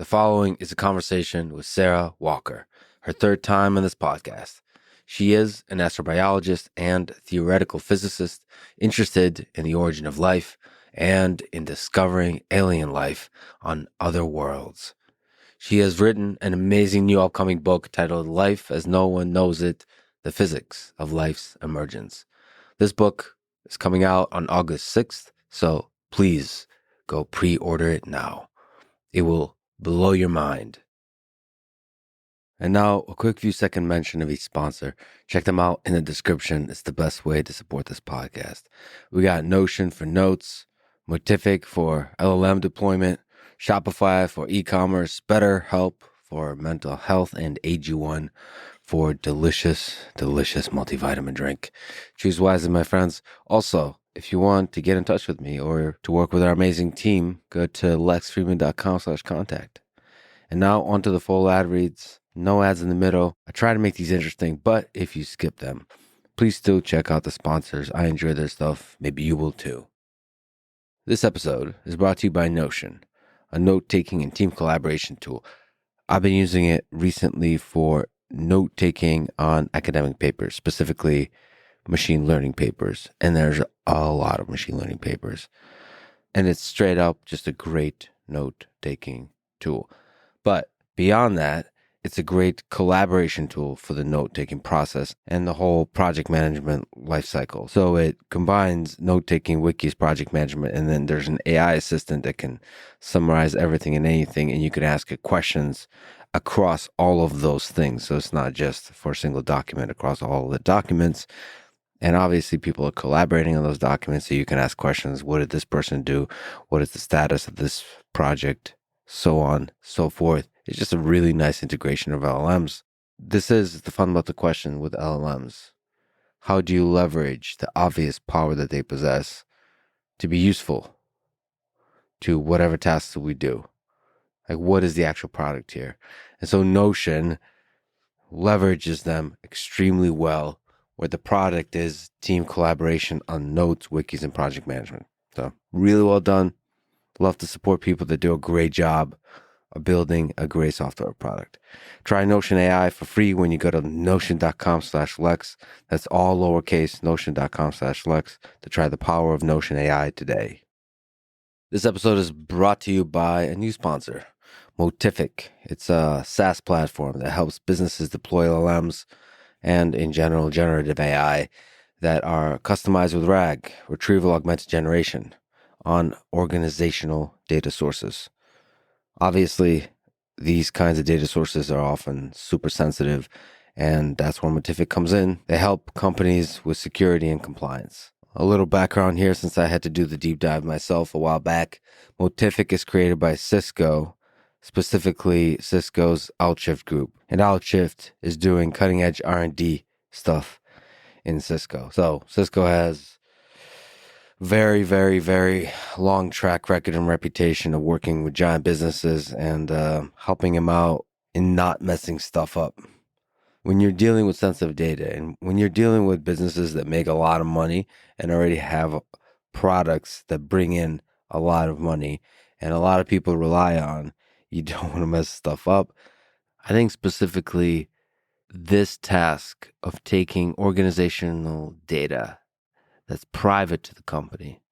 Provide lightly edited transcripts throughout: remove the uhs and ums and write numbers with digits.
The following is a conversation with Sara Walker, her third time on this podcast. She is an astrobiologist and theoretical physicist interested in the origin of life and in discovering alien life on other worlds. She has written an amazing new upcoming book titled Life as No One Knows It, The Physics of Life's Emergence. This book is coming out on August 6th, so please go pre-order it now. It will blow your mind. And now, a quick few second mention of each sponsor. Check them out in the description. It's the best way to support this podcast. We got Notion for notes, Motific for LLM deployment, Shopify for e-commerce, BetterHelp for mental health, and AG1 for delicious multivitamin drink. Choose wisely, my friends. Also, if you want to get in touch with me or to work with our amazing team, go to lexfreeman.com/contact. And now onto the full ad reads. No ads in the middle. I try to make these interesting, but if you skip them, please still check out the sponsors. I enjoy their stuff. Maybe you will too. This episode is brought to you by Notion, a note-taking and team collaboration tool. I've been using it recently for note-taking on academic papers, specifically machine learning papers. And there's a lot of machine learning papers. And it's straight up just a great note-taking tool. But beyond that, it's a great collaboration tool for the note-taking process and the whole project management lifecycle. So it combines note-taking, wikis, project management, and then there's an AI assistant that can summarize everything and anything, and you can ask it questions across all of those things. So it's not just for a single document, across all of the documents. And obviously people are collaborating on those documents, so you can ask questions. What did this person do? What is the status of this project? So on, so forth. It's just a really nice integration of LLMs. This is the fundamental question with LLMs. How do you leverage the obvious power that they possess to be useful to whatever tasks that we do? Like, what is the actual product here? And so Notion leverages them extremely well, where the product is team collaboration on notes, wikis, and project management. So really well done. Love to support people that do a great job of building a great software product. Try Notion AI for free when you go to notion.com/Lex. That's all lowercase, notion.com/Lex, to try the power of Notion AI today. This episode is brought to you by a new sponsor, Motific. It's a SaaS platform that helps businesses deploy LLMs and, in general, generative AI that are customized with RAG, Retrieval Augmented Generation, on organizational data sources. Obviously, these kinds of data sources are often super sensitive, and that's where Motific comes in. They help companies with security and compliance. A little background here, since I had to do the deep dive myself a while back. Motific is created by Cisco, specifically Cisco's OutShift group. And OutShift is doing cutting-edge R&D stuff in Cisco. So Cisco has very, very, very long track record and reputation of working with giant businesses and helping them out in not messing stuff up. When you're dealing with sensitive data and when you're dealing with businesses that make a lot of money and already have products that bring in a lot of money and a lot of people rely on, you don't want to mess stuff up. I think specifically this task of taking organizational data that's private to the company,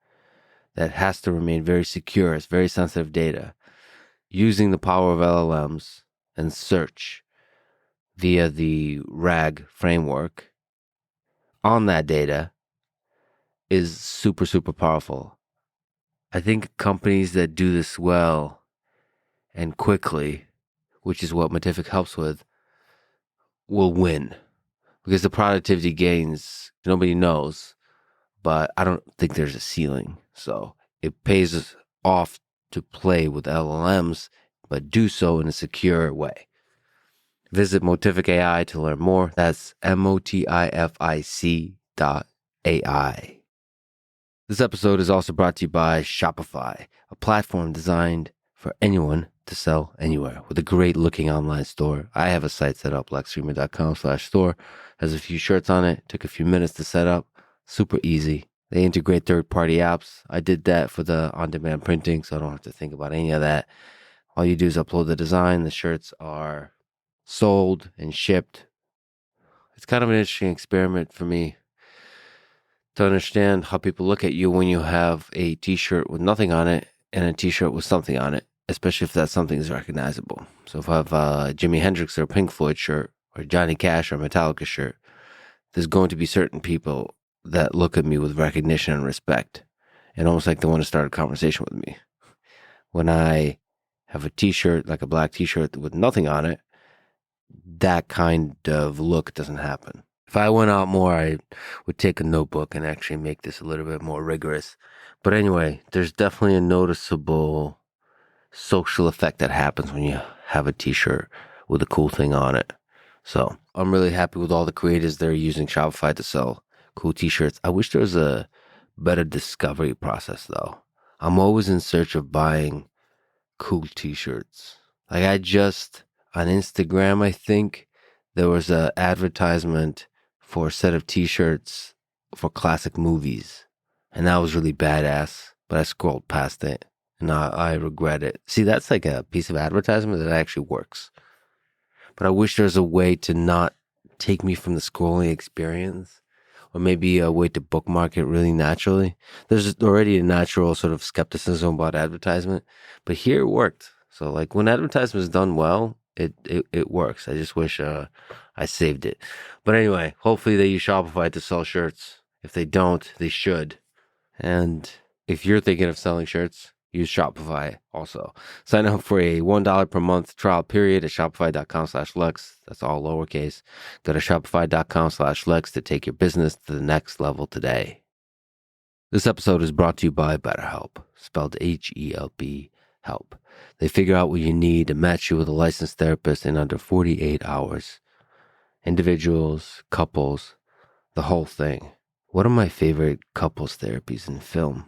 that has to remain very secure, it's very sensitive data, using the power of LLMs and search via the RAG framework on that data is super, super powerful. I think companies that do this well and quickly, which is what Motific helps with, will win. Because the productivity gains, nobody knows, but I don't think there's a ceiling. So it pays us off to play with LLMs, but do so in a secure way. Visit Motific AI to learn more. That's motific.ai. This episode is also brought to you by Shopify, a platform designed for anyone to sell anywhere with a great looking online store. I have a site set up, lexfreeman.com/store. Has a few shirts on it. Took a few minutes to set up. Super easy. They integrate third-party apps. I did that for the on-demand printing, so I don't have to think about any of that. All you do is upload the design. The shirts are sold and shipped. It's kind of an interesting experiment for me to understand how people look at you when you have a t-shirt with nothing on it and a t-shirt with something on it, especially if that something is recognizable. So if I have a Jimi Hendrix or a Pink Floyd shirt or Johnny Cash or a Metallica shirt, there's going to be certain people that look at me with recognition and respect and almost like they want to start a conversation with me. When I have a t-shirt, like a black t-shirt with nothing on it, that kind of look doesn't happen. If I went out more, I would take a notebook and actually make this a little bit more rigorous. But anyway, there's definitely a noticeable social effect that happens when you have a t-shirt with a cool thing on it. So I'm really happy with all the creators that are using Shopify to sell cool t-shirts. I wish there was a better discovery process though. I'm always in search of buying cool t-shirts. Like on Instagram, I think there was a advertisement for a set of t-shirts for classic movies. And that was really badass, but I scrolled past it and I regret it. See, that's like a piece of advertisement that actually works. But I wish there was a way to not take me from the scrolling experience, or maybe a way to bookmark it really naturally. There's already a natural sort of skepticism about advertisement, but here it worked. So like when advertisement is done well, it works. I just wish I saved it. But anyway, hopefully they use Shopify to sell shirts. If they don't, they should. And if you're thinking of selling shirts, use Shopify also. Sign up for a $1 per month trial period at shopify.com/Lex. That's all lowercase. Go to shopify.com/Lex to take your business to the next level today. This episode is brought to you by BetterHelp, spelled HELP, help. They figure out what you need and match you with a licensed therapist in under 48 hours. Individuals, couples, the whole thing. One of my favorite couples therapies in film.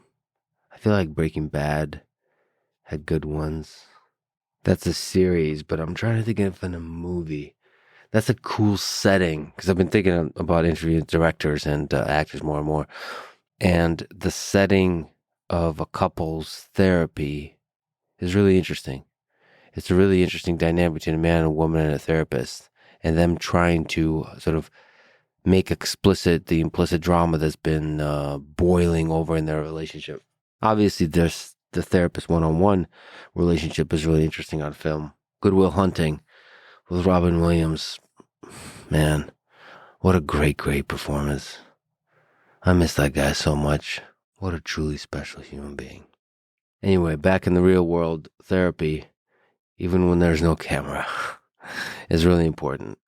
I feel like Breaking Bad had good ones. That's a series, but I'm trying to think of in a movie. That's a cool setting because I've been thinking about interviewing directors and actors more and more. And the setting of a couple's therapy is really interesting. It's a really interesting dynamic between a man and a woman and a therapist, and them trying to sort of make explicit the implicit drama that's been boiling over in their relationship. Obviously, there's the therapist one-on-one relationship is really interesting on film. Good Will Hunting with Robin Williams. Man, what a great performance. I miss that guy so much. What a truly special human being. Anyway, back in the real world, therapy, even when there's no camera, is really important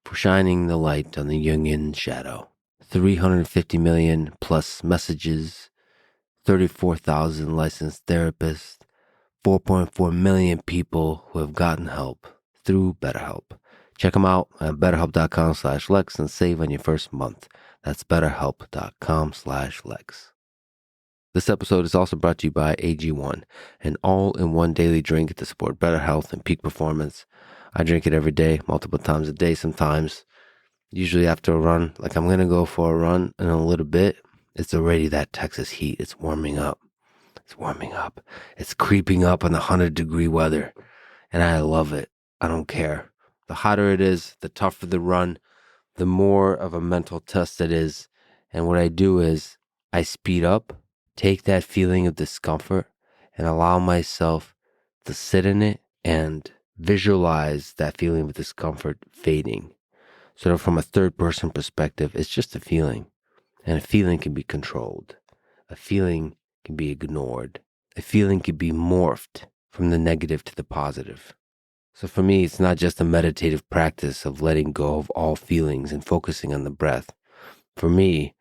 for shining the light on the Jungian shadow. 350 million plus messages, 34,000 licensed therapists, 4.4 million people who have gotten help through BetterHelp. Check them out at betterhelp.com/Lex and save on your first month. That's betterhelp.com/Lex. This episode is also brought to you by AG1, an all-in-one daily drink to support better health and peak performance. I drink it every day, multiple times a day sometimes, usually after a run. Like I'm going to go for a run in a little bit. It's already that Texas heat. It's warming up. It's creeping up on the 100-degree weather, and I love it. I don't care. The hotter it is, the tougher the run, the more of a mental test it is. And what I do is I speed up, take that feeling of discomfort, and allow myself to sit in it and visualize that feeling of discomfort fading. Sort of from a third-person perspective, it's just a feeling. And a feeling can be controlled. A feeling can be ignored. A feeling can be morphed from the negative to the positive. So for me, it's not just a meditative practice of letting go of all feelings and focusing on the breath. For me,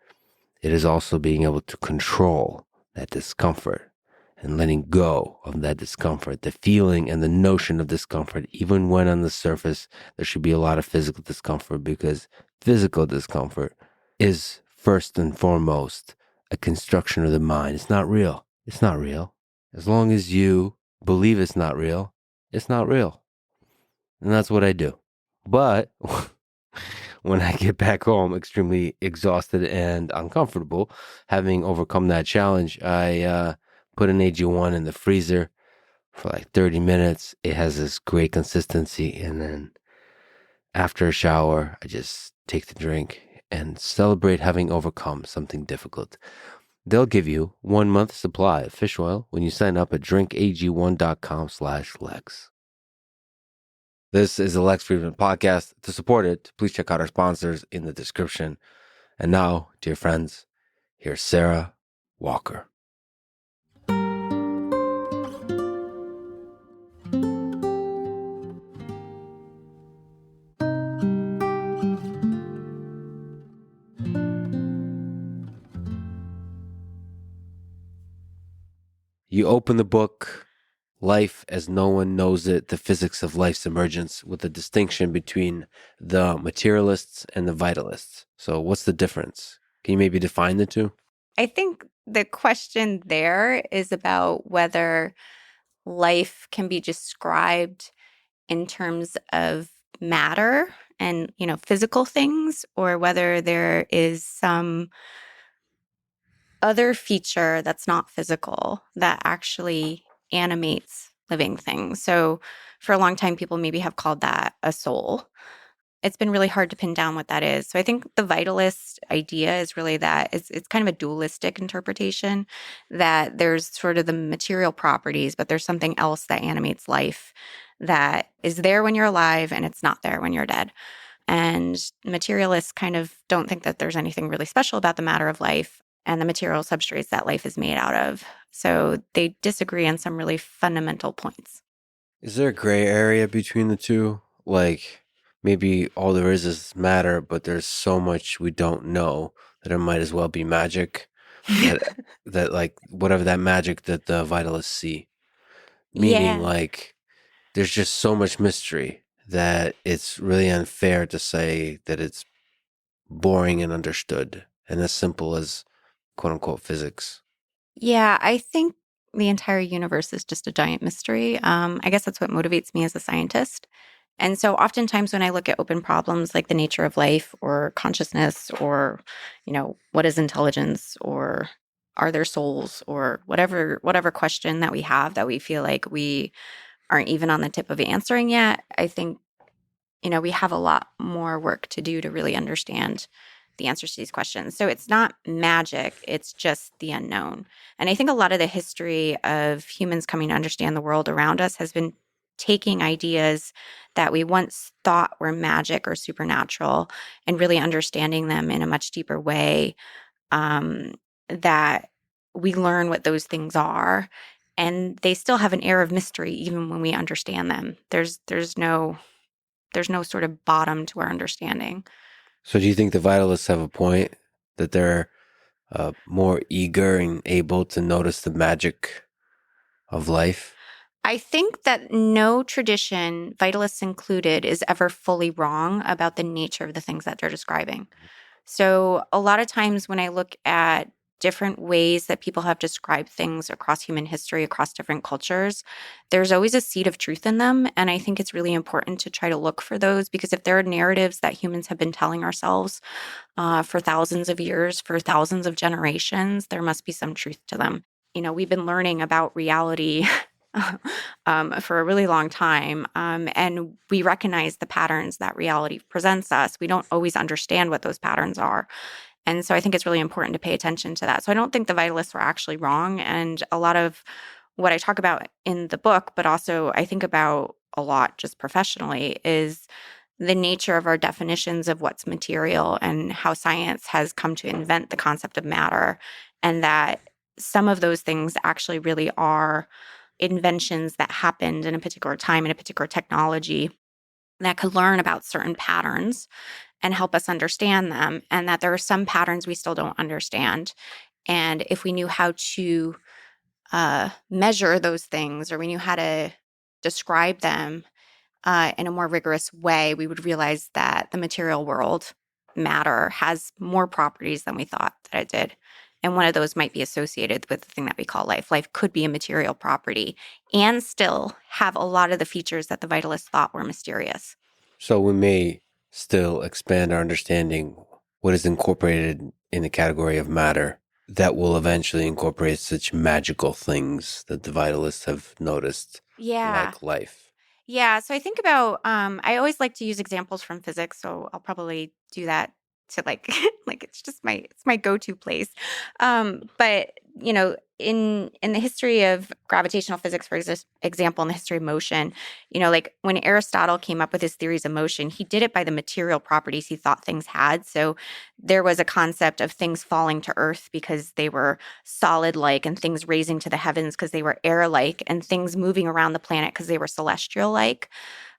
it is also being able to control that discomfort and letting go of that discomfort, the feeling and the notion of discomfort, even when on the surface there should be a lot of physical discomfort, because physical discomfort is first and foremost a construction of the mind. It's not real. It's not real. As long as you believe it's not real, it's not real. And that's what I do. But when I get back home extremely exhausted and uncomfortable, having overcome that challenge, I put an AG1 in the freezer for like 30 minutes. It has this great consistency. And then after a shower, I just take the drink and celebrate having overcome something difficult. They'll give you 1 month supply of fish oil when you sign up at drinkag1.com/Lex. This is the Lex Friedman podcast. To support it, please check out our sponsors in the description. And now, dear friends, here's Sara Walker. You open the book, Life as No One Knows It, the Physics of Life's Emergence, with a distinction between the materialists and the vitalists. So what's the difference? Can you maybe define the two? I think the question there is about whether life can be described in terms of matter and, physical things, or whether there is some other feature that's not physical that actually animates living things. So for a long time, people maybe have called that a soul. It's been really hard to pin down what that is. So I think the vitalist idea is really that it's kind of a dualistic interpretation, that there's sort of the material properties, but there's something else that animates life that is there when you're alive and it's not there when you're dead. And materialists kind of don't think that there's anything really special about the matter of life and the material substrates that life is made out of. So they disagree on some really fundamental points. Is there a gray area between the two? Like maybe all there is matter, but there's so much we don't know that it might as well be magic. That like whatever that magic that the vitalists see. Meaning Yeah. like there's just so much mystery that it's really unfair to say that it's boring and understood and as simple as quote unquote physics. Yeah, I think the entire universe is just a giant mystery. I guess that's what motivates me as a scientist. And so oftentimes when I look at open problems like the nature of life or consciousness or, what is intelligence or are there souls or whatever question that we have that we feel like we aren't even on the tip of answering yet, I think we have a lot more work to do to really understand the answers to these questions. So it's not magic, it's just the unknown. And I think a lot of the history of humans coming to understand the world around us has been taking ideas that we once thought were magic or supernatural and really understanding them in a much deeper way, that we learn what those things are. And they still have an air of mystery even when we understand them. There's no sort of bottom to our understanding. So do you think the vitalists have a point that they're more eager and able to notice the magic of life? I think that no tradition, vitalists included, is ever fully wrong about the nature of the things that they're describing. So a lot of times when I look at different ways that people have described things across human history, across different cultures, there's always a seed of truth in them. And I think it's really important to try to look for those, because if there are narratives that humans have been telling ourselves for thousands of years, for thousands of generations, there must be some truth to them. We've been learning about reality for a really long time. And we recognize the patterns that reality presents us. We don't always understand what those patterns are. And so I think it's really important to pay attention to that. So I don't think the vitalists were actually wrong. And a lot of what I talk about in the book, but also I think about a lot just professionally, is the nature of our definitions of what's material and how science has come to invent the concept of matter. And that some of those things actually really are inventions that happened in a particular time, in a particular technology, that could learn about certain patterns and help us understand them, and that there are some patterns we still don't understand. And if we knew how to measure those things, or we knew how to describe them in a more rigorous way, we would realize that the material world, matter, has more properties than we thought that it did. And one of those might be associated with the thing that we call life. Life could be a material property and still have a lot of the features that the vitalists thought were mysterious. So we may still expand our understanding what is incorporated in the category of matter that will eventually incorporate such magical things that the vitalists have noticed. Yeah. like life? Yeah. So I think about, I always like to use examples from physics. So I'll probably do that to like, like it's my go-to place. But in the history of gravitational physics, for example, in the history of motion, like when Aristotle came up with his theories of motion, he did it by the material properties he thought things had. So there was a concept of things falling to earth because they were solid like, and things raising to the heavens because they were air like, and things moving around the planet because they were celestial like.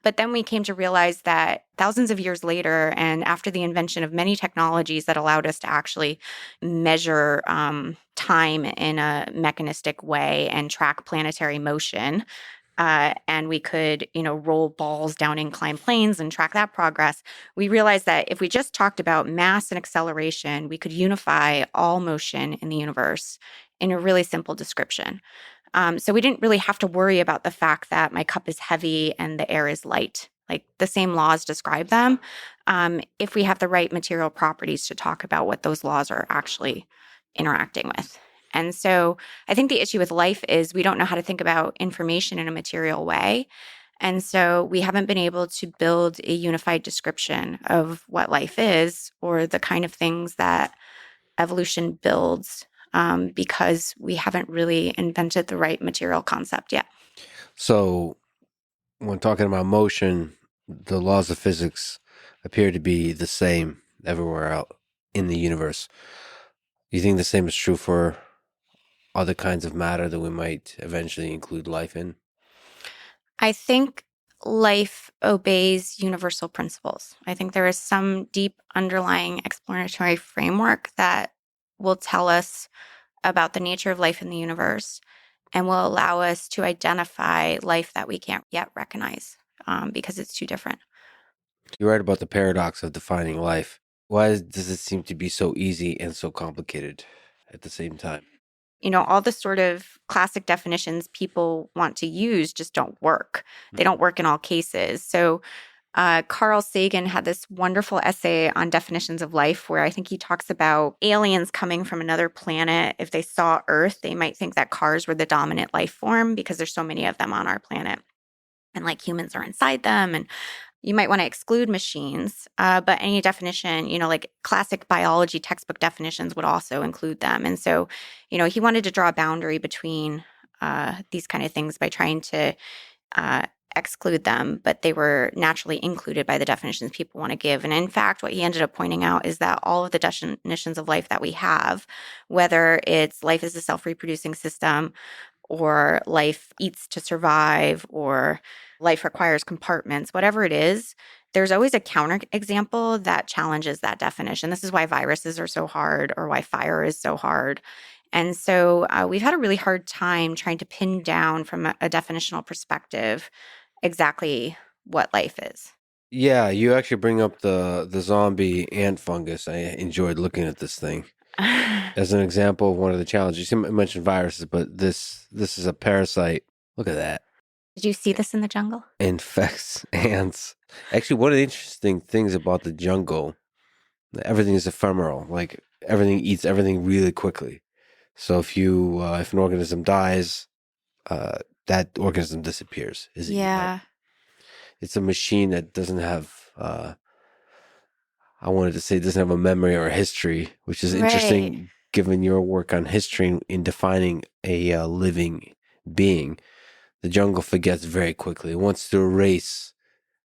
But then we came to realize that thousands of years later, and after the invention of many technologies that allowed us to actually measure time in a mechanistic way and track planetary motion, and we could, roll balls down inclined planes and track that progress, we realized that if we just talked about mass and acceleration, we could unify all motion in the universe in a really simple description. So we didn't really have to worry about the fact that my cup is heavy and the air is light. Like the same laws describe them. If we have the right material properties to talk about what those laws are actually interacting with. And so I think the issue with life is we don't know how to think about information in a material way. And so we haven't been able to build a unified description of what life is or the kind of things that evolution builds, because we haven't really invented the right material concept yet. So, when talking about motion, the laws of physics appear to be the same everywhere out in the universe. Do you think the same is true for other kinds of matter that we might eventually include life in? I think life obeys universal principles. I think there is some deep underlying explanatory framework that will tell us about the nature of life in the universe and will allow us to identify life that we can't yet recognize, because it's too different. You're right about the paradox of defining life. Why does it seem to be so easy and so complicated at the same time? All the sort of classic definitions people want to use just don't work. They don't work in all cases. So, Carl Sagan had this wonderful essay on definitions of life where I think he talks about aliens coming from another planet. If they saw Earth, they might think that cars were the dominant life form because there's so many of them on our planet. And like humans are inside them. And you might want to exclude machines, but any definition, like classic biology textbook definitions would also include them. And so, he wanted to draw a boundary between these kind of things by trying to uh, exclude them, but they were naturally included by the definitions people want to give. And in fact, what he ended up pointing out is that all of the definitions of life that we have, whether it's life as a self reproducing system, or life eats to survive, or life requires compartments, whatever it is, there's always a counter example that challenges that definition. This is why viruses are so hard or why fire is so hard. And so we've had a really hard time trying to pin down from a definitional perspective exactly what life is. Yeah, you actually bring up the zombie ant fungus. I enjoyed looking at this thing as an example of one of the challenges. You mentioned viruses, but this is a parasite. Look at that. Did you see this in the jungle? Infects ants. Actually, one of the interesting things about the jungle, everything is ephemeral. Like everything eats everything really quickly. So if an organism dies, that organism disappears. Is it? Yeah. It's a machine that doesn't have. I wanted to say it doesn't have a memory or a history, which is Right. interesting given your work on history in defining a living being. The jungle forgets very quickly. It wants to erase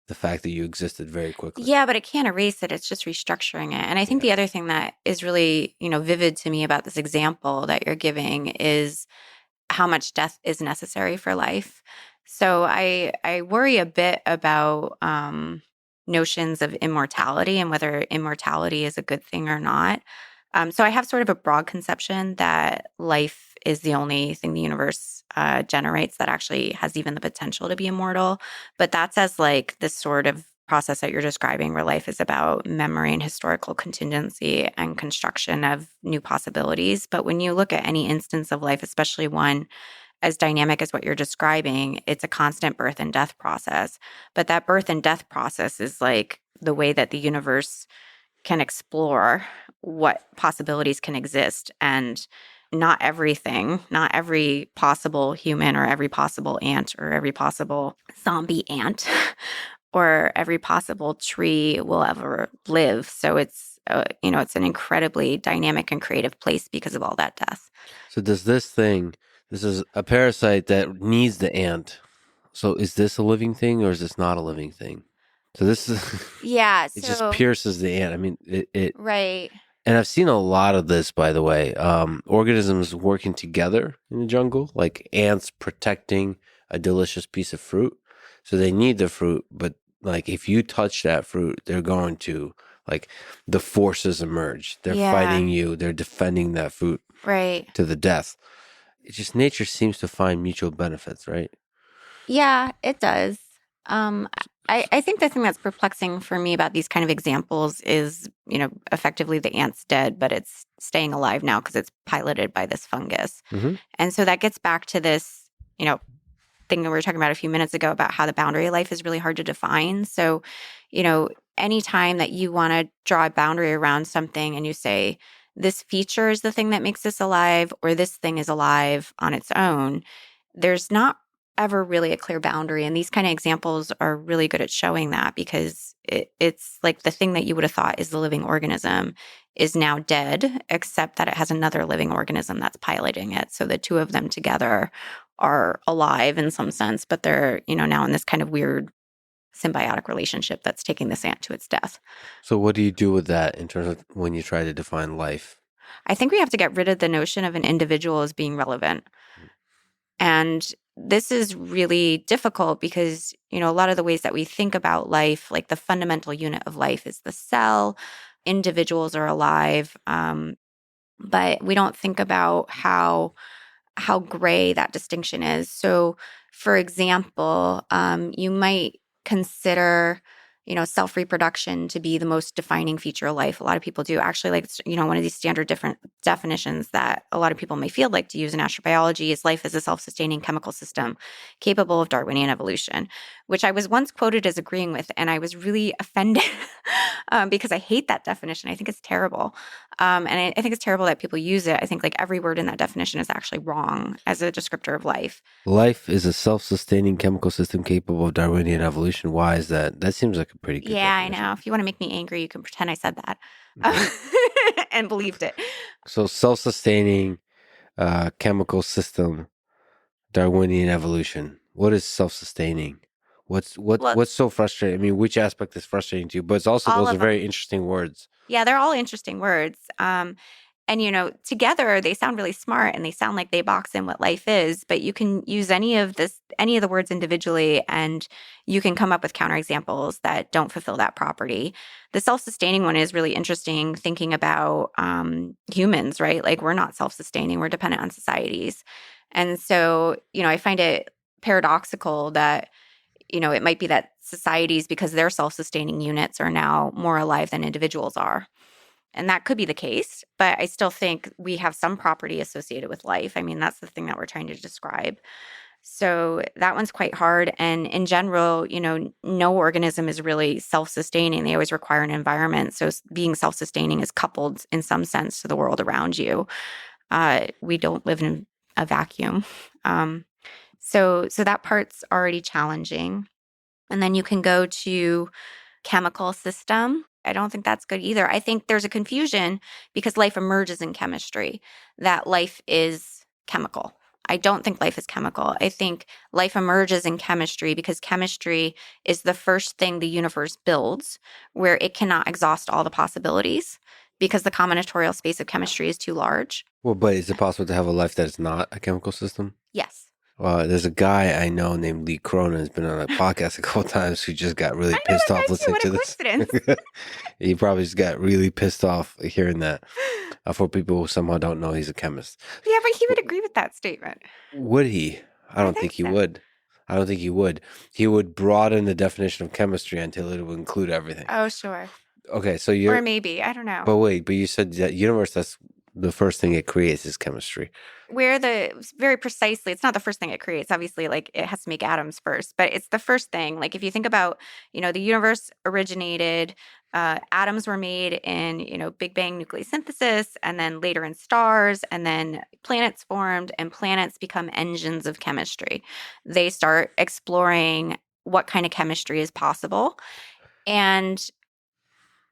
the fact that you existed very quickly. Yeah, but it can't erase it. It's just restructuring it. And I think Yeah. the other thing that is really, vivid to me about this example that you're giving is how much death is necessary for life. So I worry a bit about notions of immortality and whether immortality is a good thing or not. So I have sort of a broad conception that life is the only thing the universe generates that actually has even the potential to be immortal. But that's as like this sort of process that you're describing, where life is about memory and historical contingency and construction of new possibilities. But when you look at any instance of life, especially one as dynamic as what you're describing, it's a constant birth and death process. But that birth and death process is like the way that the universe can explore what possibilities can exist. And not everything, not every possible human or every possible ant or every possible zombie ant or every possible tree will ever live. So it's, it's an incredibly dynamic and creative place because of all that death. So this is a parasite that needs the ant. So is this a living thing or is this not a living thing? So this is, Yeah. it just So, pierces the ant. I mean, it right. and I've seen a lot of this, by the way. Organisms working together in the jungle, like ants protecting a delicious piece of fruit. So they need the fruit, but like if you touch that fruit, they're going to like the forces emerge. They're Yeah. fighting you. They're defending that fruit Right. to the death. It's just nature seems to find mutual benefits, right? Yeah, it does. Um, I think the thing that's perplexing for me about these kind of examples is, effectively the ant's dead, but it's staying alive now because it's piloted by this fungus. Mm-hmm. And so that gets back to this, thing that we were talking about a few minutes ago about how the boundary of life is really hard to define. So, you know, anytime that you want to draw a boundary around something and you say, this feature is the thing that makes this alive, or this thing is alive on its own, there's not ever really a clear boundary. And these kind of examples are really good at showing that because it's like the thing that you would have thought is the living organism is now dead, except that it has another living organism that's piloting it. So the two of them together are alive in some sense, but they're, now in this kind of weird symbiotic relationship that's taking this ant to its death. So what do you do with that in terms of when you try to define life? I think we have to get rid of the notion of an individual as being relevant. And this is really difficult because, a lot of the ways that we think about life, like the fundamental unit of life is the cell, individuals are alive. But we don't think about how gray that distinction is. So, for example, you might consider, self reproduction to be the most defining feature of life. A lot of people do actually like, one of these standard different definitions that a lot of people may feel like to use in astrobiology is life as a self sustaining chemical system capable of Darwinian evolution, which I was once quoted as agreeing with. And I was really offended because I hate that definition. I think it's terrible. And I think it's terrible that people use it. I think like every word in that definition is actually wrong as a descriptor of life. Life is a self-sustaining chemical system capable of Darwinian evolution. Why is that? That seems like a pretty good Yeah, I definition. know. If you want to make me angry, you can pretend I said that Mhm. and believed it. So self-sustaining chemical system, Darwinian evolution. What is self-sustaining? Well, What's so frustrating? I mean, which aspect is frustrating to you? But it's also all those are of them. very interesting words. Yeah, they're all interesting words. And, together they sound really smart and they sound like they box in what life is, but you can use any of the words individually and you can come up with counterexamples that don't fulfill that property. The self-sustaining one is really interesting thinking about humans, right? Like we're not self-sustaining, we're dependent on societies. And so, I find it paradoxical that, it might be that societies, because they're self-sustaining units, are now more alive than individuals are. And that could be the case, but I still think we have some property associated with life. I mean, that's the thing that we're trying to describe. So that one's quite hard. And in general, no organism is really self sustaining. They always require an environment. So being self sustaining is coupled in some sense to the world around you. We don't live in a vacuum. So that part's already challenging. And then you can go to chemical system. I don't think that's good either. I think there's a confusion because life emerges in chemistry, that life is chemical. I don't think life is chemical. I think life emerges in chemistry because chemistry is the first thing the universe builds where it cannot exhaust all the possibilities because the combinatorial space of chemistry is too large. Well, but is it possible to have a life that is not a chemical system? Yes. There's a guy I know named Lee Cronin who's been on a podcast a couple times who just got really I know pissed that off guy too. listening What a to this. coincidence. He probably just got really pissed off hearing that. For people who somehow don't know he's a chemist. Yeah, but he would agree with that statement. Would he? I I don't think think he so. would. I don't think he would. He would broaden the definition of chemistry until it would include everything. Oh, sure. Okay, so Or maybe. I don't know. but wait, but you said that universe, that's the first thing it creates is chemistry. Where very precisely, it's not the first thing it creates. Obviously, like it has to make atoms first, but it's the first thing. Like if you think about, the universe originated atoms were made in, Big Bang nucleosynthesis, and then later in stars, and then planets formed, and planets become engines of chemistry. They start exploring what kind of chemistry is possible. And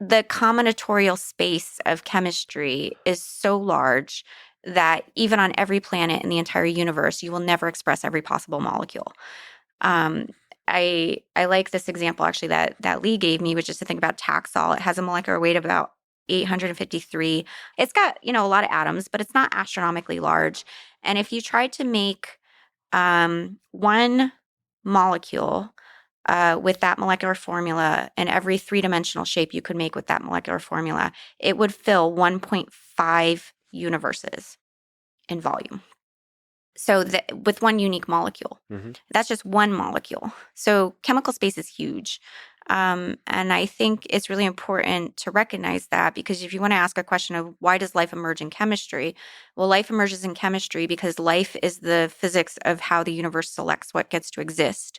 the combinatorial space of chemistry is so large that even on every planet in the entire universe, you will never express every possible molecule. Um, I like this example actually that Lee gave me, which is to think about Taxol. It has a molecular weight of about 853. It's got, a lot of atoms, but it's not astronomically large. And if you tried to make one molecule with that molecular formula and every three-dimensional shape you could make with that molecular formula, it would fill 1.5 universes in volume. So with one unique molecule. Mm-hmm. That's just one molecule. So chemical space is huge. And I think it's really important to recognize that, because if you want to ask a question of why does life emerge in chemistry? Well, life emerges in chemistry because life is the physics of how the universe selects what gets to exist.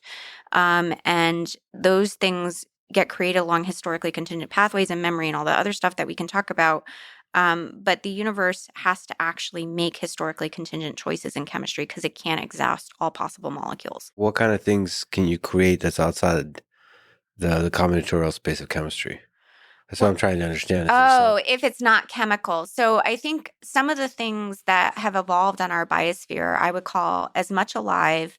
And those things get created along historically contingent pathways and memory and all the other stuff that we can talk about. But the universe has to actually make historically contingent choices in chemistry because it can't exhaust all possible molecules. What kind of things can you create that's outside the combinatorial space of chemistry? That's what I'm trying to understand. If it's not chemical. So I think some of the things that have evolved on our biosphere, I would call as much alive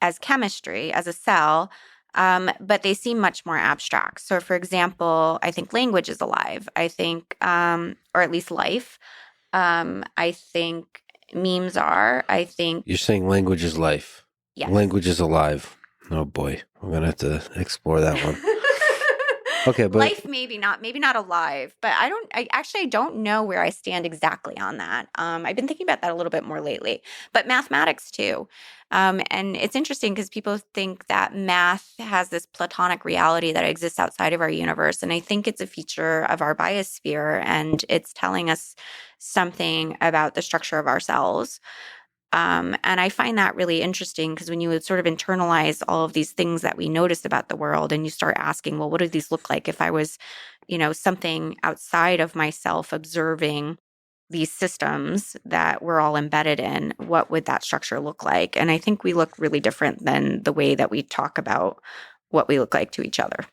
as chemistry, as a cell, but they seem much more abstract. So, for example, I think language is alive. I think, or at least life. I think memes are. I think You're saying language is life. yes. Language is alive. Oh boy, we're gonna have to explore that one. Okay, but life maybe not alive, but I actually don't know where I stand exactly on that. I've been thinking about that a little bit more lately, but mathematics too. And it's interesting because people think that math has this platonic reality that exists outside of our universe. And I think it's a feature of our biosphere, and it's telling us something about the structure of ourselves. And I find that really interesting because when you would sort of internalize all of these things that we notice about the world, and you start asking, well, what do these look like if I was, something outside of myself observing these systems that we're all embedded in, what would that structure look like? And I think we look really different than the way that we talk about what we look like to each other.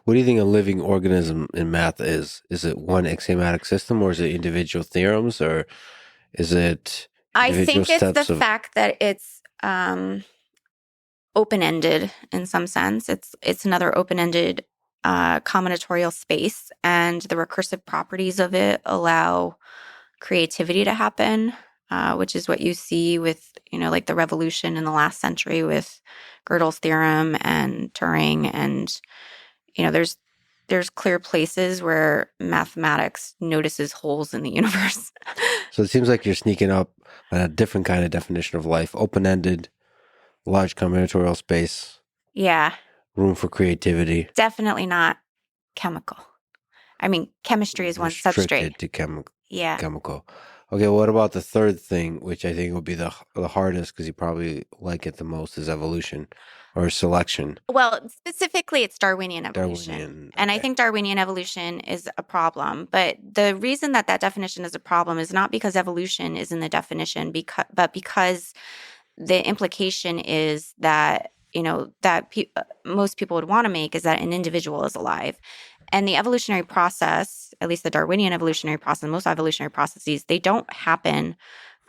what do you think a living organism in math is? Is it one axiomatic system, or is it individual theorems, or is it I individual think it's the steps of... fact that it's open-ended in some sense. It's another open-ended combinatorial space, and the recursive properties of it allow creativity to happen, which is what you see with, like the revolution in the last century with Gödel's theorem and Turing. And, there's clear places where mathematics notices holes in the universe. So it seems like you're sneaking up on a different kind of definition of life: open-ended, large combinatorial space, Yeah, room for creativity, definitely not chemical. I mean, chemistry is one substrate. restricted to Yeah. chemical. Okay, what about the third thing, which I think would be the hardest because you probably like it the most, is evolution or selection? Well, specifically, it's Darwinian evolution. Darwinian, And I okay. think Darwinian evolution is a problem. But the reason that definition is a problem is not because evolution is in the definition, but because the implication is that, most people would want to make is that an individual is alive. And the evolutionary process, at least the Darwinian evolutionary process, most evolutionary processes, they don't happen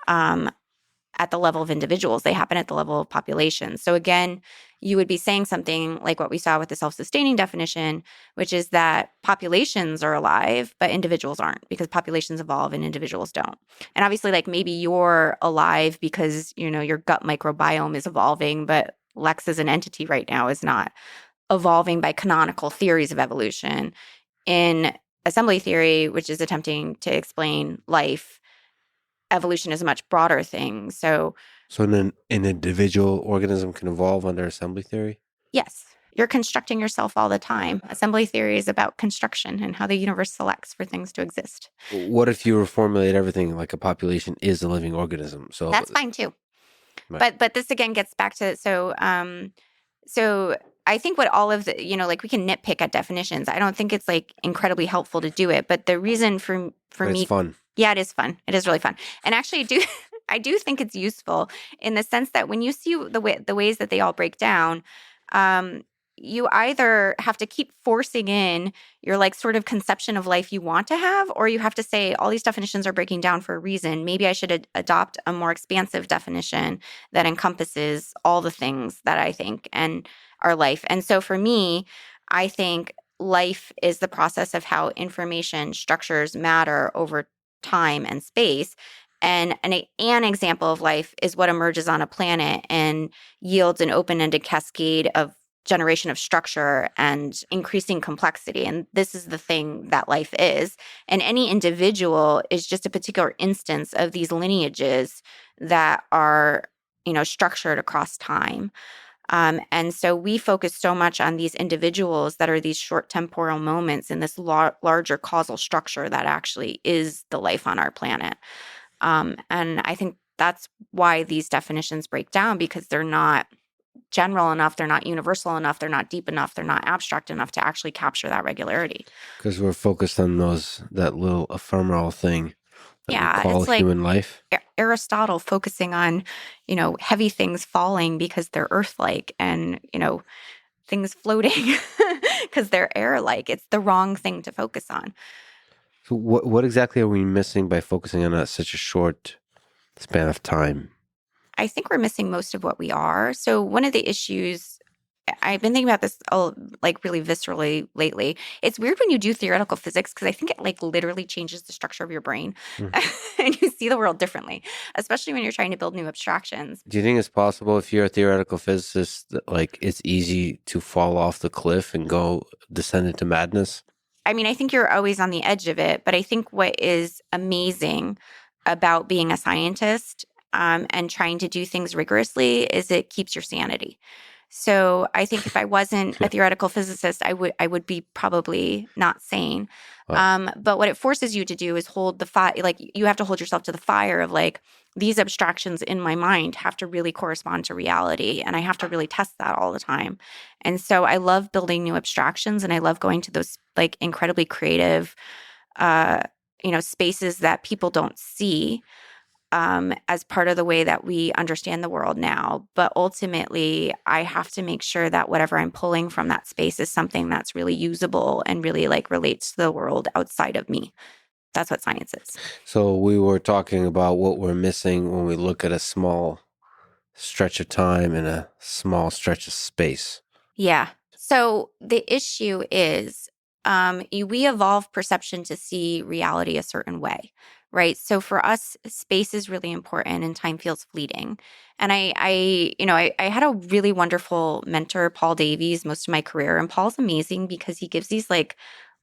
at the level of individuals. They happen at the level of populations. So again, you would be saying something like what we saw with the self-sustaining definition, which is that populations are alive, but individuals aren't, because populations evolve and individuals don't. And obviously, like maybe you're alive because, your gut microbiome is evolving, but Lex as an entity right now is not evolving by canonical theories of evolution. In assembly theory, which is attempting to explain life, evolution is a much broader thing. So an individual organism can evolve under assembly theory? yes, you're constructing yourself all the time. Assembly theory is about construction and how the universe selects for things to exist. What if you reformulate everything like a population is a living organism? So that's fine too. Right. But this again gets back to so I think what all of the, like we can nitpick at definitions. I don't think it's like incredibly helpful to do it. But the reason for But it's me, fun. yeah, it is fun. It is really fun. And actually I do think it's useful in the sense that when you see the ways that they all break down, um, you either have to keep forcing in your like sort of conception of life you want to have, or you have to say all these definitions are breaking down for a reason. Maybe I should adopt a more expansive definition that encompasses all the things that I think and our life. And so for me, I think life is the process of how information structures matter over time and space. And an example of life is what emerges on a planet and yields an open-ended cascade of generation of structure and increasing complexity. And this is the thing that life is. And any individual is just a particular instance of these lineages that are, structured across time. And so we focus so much on these individuals that are these short temporal moments in this larger causal structure that actually is the life on our planet. And I think that's why these definitions break down, because they're not general enough, they're not universal enough, they're not deep enough, they're not abstract enough to actually capture that regularity. Because we're focused on that little ephemeral thing that we Yeah, call it's like human life. Aristotle focusing on, heavy things falling because they're Earth-like, and, things floating because they're air-like. It's the wrong thing to focus on. So what exactly are we missing by focusing on such a short span of time? I think we're missing most of what we are. So one of the issues, I've been thinking about this like really viscerally lately. It's weird when you do theoretical physics, because I think it like literally changes the structure of your brain and you see the world differently, especially when you're trying to build new abstractions. Do you think it's possible, if you're a theoretical physicist, that like it's easy to fall off the cliff and descend into madness? I mean, I think you're always on the edge of it, but I think what is amazing about being a scientist and trying to do things rigorously is it keeps your sanity. So I think if I wasn't a theoretical physicist, I would be probably not sane. Wow. But what it forces you to do is hold the fire. Like you have to hold yourself to the fire of like, these abstractions in my mind have to really correspond to reality, and I have to really test that all the time. And so I love building new abstractions, and I love going to those like incredibly creative, spaces that people don't see as part of the way that we understand the world now. But ultimately, I have to make sure that whatever I'm pulling from that space is something that's really usable and really like relates to the world outside of me. That's what science is. So we were talking about what we're missing when we look at a small stretch of time and a small stretch of space. Yeah. So the issue is we evolve perception to see reality a certain way, right? So for us, space is really important and time feels fleeting. And I had a really wonderful mentor, Paul Davies, most of my career. And Paul's amazing because he gives these like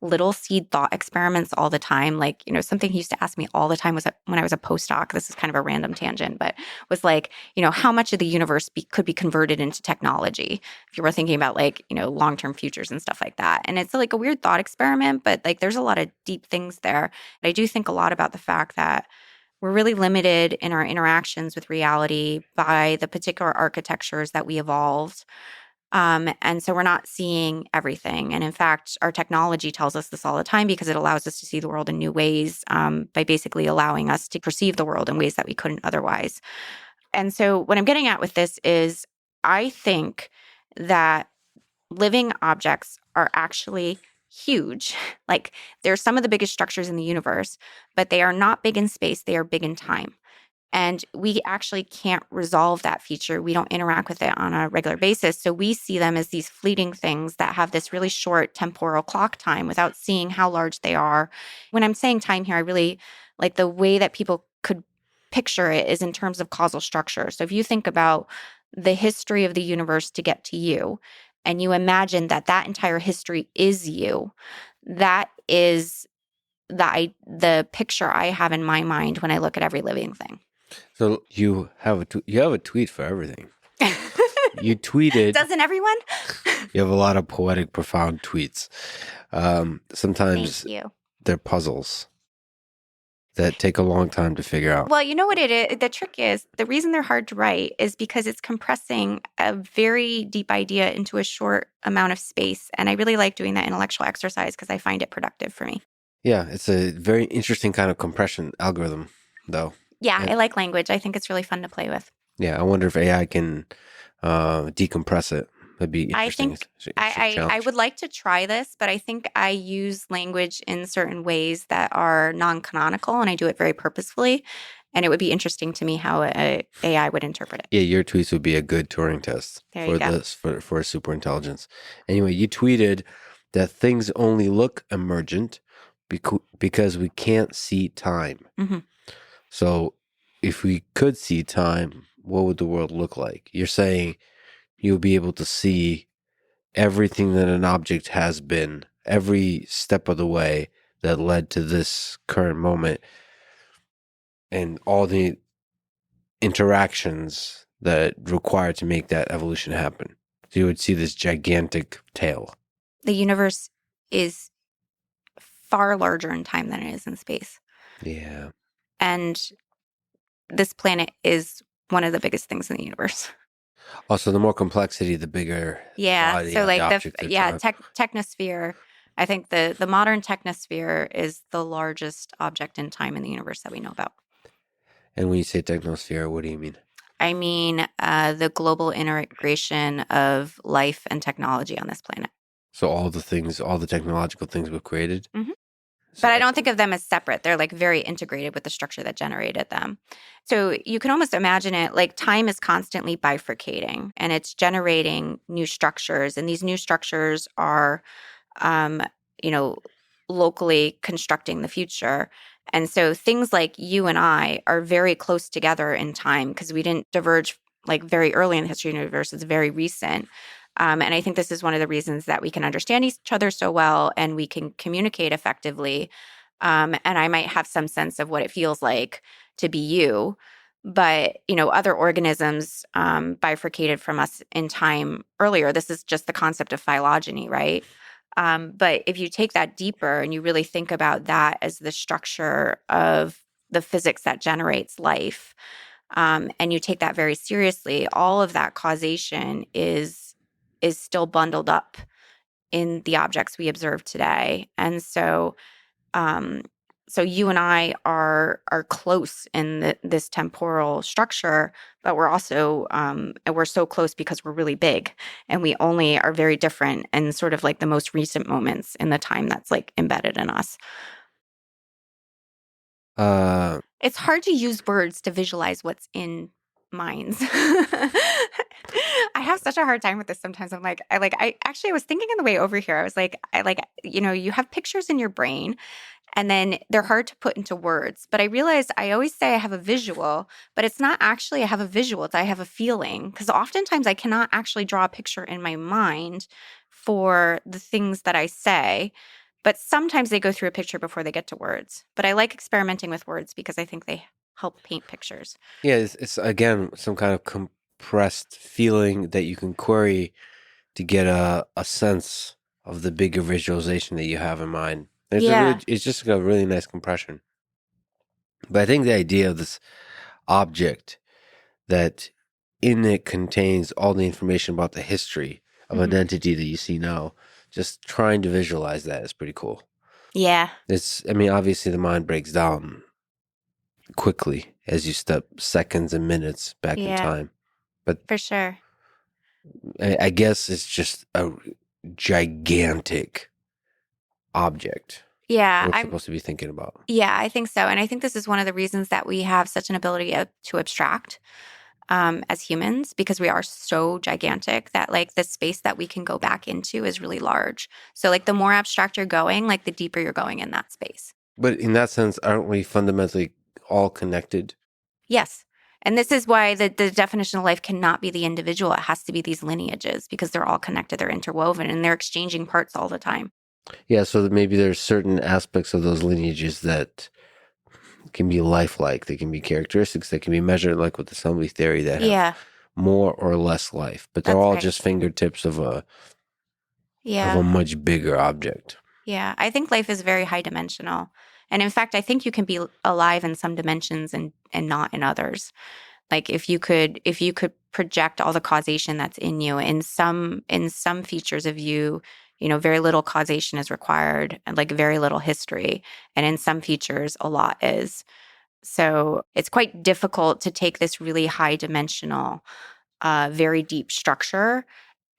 little seed thought experiments all the time. Like, something he used to ask me all the time was when I was a postdoc, this is kind of a random tangent, but was like, how much of the universe could be converted into technology if you were thinking about like, long-term futures and stuff like that. And it's like a weird thought experiment, but like there's a lot of deep things there. And I do think a lot about the fact that we're really limited in our interactions with reality by the particular architectures that we evolved. And so we're not seeing everything. And in fact, our technology tells us this all the time because it allows us to see the world in new ways by basically allowing us to perceive the world in ways that we couldn't otherwise. And so what I'm getting at with this is I think that living objects are actually huge. Like they're some of the biggest structures in the universe, but they are not big in space. They are big in time. And we actually can't resolve that feature. We don't interact with it on a regular basis. So we see them as these fleeting things that have this really short temporal clock time without seeing how large they are. When I'm saying time here, I really like the way that people could picture it is in terms of causal structure. So if you think about the history of the universe to get to you, and you imagine that that entire history is you, that is the picture I have in my mind when I look at every living thing. So you have a tweet for everything. You tweeted. Doesn't everyone? You have a lot of poetic, profound tweets. Sometimes Thank you. they're puzzles. that take a long time to figure out. Well, you know what it is? The trick is the reason they're hard to write is because it's compressing a very deep idea into a short amount of space. And I really like doing that intellectual exercise because I find it productive for me. Yeah, it's a very interesting kind of compression algorithm, though. Yeah, And I like language. I think it's really fun to play with. yeah, I wonder if AI can decompress it. That'd be I interesting. think It's an interesting I challenge. would like to try this, but I think I use language in certain ways that are non-canonical, and I do it very purposefully. And it would be interesting to me how AI would interpret it. Yeah, your tweets would be a good Turing test There you for go. this for super intelligence. Anyway, you tweeted that things only look emergent because we can't see time. Hmm. So, if we could see time, what would the world look like? You're saying you'll be able to see everything that an object has been, every step of the way that led to this current moment, and all the interactions that required to make that evolution happen. So you would see this gigantic tail. The universe is far larger in time than it is in space. Yeah. And this planet is one of the biggest things in the universe. Also, the more complexity, the bigger the Yeah. body So of the like object it's on. technosphere, I think the modern technosphere is the largest object in time in the universe that we know about. And when you say technosphere, what do you mean? I mean, the global integration of life and technology on this planet. So all the things, all the technological things we've created. Mhm. So But I don't think of them as separate. They're like very integrated with the structure that generated them. So you can almost imagine it like time is constantly bifurcating and it's generating new structures. And these new structures are, um, you know, locally constructing the future. And so things like you and I are very close together in time because we didn't diverge like very early in the history of the universe. It's very recent. And I think this is one of the reasons that we can understand each other so well and we can communicate effectively. And I might have some sense of what it feels like to be you. But, other organisms bifurcated from us in time earlier. This is just the concept of phylogeny, right? But if you take that deeper and you really think about that as the structure of the physics that generates life, and you take that very seriously, all of that causation is still bundled up in the objects we observe today. And so so you and I are close in this temporal structure, but we're also we're so close because we're really big, and we only are very different in sort of like the most recent moments in the time that's like embedded in us. Uh, It's hard to use words to visualize what's in minds. I have such a hard time with this sometimes. I actually was thinking on the way over here. I was like, you have pictures in your brain and then they're hard to put into words. But I realized I always say I have a visual, but it's not actually I have a visual, it's I have a feeling. Because oftentimes I cannot actually draw a picture in my mind for the things that I say. But sometimes they go through a picture before they get to words. But I like experimenting with words because I think they help paint pictures. yeah, it's again some kind of compressed feeling that you can query to get a sense of the bigger visualization that you have in mind. Yeah. It's just a really nice compression. But I think the idea of this object that in it contains all the information about the history of an Mhm. entity that you see now, just trying to visualize that is pretty cool. Yeah. Obviously the mind breaks down quickly as you step seconds and minutes back in Yeah. time. But For sure. I guess it's just a gigantic object Yeah. we're supposed to be thinking about. Yeah, I think so. And I think this is one of the reasons that we have such an ability to abstract as humans, because we are so gigantic that like the space that we can go back into is really large. So like the more abstract you're going, like the deeper you're going in that space. But in that sense, aren't we fundamentally all connected? Yes. And this is why the definition of life cannot be the individual. It has to be these lineages because they're all connected, they're interwoven, and they're exchanging parts all the time. Yeah, so that maybe there's certain aspects of those lineages that can be lifelike. They can be characteristics that can be measured, like with assembly theory, that have Yeah, more or less life. But they're that's all right. just fingertips of a Yeah. much bigger object. Yeah. I think life is very high dimensional. And in fact, I think you can be alive in some dimensions and not in others. Like if you could project all the causation that's in you, in some features of you, very little causation is required and like very little history. And in some features, a lot is. So it's quite difficult to take this really high dimensional, very deep structure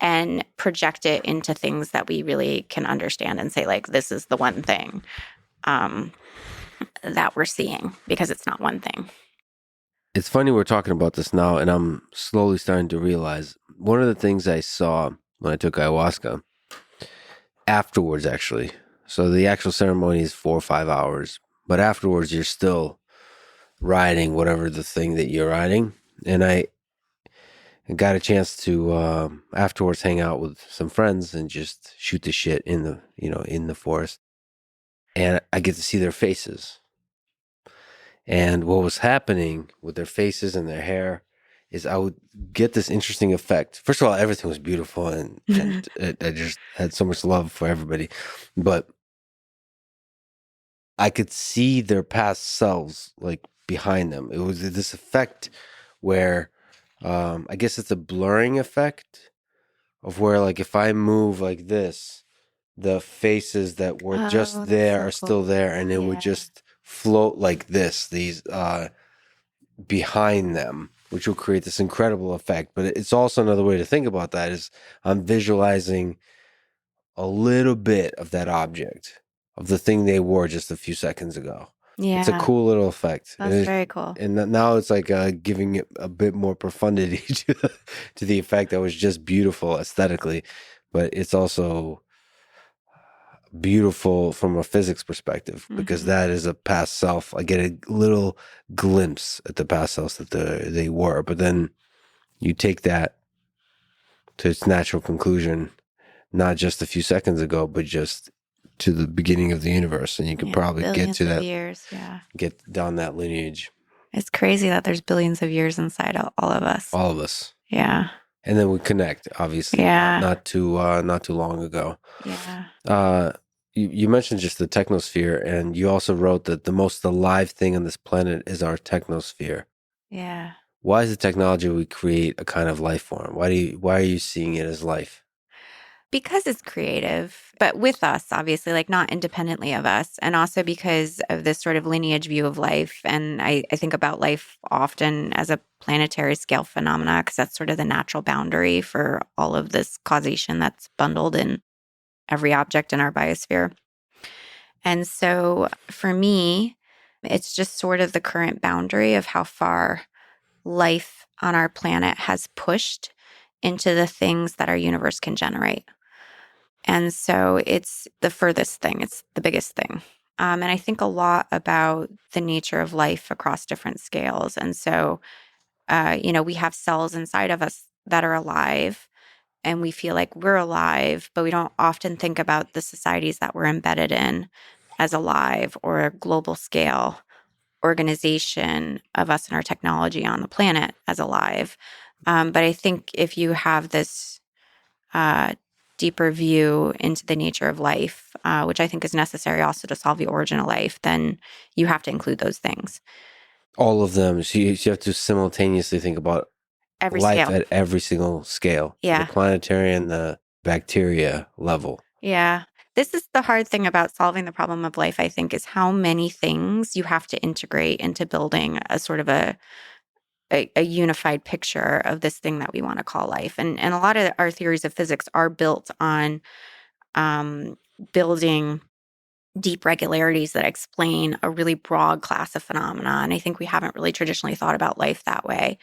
and project it into things that we really can understand and say, like, this is the one thing that we're seeing, because it's not one thing. It's funny we're talking about this now, and I'm slowly starting to realize one of the things I saw when I took ayahuasca afterwards, actually. So the actual ceremony is 4 or 5 hours, but afterwards you're still riding whatever the thing that you're riding. And I got a chance to afterwards hang out with some friends and just shoot the shit in the in the forest, and I get to see their faces. And what was happening with their faces and their hair is I would get this interesting effect. First of all, everything was beautiful, and I just had so much love for everybody, but I could see their past selves like behind them. It was this effect where I guess it's a blurring effect of where, like, if I move like this, the faces that were just there are still there, and it would just float like this, these behind them, which will create this incredible effect. But it's also another way to think about that is I'm visualizing a little bit of that object, of the thing they wore just a few seconds ago. Yeah. It's a cool little effect. That's very cool. And now it's like giving it a bit more profundity to the effect that was just beautiful aesthetically, but it's also beautiful from a physics perspective, because that is a past self. I get a little glimpse at the past selves that they were, but then you take that to its natural conclusion, not just a few seconds ago, but just to the beginning of the universe, and you can probably get to that years, get down that lineage. It's crazy that there's billions of years inside all of us. All of us. Yeah. And then we connect, obviously. Yeah. Not too long ago. Yeah. You mentioned just the technosphere, and you also wrote that the most alive thing on this planet is our technosphere. Yeah. Why is the technology we create a kind of life form? Why are you seeing it as life? Because it's creative, but with us, obviously, like not independently of us. And also because of this sort of lineage view of life. And I think about life often as a planetary scale phenomena, because that's sort of the natural boundary for all of this causation that's bundled in every object in our biosphere. And so for me, it's just sort of the current boundary of how far life on our planet has pushed into the things that our universe can generate. And so it's the furthest thing, it's the biggest thing. And I think a lot about the nature of life across different scales. And so, we have cells inside of us that are alive, and we feel like we're alive, but we don't often think about the societies that we're embedded in as alive, or a global scale organization of us and our technology on the planet as alive. But I think if you have this deeper view into the nature of life, which I think is necessary also to solve the origin of life, then you have to include those things. All of them. So you have to simultaneously think about Every life scale. at every single scale. Yeah. The planetary and the bacteria level. Yeah. This is the hard thing about solving the problem of life, I think, is how many things you have to integrate into building a sort of a unified picture of this thing that we want to call life. And a lot of our theories of physics are built on building deep regularities that explain a really broad class of phenomena. And I think we haven't really traditionally thought about life that way.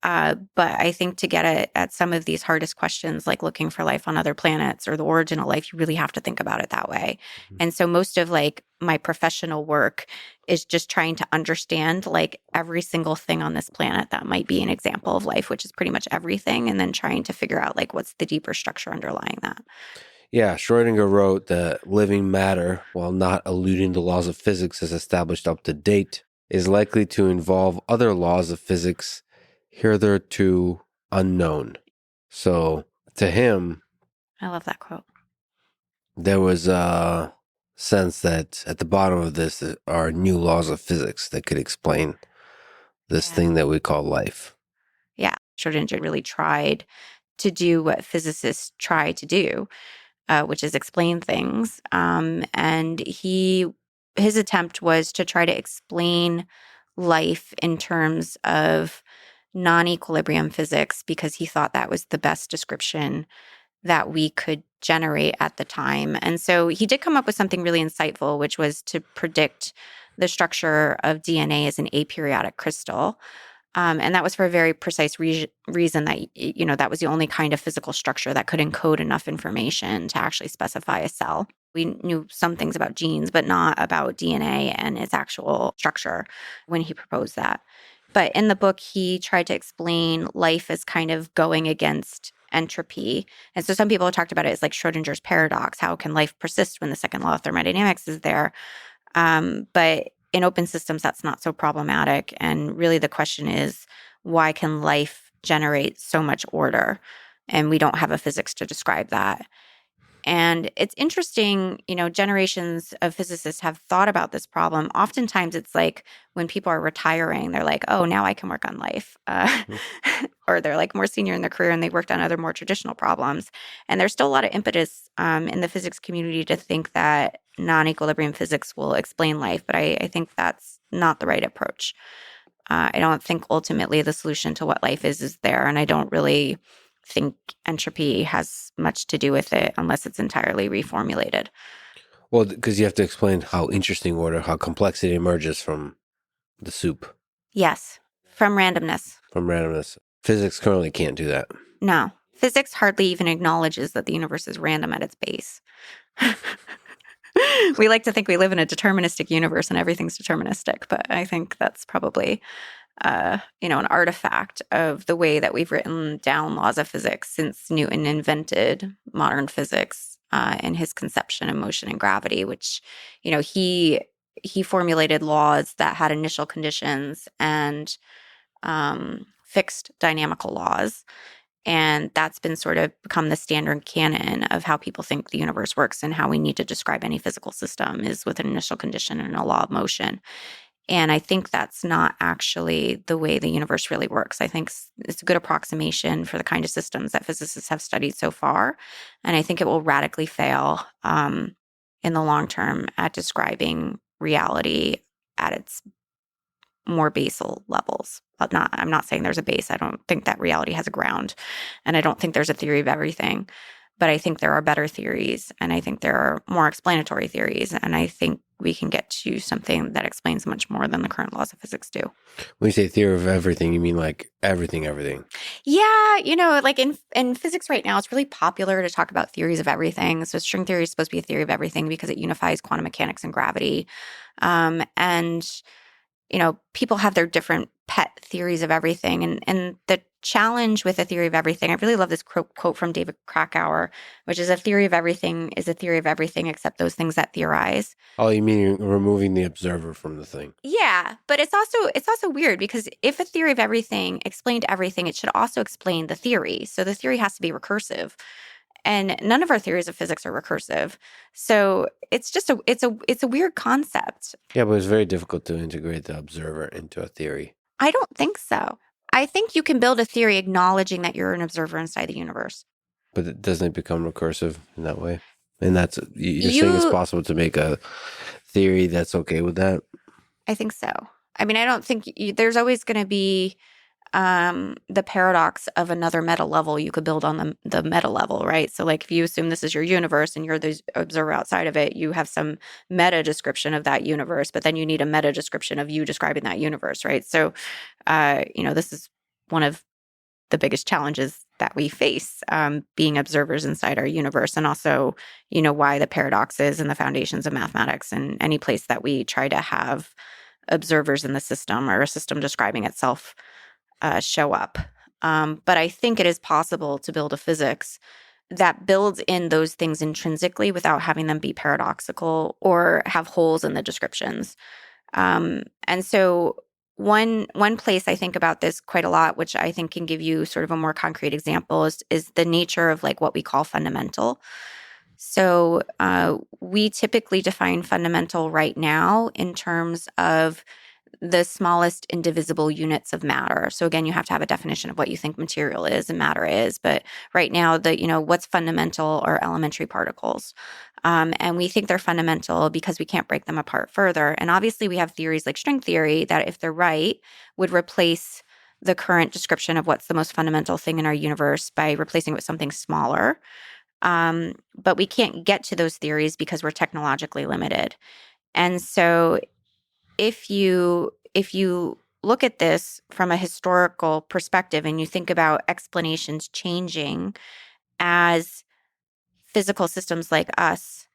But I think to get at some of these hardest questions, like looking for life on other planets or the origin of life, you really have to think about it that way. Mm-hmm. And so most of like my professional work is just trying to understand like every single thing on this planet that might be an example of life, which is pretty much everything, and then trying to figure out like what's the deeper structure underlying that. Yeah, Schrödinger wrote that living matter, while not eluding the laws of physics as established up to date, is likely to involve other laws of physics hitherto unknown. So to him, I love that quote. there was sense that at the bottom of this are new laws of physics that could explain this Yeah. thing that we call life. Yeah. Schrodinger really tried to do what physicists try to do, which is explain things. And his attempt was to try to explain life in terms of non-equilibrium physics because he thought that was the best description that we could generate at the time. And so he did come up with something really insightful, which was to predict the structure of DNA as an aperiodic crystal. And that was for a very precise reason that, that was the only kind of physical structure that could encode enough information to actually specify a cell. We knew some things about genes, but not about DNA and its actual structure when he proposed that. But in the book, he tried to explain life as kind of going against entropy. And so some people have talked about it as like Schrodinger's paradox. How can life persist when the second law of thermodynamics is there? But in open systems, that's not so problematic. And really the question is, why can life generate so much order? And we don't have a physics to describe that. And it's interesting, generations of physicists have thought about this problem. Oftentimes it's like when people are retiring, they're like, oh, now I can work on life. Or they're like more senior in their career and they worked on other more traditional problems. And there's still a lot of impetus in the physics community to think that non-equilibrium physics will explain life. But I think that's not the right approach. I don't think ultimately the solution to what life is there. And I don't really think entropy has much to do with it unless it's entirely reformulated. Well, because you have to explain how interesting order, how complexity emerges from the soup, Yes, from randomness. from randomness. Physics currently can't do that. No, physics hardly even acknowledges that the universe is random at its base. We like to think we live in a deterministic universe and everything's deterministic, but I think that's probably an artifact of the way that we've written down laws of physics since Newton invented modern physics in his conception of motion and gravity, which, he formulated laws that had initial conditions and fixed dynamical laws. And that's been sort of become the standard canon of how people think the universe works and how we need to describe any physical system is with an initial condition and a law of motion. And I think that's not actually the way the universe really works. I think it's a good approximation for the kind of systems that physicists have studied so far. And I think it will radically fail in the long term at describing reality at its more basal levels. I'm not saying there's a base. I don't think that reality has a ground. And I don't think there's a theory of everything. But I think there are better theories. And I think there are more explanatory theories. And I think we can get to something that explains much more than the current laws of physics do. When you say theory of everything, you mean like everything? Yeah, like in physics right now, it's really popular to talk about theories of everything. So string theory is supposed to be a theory of everything because it unifies quantum mechanics and gravity. And people have their different pet theories of everything. And the challenge with a theory of everything, I really love this quote from David Krakauer, which is a theory of everything is a theory of everything except those things that theorize. Oh, you mean removing the observer from the thing? Yeah, but it's also weird because if a theory of everything explained everything, it should also explain the theory. So the theory has to be recursive. And none of our theories of physics are recursive. So it's just it's a weird concept. Yeah, but it's very difficult to integrate the observer into a theory. I don't think so. I think you can build a theory acknowledging that you're an observer inside the universe. But doesn't it become recursive in that way? And that's you're saying it's possible to make a theory that's okay with that? I think so. I mean, I don't think there's always going to be the paradox of another meta level you could build on the meta level, right? So like if you assume this is your universe and you're the observer outside of it, you have some meta description of that universe, but then you need a meta description of you describing that universe, right? So, this is one of the biggest challenges that we face being observers inside our universe, and also, why the paradoxes and the foundations of mathematics and any place that we try to have observers in the system or a system describing itself show up. But I think it is possible to build a physics that builds in those things intrinsically without having them be paradoxical or have holes in the descriptions. And so one place I think about this quite a lot, which I think can give you sort of a more concrete example, is the nature of like what we call fundamental. So we typically define fundamental right now in terms of the smallest indivisible units of matter. So again, you have to have a definition of what you think material is and matter is. But right now, what's fundamental are elementary particles. And we think they're fundamental because we can't break them apart further. And obviously, we have theories like string theory that, if they're right, would replace the current description of what's the most fundamental thing in our universe by replacing it with something smaller. But we can't get to those theories because we're technologically limited. And so if you look at this from a historical perspective and you think about explanations changing as physical systems like us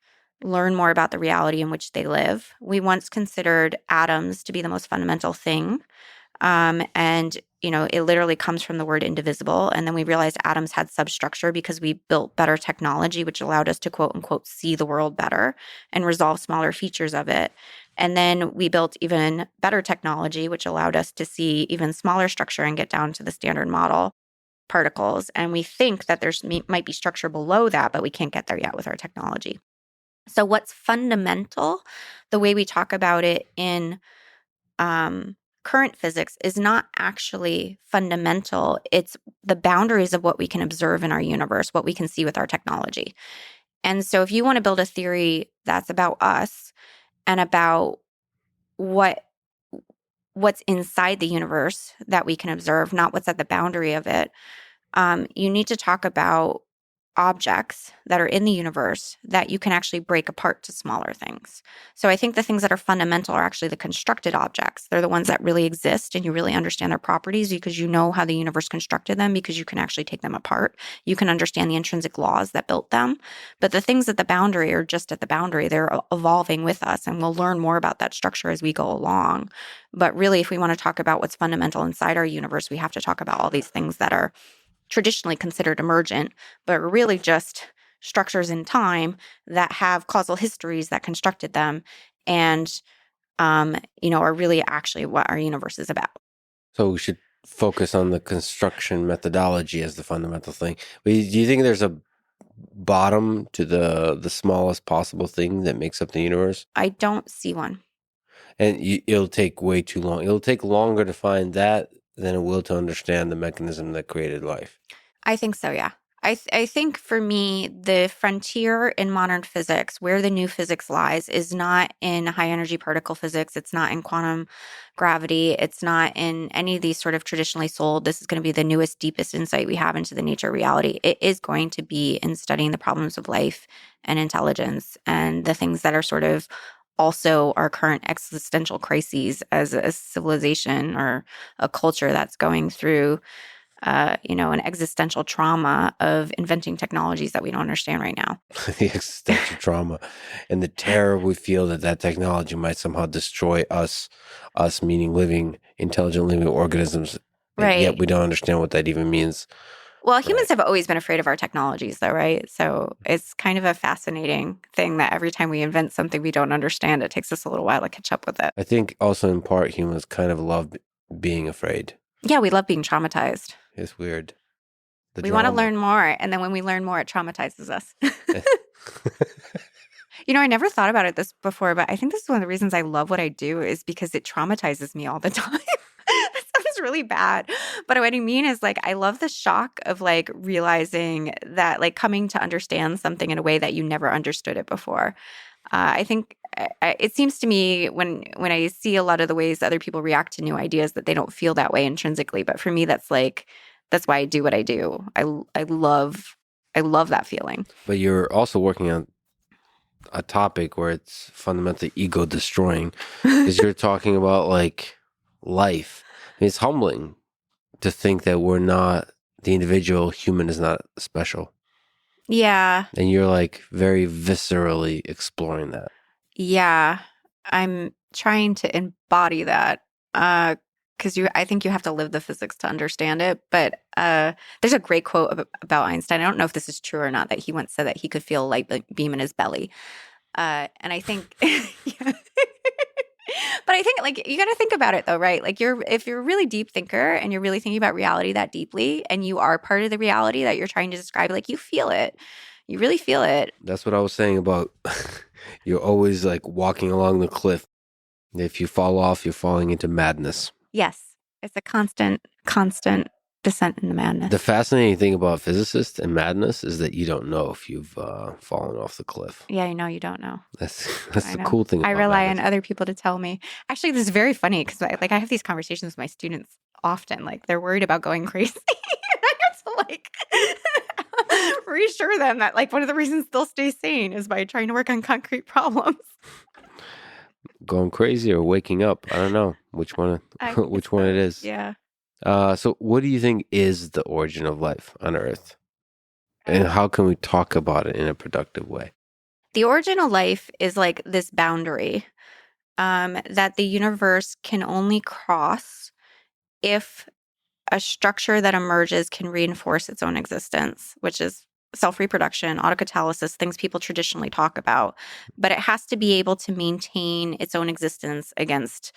learn more about the reality in which they live. We once considered atoms to be the most fundamental thing. And, it literally comes from the word indivisible. And then we realized atoms had substructure because we built better technology, which allowed us to, quote unquote, see the world better and resolve smaller features of it. And then we built even better technology, which allowed us to see even smaller structure and get down to the standard model particles. And we think that there's might be structure below that, but we can't get there yet with our technology. So what's fundamental, the way we talk about it in current physics, is not actually fundamental. It's the boundaries of what we can observe in our universe, what we can see with our technology. And so if you want to build a theory that's about us and about what's inside the universe that we can observe, not what's at the boundary of it, you need to talk about objects that are in the universe that you can actually break apart to smaller things. So I think the things that are fundamental are actually the constructed objects. They're the ones that really exist and you really understand their properties because you know how the universe constructed them, because you can actually take them apart. You can understand the intrinsic laws that built them. But the things at the boundary are just at the boundary. They're evolving with us, and we'll learn more about that structure as we go along. But really, if we want to talk about what's fundamental inside our universe, we have to talk about all these things that are traditionally considered emergent, but really just structures in time that have causal histories that constructed them and, are really actually what our universe is about. So we should focus on the construction methodology as the fundamental thing. But do you think there's a bottom to the smallest possible thing that makes up the universe? I don't see one. And it'll take way too long. It'll take longer to find that than it will to understand the mechanism that created life. I think so, yeah. I think for me, the frontier in modern physics, where the new physics lies, is not in high energy particle physics. It's not in quantum gravity. It's not in any of these sort of traditionally sold, this is going to be the newest, deepest insight we have into the nature of reality. It is going to be in studying the problems of life and intelligence and the things that are sort of also our current existential crises as a civilization or a culture that's going through an existential trauma of inventing technologies that we don't understand right now. The existential trauma and the terror we feel that technology might somehow destroy us meaning intelligent living organisms. Right. Yet we don't understand what that even means. Well, humans have always been afraid of our technologies, though, right? So it's kind of a fascinating thing that every time we invent something we don't understand, it takes us a little while to catch up with it. I think also in part humans kind of love being afraid. Yeah, we love being traumatized. It's weird. We want to learn more, and then when we learn more, it traumatizes us. I never thought about it this before, but I think this is one of the reasons I love what I do is because it traumatizes me all the time. That sounds really bad. But what I mean is, I love the shock of, realizing that, coming to understand something in a way that you never understood it before. I think it seems to me when I see a lot of the ways other people react to new ideas that they don't feel that way intrinsically. But for me, that's why I do what I do. I love that feeling. But you're also working on a topic where it's fundamentally ego destroying because you're talking about life. It's humbling to think that the individual human is not special. Yeah. And you're very viscerally exploring that. Yeah. I'm trying to embody that. Because I think you have to live the physics to understand it. But there's a great quote about Einstein. I don't know if this is true or not, that he once said that he could feel a light beam in his belly. And I think, yeah. But I think you got to think about it though, right? If you're a really deep thinker and you're really thinking about reality that deeply, and you are part of the reality that you're trying to describe, you feel it. You really feel it. That's what I was saying about you're always like walking along the cliff. If you fall off, you're falling into madness. Yes. It's a constant descent into madness. The fascinating thing about physicists and madness is that you don't know if you've fallen off the cliff. Yeah, you don't know. That's I the know. cool thing I about rely madness. on other people to tell me. Actually, this is very funny because I have these conversations with my students often. Like they're worried about going crazy. And I have to like reassure them that like one of the reasons they'll stay sane is by trying to work on concrete problems. Going crazy or waking up? I don't know which one. Which one it is. Yeah. So, what do you think is the origin of life on Earth, and how can we talk about it in a productive way? The origin of life is like this boundary that the universe can only cross if a structure that emerges can reinforce its own existence, which is self-reproduction, autocatalysis, things people traditionally talk about. But it has to be able to maintain its own existence against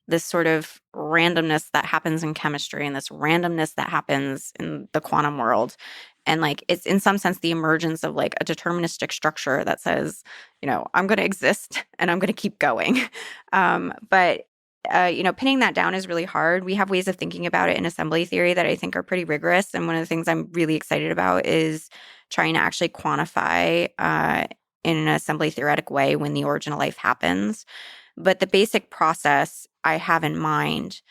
this sort of randomness that happens in chemistry and this randomness that happens in the quantum world. And like it's in some sense the emergence of like a deterministic structure that says, I'm going to exist and I'm going to keep going. But pinning that down is really hard. We have ways of thinking about it in assembly theory that I think are pretty rigorous. And one of the things I'm really excited about is trying to actually quantify in an assembly theoretic way when the origin of life happens. But the basic process I have in mind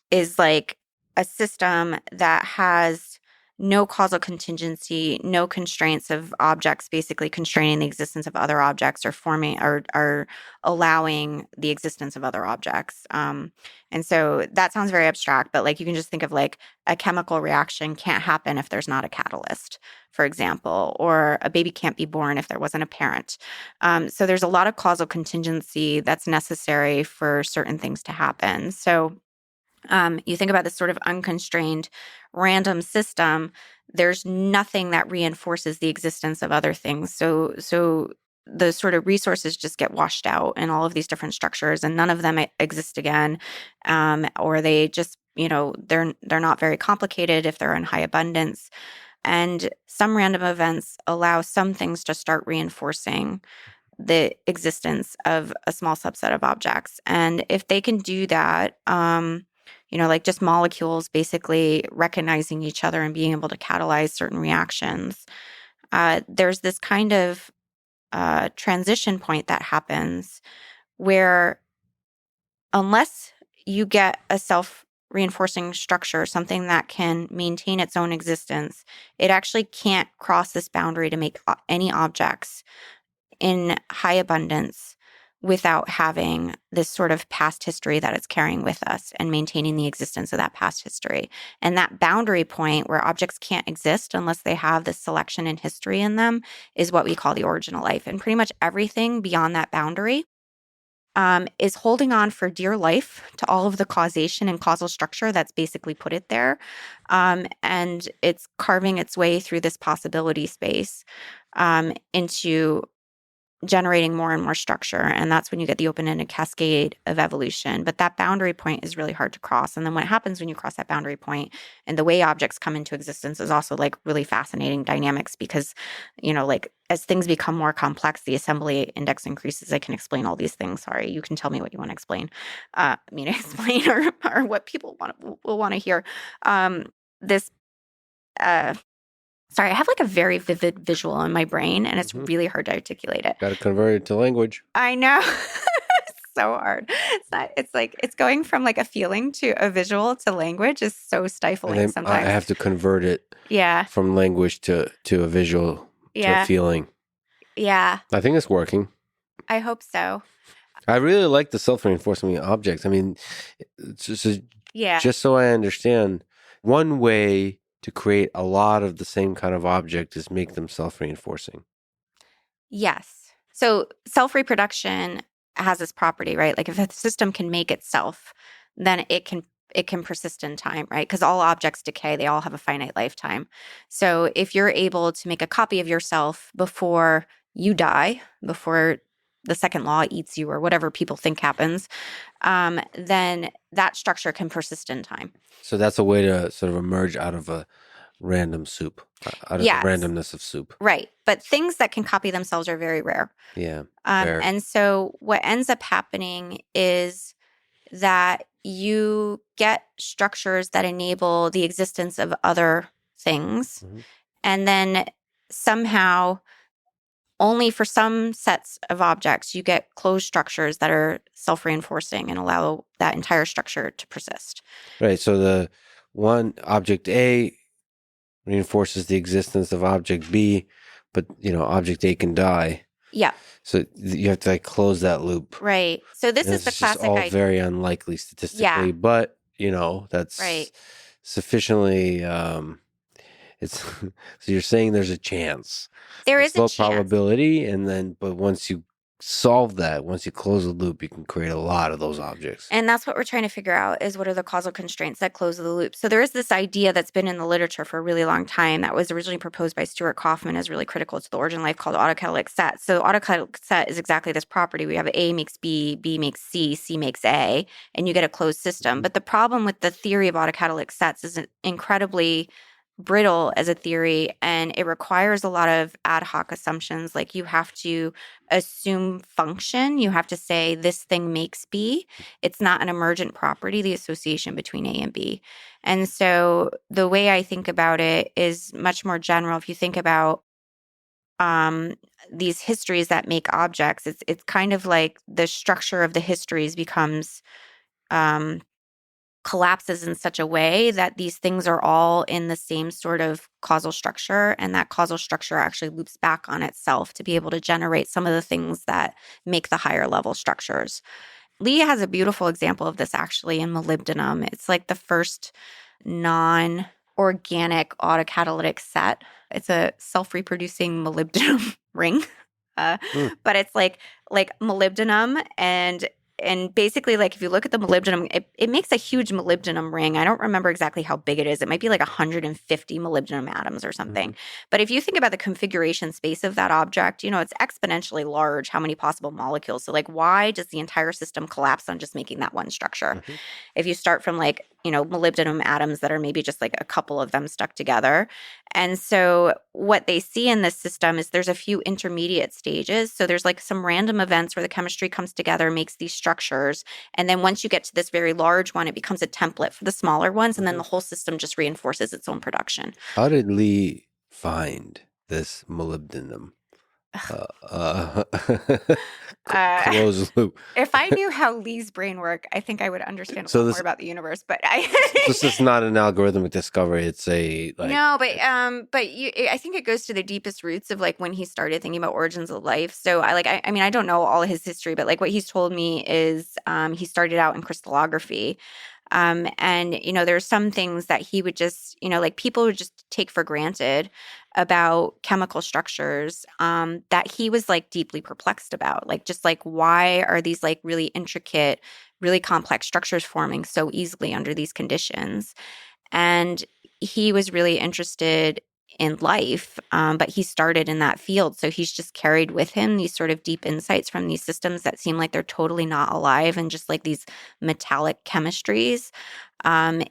is like a system that has no causal contingency, no constraints of objects basically constraining the existence of other objects or forming or allowing the existence of other objects. And so that sounds very abstract, but like you can just think of like a chemical reaction can't happen if there's not a catalyst, for example, or a baby can't be born if there wasn't a parent. So there's a lot of causal contingency that's necessary for certain things to happen. So you think about this sort of unconstrained random system, there's nothing that reinforces the existence of other things. So the sort of resources just get washed out in all of these different structures and none of them exist again. Or they just, they're not very complicated if they're in high abundance. And some random events allow some things to start reinforcing the existence of a small subset of objects. And if they can do that, like just molecules basically recognizing each other and being able to catalyze certain reactions, there's this kind of transition point that happens where unless you get a self-reinforcing structure, something that can maintain its own existence, it actually can't cross this boundary to make any objects in high abundance without having this sort of past history that it's carrying with us and maintaining the existence of that past history. And that boundary point where objects can't exist unless they have this selection and history in them is what we call the origin of life. And pretty much everything beyond that boundary is holding on for dear life to all of the causation and causal structure that's basically put it there. And it's carving its way through this possibility space into generating more and more structure. And that's when you get the open-ended cascade of evolution. But that boundary point is really hard to cross. And then what happens when you cross that boundary point and the way objects come into existence is also like really fascinating dynamics because, like as things become more complex, the assembly index increases. I can explain all these things. Sorry, you can tell me what you want to explain. Explain or what people will want to hear. This Sorry, I have like a very vivid visual in my brain and it's really hard to articulate it. Got to convert it to language. I know. It's so hard. It's going from like a feeling to a visual to language is so stifling sometimes. I have to convert it from language to a visual to a feeling. Yeah. I think it's working. I hope so. I really like the self-reinforcing objects. I mean, just so I understand, one way to create a lot of the same kind of object is make them self-reinforcing. Yes. So self-reproduction has this property, right? Like if a system can make itself, then it can persist in time, right? Because all objects decay, they all have a finite lifetime. So if you're able to make a copy of yourself before you die, before the second law eats you or whatever people think happens, then that structure can persist in time. So that's a way to sort of emerge out of random soup, out of the Yes. randomness of soup. Right. But things that can copy themselves are very rare. Yeah. Fair. And so what ends up happening is that you get structures that enable the existence of other things. Mhm. And then somehow, only for some sets of objects, you get closed structures that are self-reinforcing and allow that entire structure to persist. Right. So the one object A reinforces the existence of object B, but object A can die. Yeah. So you have to like close that loop. Right. So this And is the it's just classic all idea. very unlikely statistically, Yeah. but that's Right. sufficiently. It's so you're saying there's a chance. There There's is a still chance. probability, but once you solve that, once you close the loop, you can create a lot of those objects. And that's what we're trying to figure out is what are the causal constraints that close the loop. So there is this idea that's been in the literature for a really long time that was originally proposed by Stuart Kauffman as really critical to the origin of life called autocatalytic set. So autocatalytic set is exactly this property. We have A makes B, B makes C, C makes A, and you get a closed system. But the problem with the theory of autocatalytic sets is incredibly brittle as a theory, and it requires a lot of ad hoc assumptions. Like you have to assume function. You have to say this thing makes B. It's not an emergent property, the association between A and B. And so the way I think about it is much more general. If you think about these histories that make objects, it's kind of like the structure of the histories becomes collapses in such a way that these things are all in the same sort of causal structure, and that causal structure actually loops back on itself to be able to generate some of the things that make the higher level structures. Lee has a beautiful example of this actually in molybdenum. It's like the first non-organic autocatalytic set. It's a self-reproducing molybdenum ring. But it's like molybdenum and basically, like, if you look at the molybdenum, it makes a huge molybdenum ring. I don't remember exactly how big it is. It might be like 150 molybdenum atoms or something. Mm-hmm. But if you think about the configuration space of that object, it's exponentially large, how many possible molecules. So, like, why does the entire system collapse on just making that one structure? Mm-hmm. If you start from, like, molybdenum atoms that are maybe just like a couple of them stuck together. And so what they see in this system is there's a few intermediate stages. So there's like some random events where the chemistry comes together, makes these structures. And then once you get to this very large one, it becomes a template for the smaller ones. And then the whole system just reinforces its own production. How did Lee find this molybdenum? Closed loop. If I knew how Lee's brain worked, I think I would understand a lot more about the universe. But this is not an algorithmic discovery. It's a no, but I think it goes to the deepest roots of like when he started thinking about origins of life. So I mean I don't know all of his history, but like what he's told me is he started out in crystallography. And there's some things that he would just, like people would just take for granted about chemical structures that he was like deeply perplexed about. Like just like why are these like really intricate, really complex structures forming so easily under these conditions? And he was really interested in life, but he started in that field. So he's just carried with him these sort of deep insights from these systems that seem like they're totally not alive and just like these metallic chemistries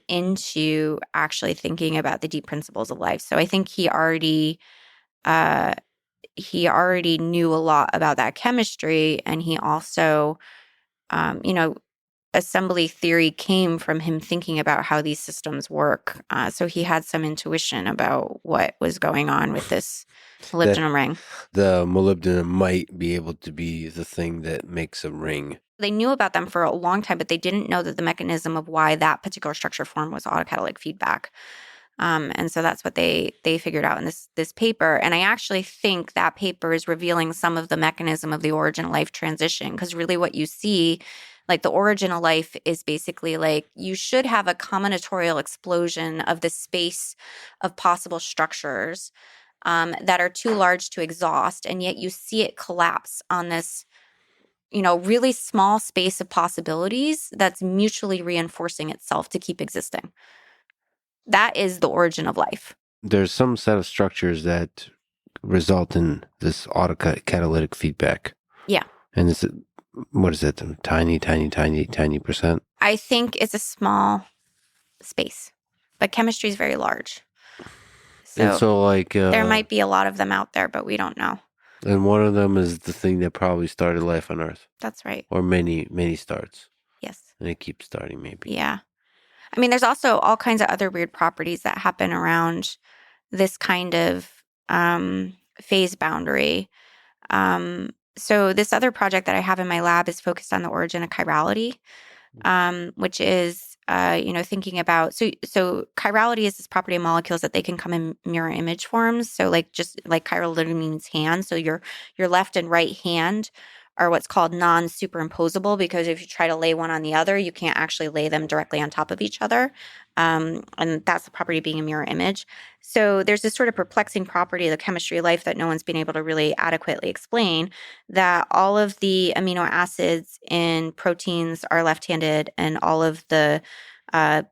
into actually thinking about the deep principles of life. So I think he already knew a lot about that chemistry, and he also, assembly theory came from him thinking about how these systems work. So he had some intuition about what was going on with this molybdenum ring. The molybdenum might be able to be the thing that makes a ring. They knew about them for a long time, but they didn't know that the mechanism of why that particular structure formed was autocatalytic feedback. And so that's what they figured out in this paper. And I actually think that paper is revealing some of the mechanism of the origin of life transition, because really what you see, like the origin of life is basically like you should have a combinatorial explosion of the space of possible structures that are too large to exhaust, and yet you see it collapse on this really small space of possibilities that's mutually reinforcing itself to keep existing. That is the origin of life. There's some set of structures that result in this autocatalytic feedback. Yeah. And what is it? Tiny percent? I think it's a small space, but chemistry is very large. And So so, like, there might be a lot of them out there, but we don't know. and one of them is the thing that probably started life on Earth, That's right. or many, many starts, Yes. and it keeps starting, maybe. Yeah. I mean, there's also all kinds of other weird properties that happen around this kind of phase boundary. So this other project that I have in my lab is focused on the origin of chirality, which is thinking about so chirality is this property of molecules that they can come in mirror image forms. So like just like chiral literally means hand. So your left and right hand are what's called non-superimposable, because if you try to lay one on the other, you can't actually lay them directly on top of each other. And that's the property of being a mirror image. So there's this sort of perplexing property of the chemistry of life that no one's been able to really adequately explain, that all of the amino acids in proteins are left-handed and all of the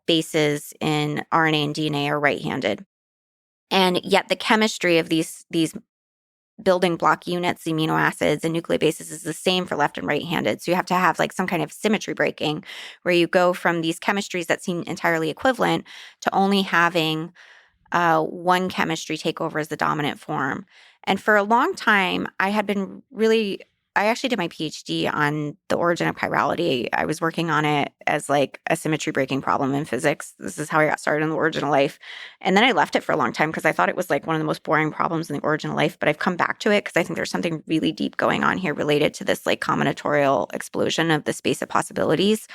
bases in RNA and DNA are right-handed. And yet the chemistry of these building block units, the amino acids and nucleobases, is the same for left and right-handed. So you have to have like some kind of symmetry breaking where you go from these chemistries that seem entirely equivalent to only having one chemistry take over as the dominant form. And for a long time, I actually did my PhD on the origin of chirality. I was working on it as like a symmetry breaking problem in physics. This is how I got started in the origin of life. And then I left it for a long time because I thought it was like one of the most boring problems in the origin of life. But I've come back to it because I think there's something really deep going on here related to this like combinatorial explosion of the space of possibilities.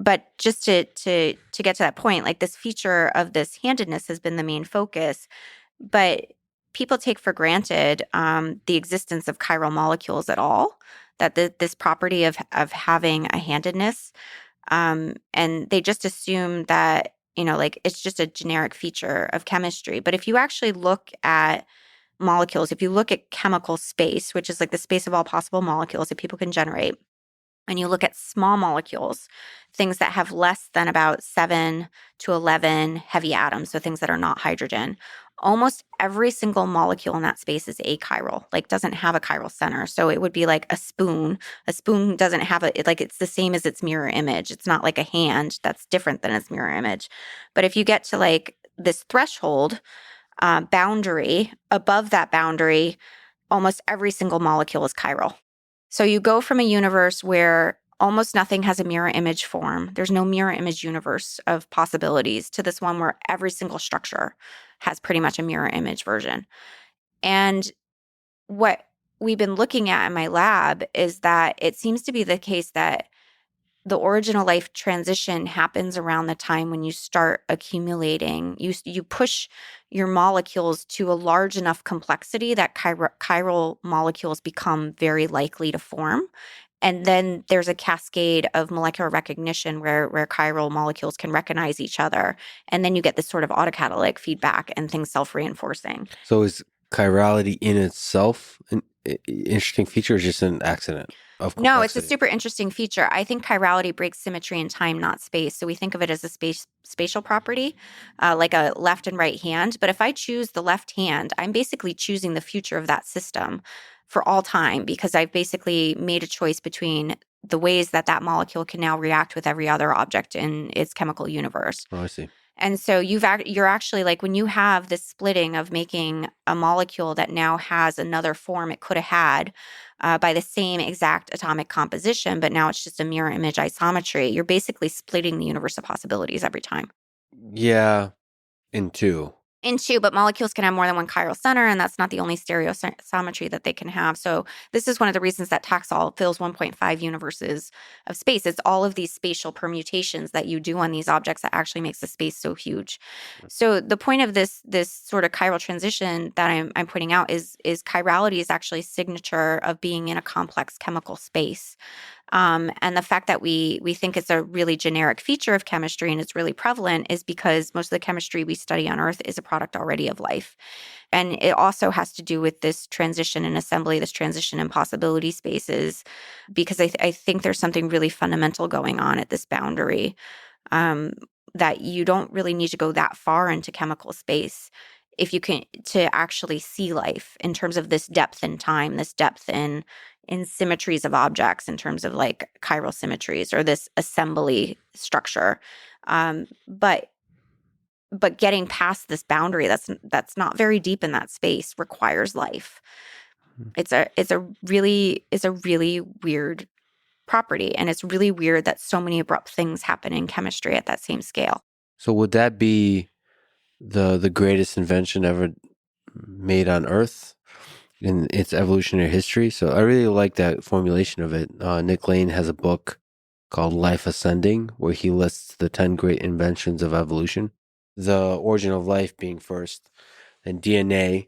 But just to get to that point, like this feature of this handedness has been the main focus, but people take for granted the existence of chiral molecules at all. That this property of having a handedness, and they just assume that like it's just a generic feature of chemistry. But if you actually look at molecules, if you look at chemical space, which is like the space of all possible molecules that people can generate, and you look at small molecules, things that have less than about 7 to 11 heavy atoms, so things that are not hydrogen, almost every single molecule in that space is achiral, like doesn't have a chiral center. So it would be like a spoon. A spoon doesn't have like it's the same as its mirror image. It's not like a hand that's different than its mirror image. But if you get to like this threshold boundary, above that boundary, almost every single molecule is chiral. So you go from a universe where almost nothing has a mirror image form. There's no mirror image universe of possibilities, to this one where every single structure has pretty much a mirror image version. And what we've been looking at in my lab is that it seems to be the case that the original life transition happens around the time when you start accumulating. You push your molecules to a large enough complexity that chiral molecules become very likely to form. And then there's a cascade of molecular recognition where chiral molecules can recognize each other. And then you get this sort of autocatalytic feedback and things self-reinforcing. So is chirality in itself an interesting feature, or just an accident of No, it's a complexity? super interesting feature. I think chirality breaks symmetry in time, not space. So we think of it as a spatial property, like a left and right hand. But if I choose the left hand, I'm basically choosing the future of that system for all time, because I've basically made a choice between the ways that that molecule can now react with every other object in its chemical universe. Oh, I see. And so you're actually like, when you have this splitting of making a molecule that now has another form it could have had by the same exact atomic composition, but now it's just a mirror image isometry, you're basically splitting the universe of possibilities every time. Yeah, in two. In two, but molecules can have more than one chiral center, and that's not the only stereoisometry that they can have. So this is one of the reasons that Taxol fills 1.5 universes of space. It's all of these spatial permutations that you do on these objects that actually makes the space so huge. So the point of this sort of chiral transition that I'm pointing out is chirality is actually a signature of being in a complex chemical space. And the fact that we think it's a really generic feature of chemistry and it's really prevalent is because most of the chemistry we study on Earth is a product already of life. And it also has to do with this transition in assembly, this transition in possibility spaces, because I think there's something really fundamental going on at this boundary, that you don't really need to go that far into chemical space if you can to actually see life in terms of this depth in time, this depth in symmetries of objects in terms of like chiral symmetries or this assembly structure. But but getting past this boundary that's not very deep in that space requires life. It's a really weird property, and it's really weird that so many abrupt things happen in chemistry at that same scale. So would that be the greatest invention ever made on Earth in its evolutionary history? So I really like that formulation of it. Nick Lane has a book called Life Ascending, where he lists the 10 great inventions of evolution. The origin of life being first, and DNA,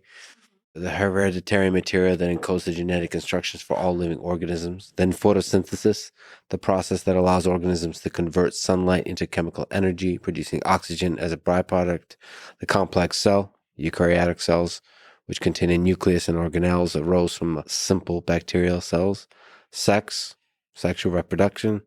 the hereditary material that encodes the genetic instructions for all living organisms. Then photosynthesis, the process that allows organisms to convert sunlight into chemical energy, producing oxygen as a byproduct. The complex cell, eukaryotic cells, which contain a nucleus and organelles, arose from simple bacterial cells. Sex, sexual reproduction.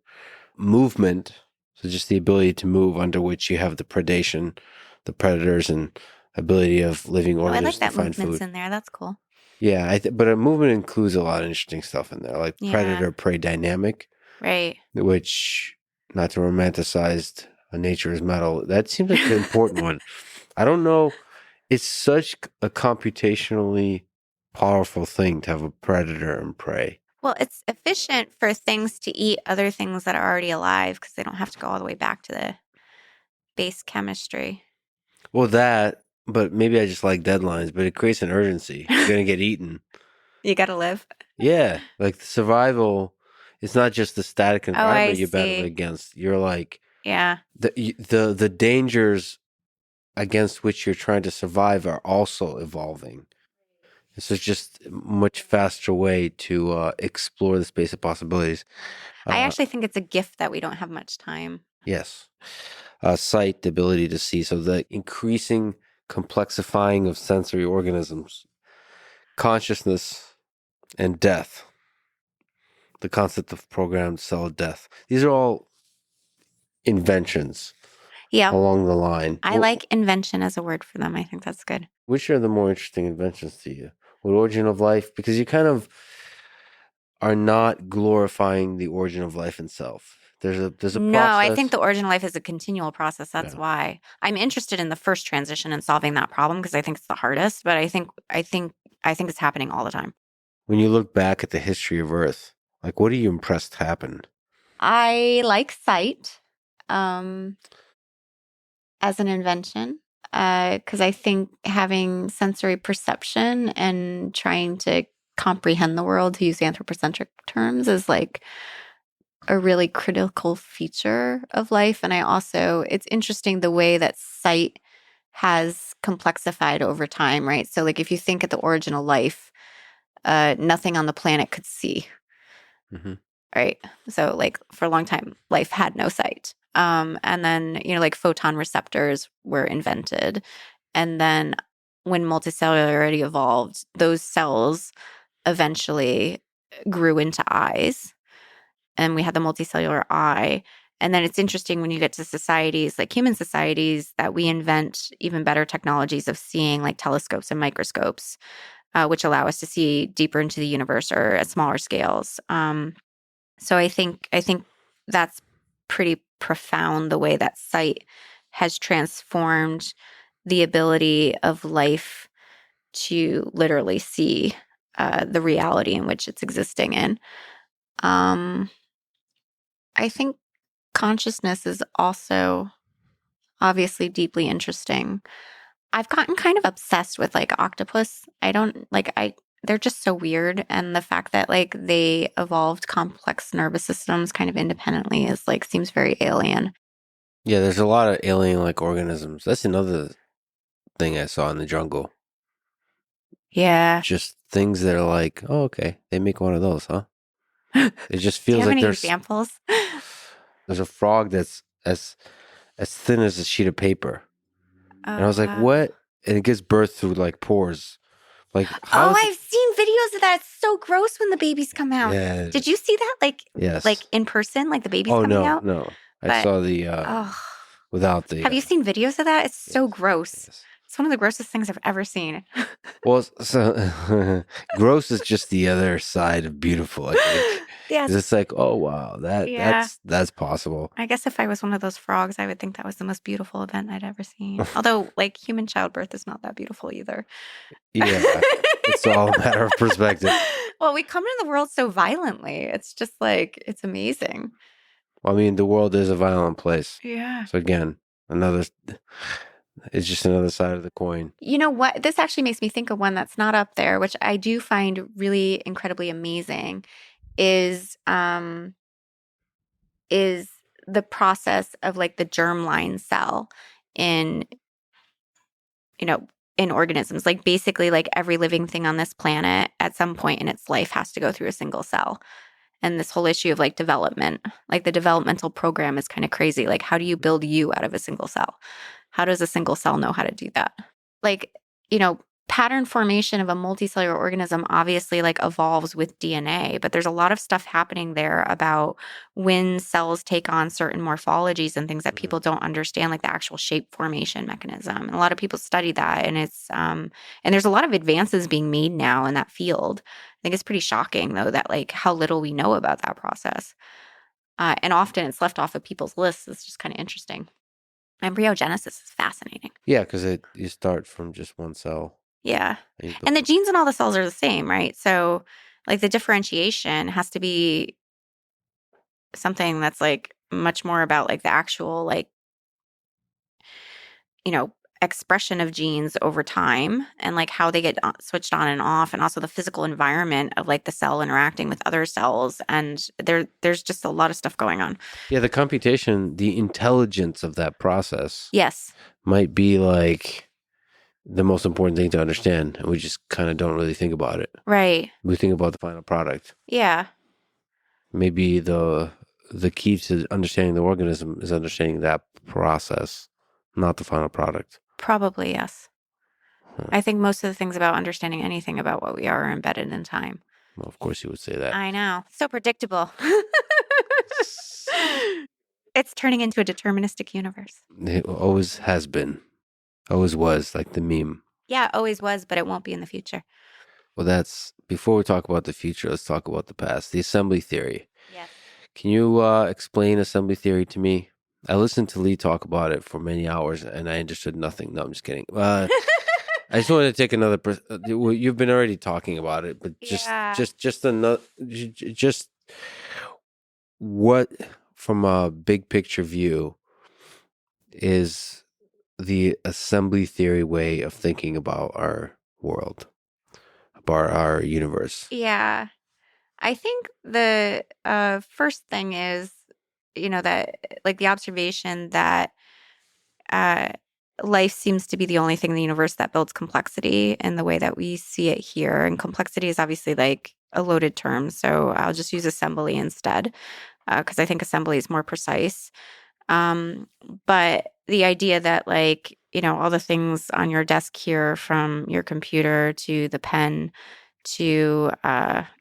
Movement, so just the ability to move, under which you have the predation, the predators, and ability of living I like organisms to that find movement's food. in there. That's cool. Yeah, but a movement includes a lot of interesting stuff in there, like Yeah. predator-prey dynamic, Right. which, not to romanticize nature's metal, that seems like the important one. I don't know. It's such a computationally powerful thing to have a predator and prey. Well, it's efficient for things to eat other things that are already alive because they don't have to go all the way back to the base chemistry. Well, but maybe I just like deadlines, but it creates an urgency. You're going to get eaten. You got to live. Yeah, like the survival, it's not just the static environment you're battling see. against. You're like, Yeah. the dangers against which you're trying to survive are also evolving. This is just a much faster way to explore the space of possibilities. I actually think it's a gift that we don't have much time. Yes. Sight, the ability to see. So the increasing complexifying of sensory organisms, consciousness, and death. The concept of programmed cell death. These are all inventions along the line. I like invention as a word for them. I think that's good. Which are the more interesting inventions to you? What origin of life? Because you kind of are not glorifying the origin of life itself. There's a process. No, I think the origin of life is a continual process. That's why I'm interested in the first transition and solving that problem, because I think it's the hardest. But I think it's happening all the time. When you look back at the history of Earth, like, what are you impressed happened? I like sight as an invention, because I think having sensory perception and trying to comprehend the world, to use anthropocentric terms, is like a really critical feature of life. And it's interesting the way that sight has complexified over time, right? So like if you think at the origin of life, nothing on the planet could see. Mm-hmm. Right. So like for a long time, life had no sight. And then, like photon receptors were invented. And then when multicellularity evolved, those cells eventually grew into eyes. And we had the multicellular eye. And then it's interesting when you get to societies like human societies that we invent even better technologies of seeing, like telescopes and microscopes, which allow us to see deeper into the universe or at smaller scales. So I think that's pretty profound, the way that sight has transformed the ability of life to literally see the reality in which it's existing in. I think consciousness is also obviously deeply interesting. I've gotten kind of obsessed with like octopus. They're just so weird. And the fact that like they evolved complex nervous systems kind of independently is like, seems very alien. Yeah, there's a lot of alien-like organisms. That's another thing I saw in the jungle. Yeah. Just things that are like, oh, okay, they make one of those, huh? It just Do you feels have like any there's examples? there's a frog that's as thin as a sheet of paper. And I was like, wow. what? And it gives birth through like pores. Like, how is I've seen videos of that. It's so gross when the babies come out. Yeah. Did you see that? Yes. Like in person, like the babies coming out? No. I saw the without the. Have you seen videos of that? It's so gross. Yes. It's one of the grossest things I've ever seen. Well, so gross is just the other side of beautiful, I think. Yes. 'Cause it's like, oh wow, Yeah. that's possible. I guess if I was one of those frogs, I would think that was the most beautiful event I'd ever seen. Although, like, human childbirth is not that beautiful either. Yeah, it's all a matter of perspective. Well, we come into the world so violently. It's just like, it's amazing. Well, I mean, the world is a violent place. Yeah. So again, it's just another side of the coin. You know what? This actually makes me think of one that's not up there, which I do find really incredibly amazing, is the process of like the germline cell in, you know, in organisms. Like basically like every living thing on this planet at some point in its life has to go through a single cell. And this whole issue of like development, like the developmental program is kind of crazy. Like, how do you build you out of a single cell? How does a single cell know how to do that? Like, you know, pattern formation of a multicellular organism obviously like evolves with DNA, but there's a lot of stuff happening there about when cells take on certain morphologies and things that people don't understand, like the actual shape formation mechanism. And a lot of people study that, and it's and there's a lot of advances being made now in that field. I think it's pretty shocking though that like how little we know about that process. And often it's left off of people's lists. It's just kind of interesting. Embryogenesis is fascinating. Yeah, because you start from just one cell. Yeah. And you And the build- genes in all the cells are the same, right? So, like, the differentiation has to be something that's like much more about like the actual, like, you know, expression of genes over time and like how they get switched on and off, and also the physical environment of like the cell interacting with other cells. And there's just a lot of stuff going on. yeah, the computation, the intelligence of that process Yes. might be like the most important thing to understand, and we just kind of don't really think about it. Right. We think about the final product. Yeah. Maybe the key to understanding the organism is understanding that process, not the final product. Probably, yes. Huh. I think most of the things about understanding anything about what we are embedded in time. Well, of course you would say that. I know. So predictable. It's turning into a deterministic universe. It always has been, always was, like the meme. Yeah, it always was, but it won't be in the future. Well, before we talk about the future, let's talk about the past. The assembly theory. Yes. Can you explain assembly theory to me? I listened to Lee talk about it for many hours, and I understood nothing. No, I'm just kidding. I just wanted to take another. You've been already talking about it, but just another, just what from a big picture view is the assembly theory way of thinking about our world, about our universe. Yeah. I think the first thing is, you know, that like the observation that uh, life seems to be the only thing in the universe that builds complexity in the way that we see it here. And complexity is obviously like a loaded term. So I'll just use assembly instead, because I think assembly is more precise. But the idea that like, you know, all the things on your desk here, from your computer to the pen to,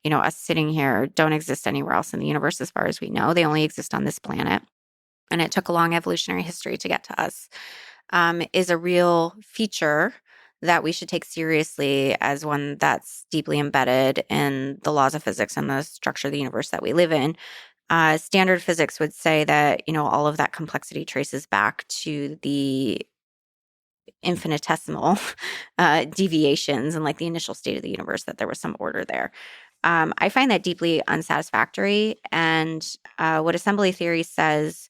you know, us sitting here, don't exist anywhere else in the universe as far as we know. They only exist on this planet. And it took a long evolutionary history to get to us, is a real feature that we should take seriously as one that's deeply embedded in the laws of physics and the structure of the universe that we live in. Standard physics would say that, you know, all of that complexity traces back to the infinitesimal deviations and like the initial state of the universe, that there was some order there. I find that deeply unsatisfactory. And what assembly theory says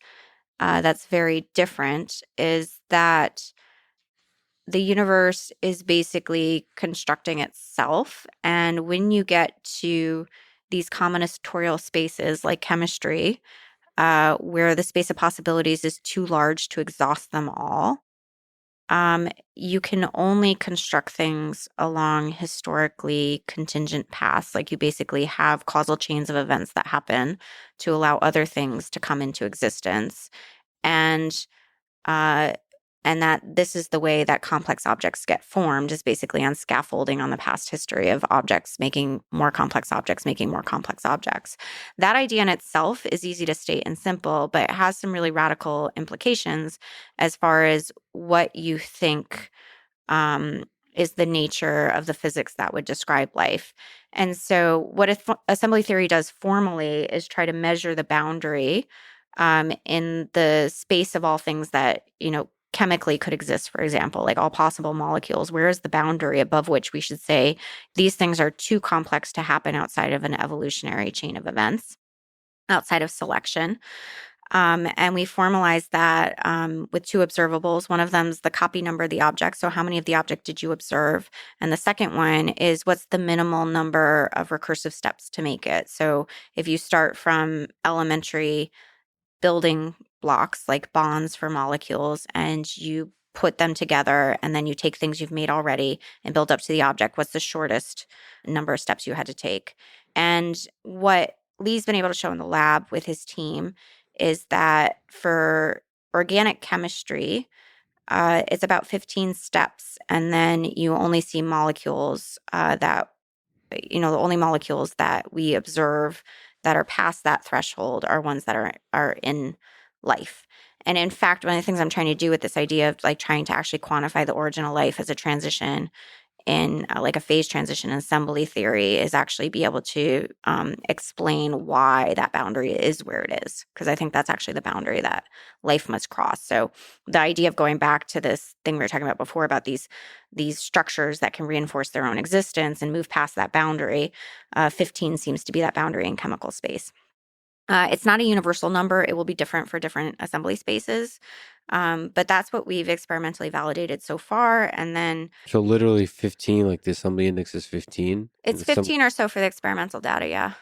that's very different is that the universe is basically constructing itself. And when you get to these combinatorial spaces like chemistry, where the space of possibilities is too large to exhaust them all, you can only construct things along historically contingent paths. Like you basically have causal chains of events that happen to allow other things to come into existence. And uh, and that this is the way that complex objects get formed, is basically on scaffolding on the past history of objects making more complex objects, making more complex objects. That idea in itself is easy to state and simple, but it has some really radical implications as far as what you think is the nature of the physics that would describe life. And so, what assembly theory does formally is try to measure the boundary in the space of all things that, chemically could exist, for example, like all possible molecules. Where is the boundary above which we should say these things are too complex to happen outside of an evolutionary chain of events, outside of selection? And we formalize that with two observables. One of them is the copy number of the object. So, how many of the object did you observe? And the second one is what's the minimal number of recursive steps to make it? So, if you start from elementary building blocks like bonds for molecules and you put them together and then you take things you've made already and build up to the object, what's the shortest number of steps you had to take? And what Lee's been able to show in the lab with his team is that for organic chemistry, it's about 15 steps. And then you only see molecules the only molecules that we observe that are past that threshold are ones that are in life. And in fact, one of the things I'm trying to do with this idea of like trying to actually quantify the origin of life as a transition in like a phase transition in assembly theory is actually be able to explain why that boundary is where it is. Because I think that's actually the boundary that life must cross. So the idea of going back to this thing we were talking about before about these structures that can reinforce their own existence and move past that boundary, 15 seems to be that boundary in chemical space. It's not a universal number. It will be different for different assembly spaces. But that's what we've experimentally validated so far. And then So literally 15, like the assembly index is 15. it's 15 or so for the experimental data, yeah.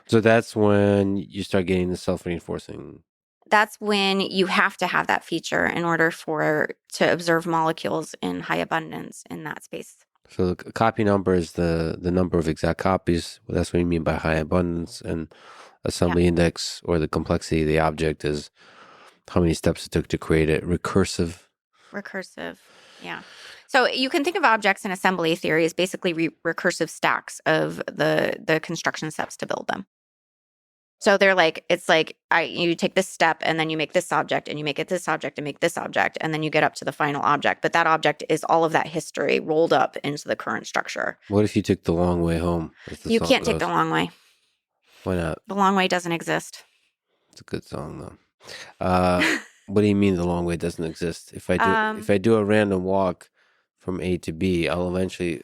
So that's when you start getting the self-reinforcing. That's when you have to have that feature in order to observe molecules in high abundance in that space. So the copy number is the number of exact copies. Well, that's what you mean by high abundance. And assembly index, or the complexity of the object, is how many steps it took to create it. Recursive, yeah. So you can think of objects in assembly theory as basically recursive stacks of the construction steps to build them. So they're like, it's like you take this step and then you make this object and you make it this object and make this object and then you get up to the final object. But that object is all of that history rolled up into the current structure. What if you took the long way home? You can't take the long way. Why not? The long way doesn't exist. It's a good song though. What do you mean the long way doesn't exist? If I do a random walk from A to B, I'll eventually,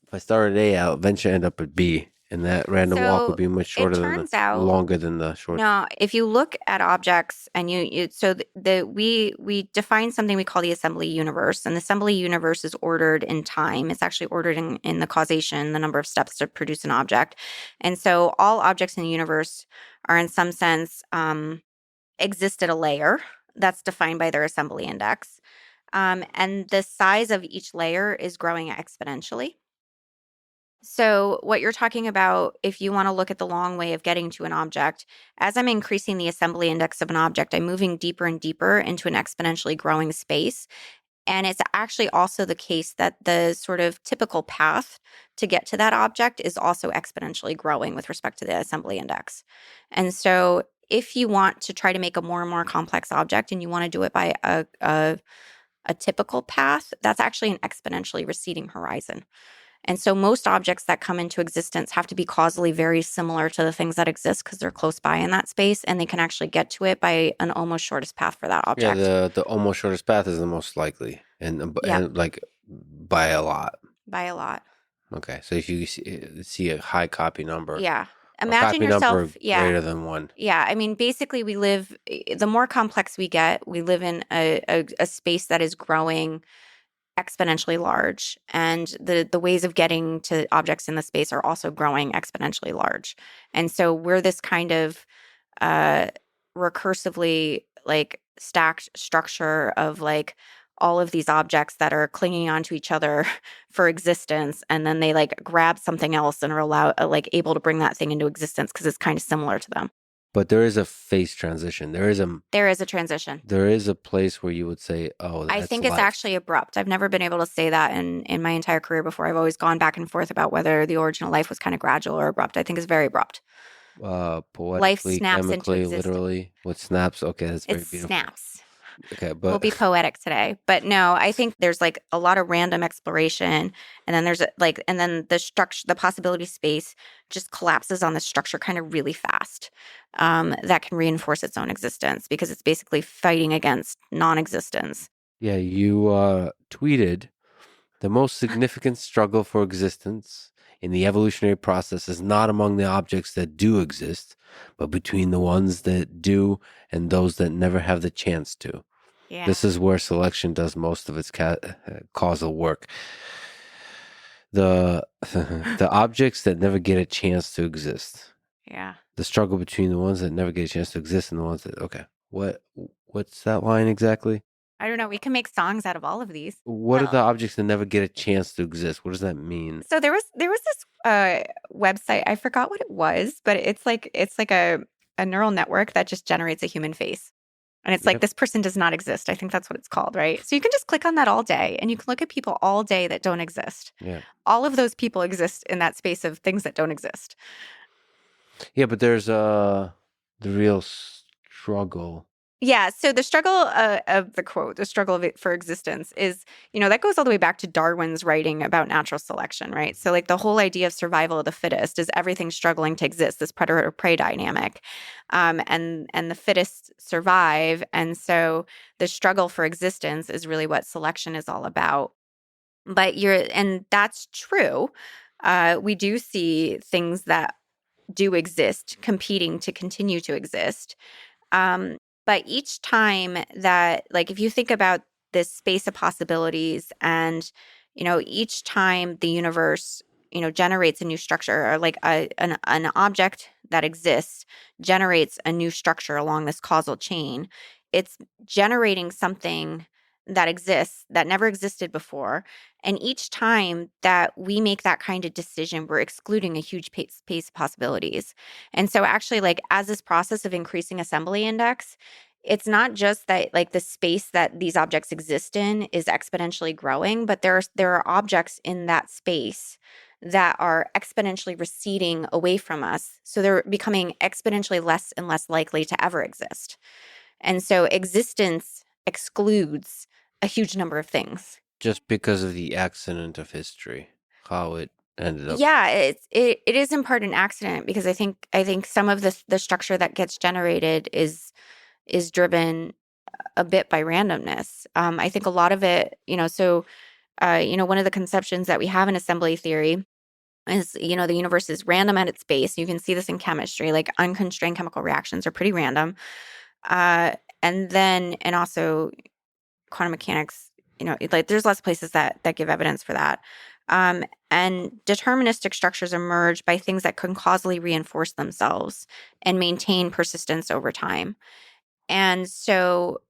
if I start at A, I'll eventually end up at B. And that random walk would be much shorter longer than the short. No, if you look at objects and we define something we call the assembly universe, and the assembly universe is ordered in time. It's actually ordered in the causation, the number of steps to produce an object. And so all objects in the universe are in some sense exist at a layer that's defined by their assembly index. And the size of each layer is growing exponentially. So what you're talking about, if you want to look at the long way of getting to an object, as I'm increasing the assembly index of an object, I'm moving deeper and deeper into an exponentially growing space. And it's actually also the case that the sort of typical path to get to that object is also exponentially growing with respect to the assembly index. And so if you want to try to make a more and more complex object and you want to do it by a typical path, that's actually an exponentially receding horizon. And so most objects that come into existence have to be causally very similar to the things that exist because they're close by in that space, and they can actually get to it by an almost shortest path for that object. Yeah, the almost shortest path is the most likely, and like by a lot. By a lot. Okay, so if you see a high copy number, imagine yourself greater than 1. Yeah, I mean, basically, the more complex we get, we live in a space that is growing exponentially large, and the ways of getting to objects in the space are also growing exponentially large. And so we're this kind of recursively like stacked structure of like all of these objects that are clinging onto each other for existence, and then they like grab something else and are able to bring that thing into existence because it's kind of similar to them. But there is a phase transition. There is a transition. There is a place where you would say, "Oh, that's I think it's actually abrupt." I've never been able to say that in my entire career before. I've always gone back and forth about whether the origin of life was kind of gradual or abrupt. I think it's very abrupt. Poetically, life snaps chemically, into existence. literally. What snaps? Okay, that's very beautiful. It snaps. Okay, We'll but be poetic today. But no, I think there's like a lot of random exploration. And then and then the structure, the possibility space just collapses on the structure kind of really fast. That can reinforce its own existence because it's basically fighting against non existence. yeah, you tweeted the most significant struggle for existence in the evolutionary process is not among the objects that do exist, but between the ones that do and those that never have the chance to. Yeah. This is where selection does most of its causal work. The the objects that never get a chance to exist. Yeah. The struggle between the ones that never get a chance to exist and the ones that okay. What's that line exactly? I don't know. We can make songs out of all of these. What are Well, the objects that never get a chance to exist? What does that mean? so there was this website. I forgot what it was, but it's like a neural network that just generates a human face. And it's like Yep. this person does not exist. I think that's what it's called, right? So you can just click on that all day and you can look at people all day that don't exist. Yeah. All of those people exist in that space of things that don't exist. Yeah, but there's the real struggle. Yeah. So the struggle of the quote, the struggle of it for existence is, that goes all the way back to Darwin's writing about natural selection, right? So, like, the whole idea of survival of the fittest is everything struggling to exist, this predator prey dynamic. And the fittest survive. And so the struggle for existence is really what selection is all about. And that's true. We do see things that do exist competing to continue to exist. Um, but each time that, like, if you think about this space of possibilities and, each time the universe, generates a new structure or like an object that exists generates a new structure along this causal chain, it's generating something that exists that never existed before. And each time that we make that kind of decision, we're excluding a huge space of possibilities. And so actually, like, as this process of increasing assembly index, it's not just that, like, the space that these objects exist in is exponentially growing, but there are objects in that space that are exponentially receding away from us. So they're becoming exponentially less and less likely to ever exist. And so existence excludes a huge number of things. Just because of the accident of history, how it ended up. Yeah, it is in part an accident because I think some of the structure that gets generated is driven a bit by randomness. I think a lot of it, one of the conceptions that we have in assembly theory is, the universe is random at its base. You can see this in chemistry, like unconstrained chemical reactions are pretty random. And also quantum mechanics, like, there's lots of places that give evidence for that. And deterministic structures emerge by things that can causally reinforce themselves and maintain persistence over time. And so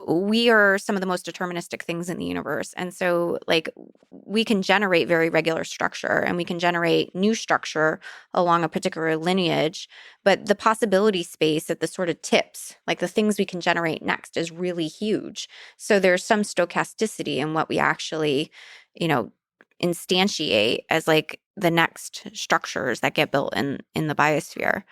we are some of the most deterministic things in the universe. And so, like, we can generate very regular structure and we can generate new structure along a particular lineage. But the possibility space at the sort of tips, like the things we can generate next, is really huge. So there's some stochasticity in what we actually, instantiate as, like, the next structures that get built in the biosphere.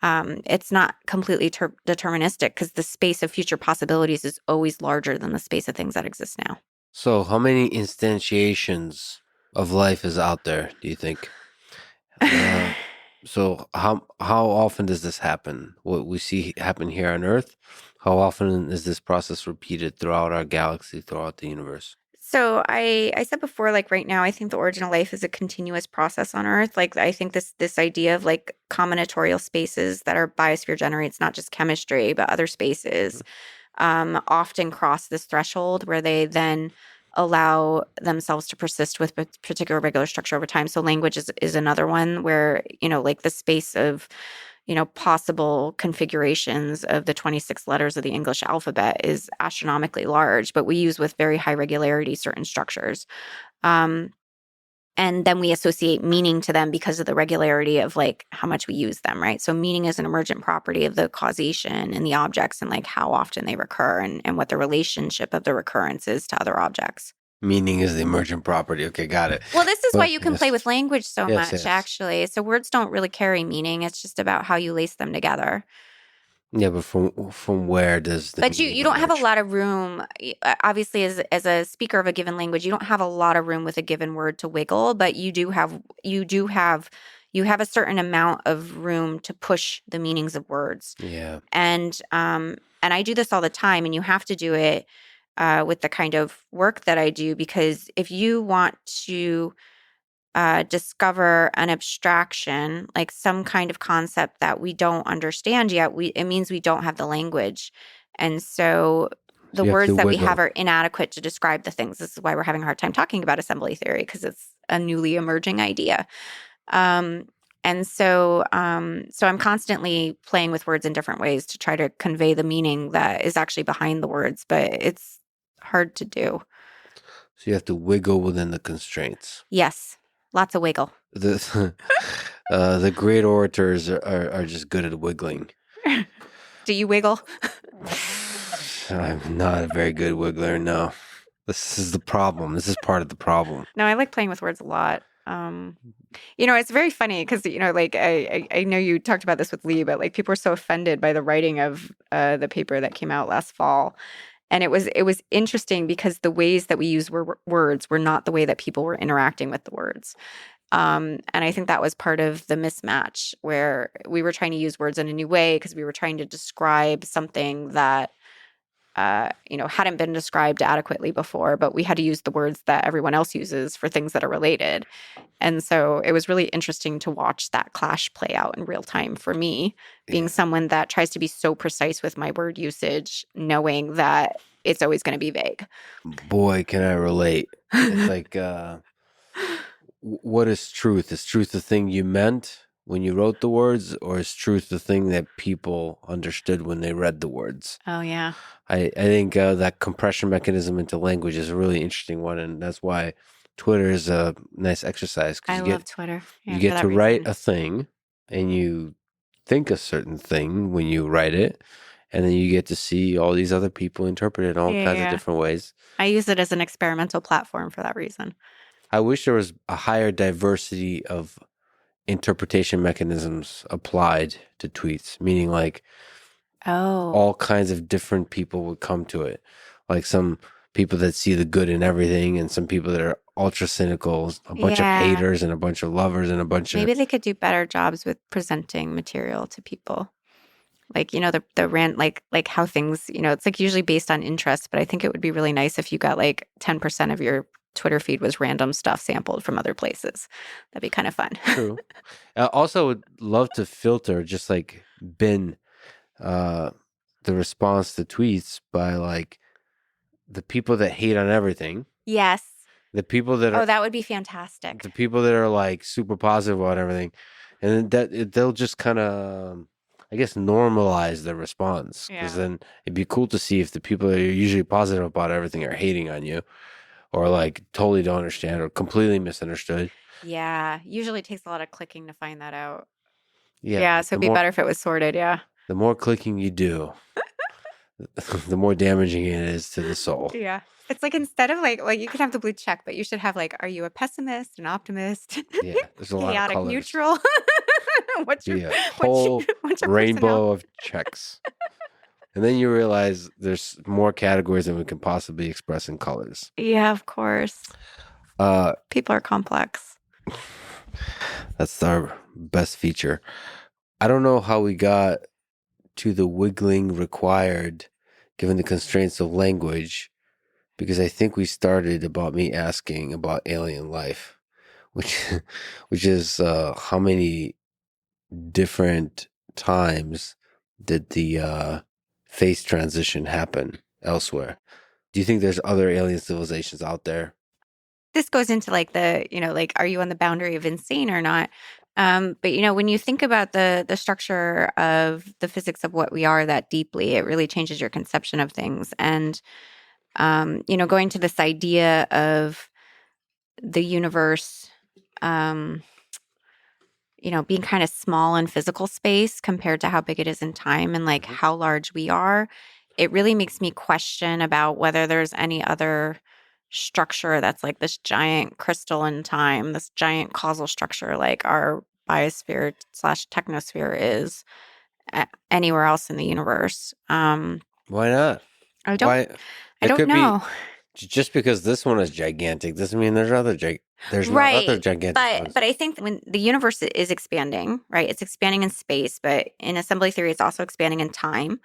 It's not completely deterministic because the space of future possibilities is always larger than the space of things that exist now. So, how many instantiations of life is out there, do you think? So, how often does this happen? What we see happen here on Earth? How often is this process repeated throughout our galaxy, throughout the universe? So I said before, like, right now, I think the origin of life is a continuous process on Earth. Like, I think this idea of, like, combinatorial spaces that our biosphere generates, not just chemistry, but other spaces, often cross this threshold where they then allow themselves to persist with a particular regular structure over time. So language is another one where, like, the space of, possible configurations of the 26 letters of the English alphabet is astronomically large, but we use with very high regularity certain structures. And then we associate meaning to them because of the regularity of, like, how much we use them, right? So meaning is an emergent property of the causation in the objects and, like, how often they recur and what the relationship of the recurrence is to other objects. Meaning is the emergent property. Okay, got it. Well, this is why But you can yes, play with language so yes, much, yes. actually. So words don't really carry meaning. It's just about how you lace them together. Yeah, but from where does the But meaning you don't have a emerge? lot of room. Obviously, as a speaker of a given language, you don't have a lot of room with a given word to wiggle, but you have a certain amount of room to push the meanings of words. Yeah. And I do this all the time, and you have to do it with the kind of work that I do, because if you want to discover an abstraction, like some kind of concept that we don't understand yet, it means we don't have the language. And so So the you have words to that we have wiggle. are inadequate to describe the things. This is why we're having a hard time talking about assembly theory, because it's a newly emerging idea. Um, so I'm constantly playing with words in different ways to try to convey the meaning that is actually behind the words, but it's hard to do. So you have to wiggle within the constraints. Yes, lots of wiggle. The the great orators are just good at wiggling. Do you wiggle? I'm not a very good wiggler, no. This is the problem. This is part of the problem. No, I like playing with words a lot. It's very funny because, like I know you talked about this with Lee, but like people were so offended by the writing of the paper that came out last fall. And it was interesting because the ways that we use words were not the way that people were interacting with the words. And I think that was part of the mismatch, where we were trying to use words in a new way because we were trying to describe something that hadn't been described adequately before, but we had to use the words that everyone else uses for things that are related. And so it was really interesting to watch that clash play out in real time for me, being Yeah. someone that tries to be so precise with my word usage, knowing that it's always going to be vague. Boy, can I relate. It's like, what is truth? Is truth the thing you meant when you wrote the words, or is truth the thing that people understood when they read the words? Oh, yeah. I think that compression mechanism into language is a really interesting one, and that's why Twitter is a nice exercise, because I love Twitter. you Yeah, for get that to write reason. a thing, and you think a certain thing when you write it, and then you get to see all these other people interpret it in all Yeah, kinds of yeah. different ways. I use it as an experimental platform for that reason. I wish there was a higher diversity of interpretation mechanisms applied to tweets, meaning like Oh, all kinds of different people would come to it. Like some people that see the good in everything, and some people that are ultra cynical, a bunch of yeah. haters and a bunch of lovers and a bunch of Maybe they could do better jobs with presenting material to people. Like, the rant, like how things, it's like usually based on interest, but I think it would be really nice if you got like 10% of your Twitter feed was random stuff sampled from other places. That'd be kind of fun. true. I also would love to filter, just like bin uh, the response to tweets by like the people that hate on everything, Yes. the people that Oh, are that would be fantastic. the people that are like super positive about everything, and then they'll just kind of, I guess, normalize the response, because Yeah. then it'd be cool to see if the people that are usually positive about everything are hating on you, or like totally don't understand or completely misunderstood. Yeah. Usually it takes a lot of clicking to find that out. Yeah, Yeah. but So it'd be better if it was sorted. Yeah. the more clicking you do, the more damaging it is to the soul. Yeah. It's like instead of like you could have the blue check, but you should have like, are you a pessimist, an optimist, Yeah, there's a lot of chaotic, colors. neutral? what's your Be a what's your whole what's your personnel? rainbow of checks. And then you realize there's more categories than we can possibly express in colors. Yeah, of course. Uh, People are complex. that's our best feature. I don't know how we got to the wiggling required given the constraints of language, because I think we started about me asking about alien life, which which is how many different times did the face transition happen elsewhere? Do you think there's other alien civilizations out there? This goes into like like are you on the boundary of insane or not? But when you think about the structure of the physics of what we are that deeply, it really changes your conception of things. And going to this idea of the universe, um, being kind of small in physical space compared to how big it is in time and like Mhm. how large we are, it really makes me question about whether there's any other structure that's like this giant crystal in time, this giant causal structure like our biosphere slash technosphere is. anywhere else in the universe. Why not? I don't Why? I It don't could be know. just because this one is gigantic doesn't mean there's not other Right. gigantic But ones. I think that when the universe is expanding, right? It's expanding in space, but in assembly theory, it's also expanding in time.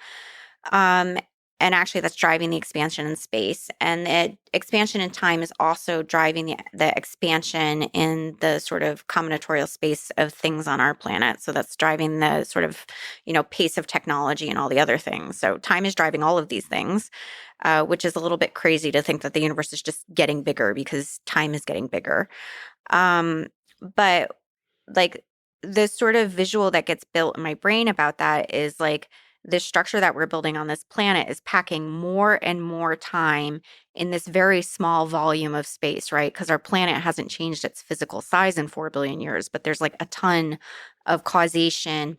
Um, and actually, that's driving the expansion in space. And the expansion in time is also driving the expansion in the sort of combinatorial space of things on our planet. So that's driving the sort of, pace of technology and all the other things. So time is driving all of these things, which is a little bit crazy to think that the universe is just getting bigger because time is getting bigger. Um, but like the sort of visual that gets built in my brain about that is like the structure that we're building on this planet is packing more and more time in this very small volume of space, right? Because our planet hasn't changed its physical size in 4 billion years, but there's like a ton of causation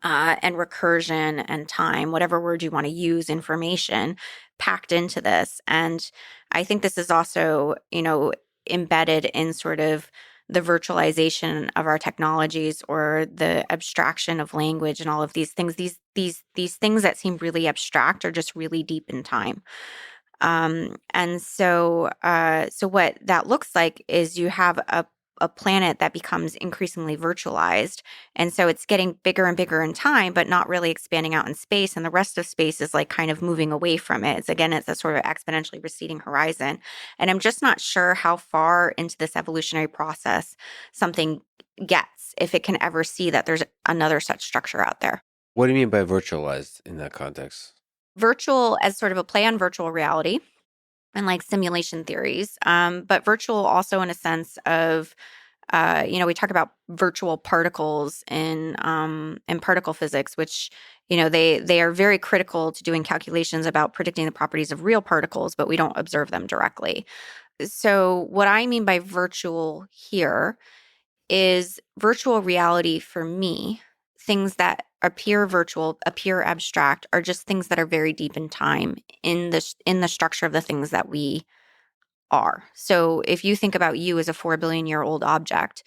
and recursion and time, whatever word you want to use, information packed into this. And I think this is also, embedded in sort of the virtualization of our technologies or the abstraction of language and all of these things. These things that seem really abstract are just really deep in time. And so what that looks like is you have a planet that becomes increasingly virtualized. And so it's getting bigger and bigger in time, but not really expanding out in space. And the rest of space is like kind of moving away from it. It's a sort of exponentially receding horizon. And I'm just not sure how far into this evolutionary process something gets if it can ever see that there's another such structure out there. What do you mean by virtualized in that context? Virtual as sort of a play on virtual reality and like simulation theories, but virtual also in a sense of we talk about virtual particles in particle physics, which they are very critical to doing calculations about predicting the properties of real particles, but we don't observe them directly. So what I mean by virtual here is virtual reality for me. Things that appear virtual, appear abstract, are just things that are very deep in time in the structure of the things that we are. So if you think about you as a 4 billion-year-old object,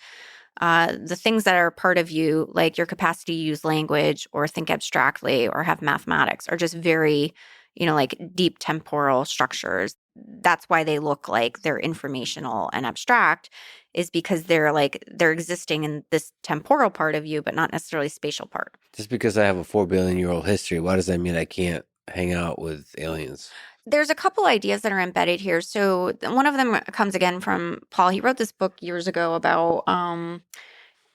the things that are part of you, like your capacity to use language or think abstractly or have mathematics, are just very, like deep temporal structures. That's why they look like they're informational and abstract, is because they're existing in this temporal part of you, but not necessarily spatial part. Just because I have a 4 billion-year-old history, why does that mean I can't hang out with aliens? There's a couple ideas that are embedded here. So one of them comes again from Paul. He wrote this book years ago about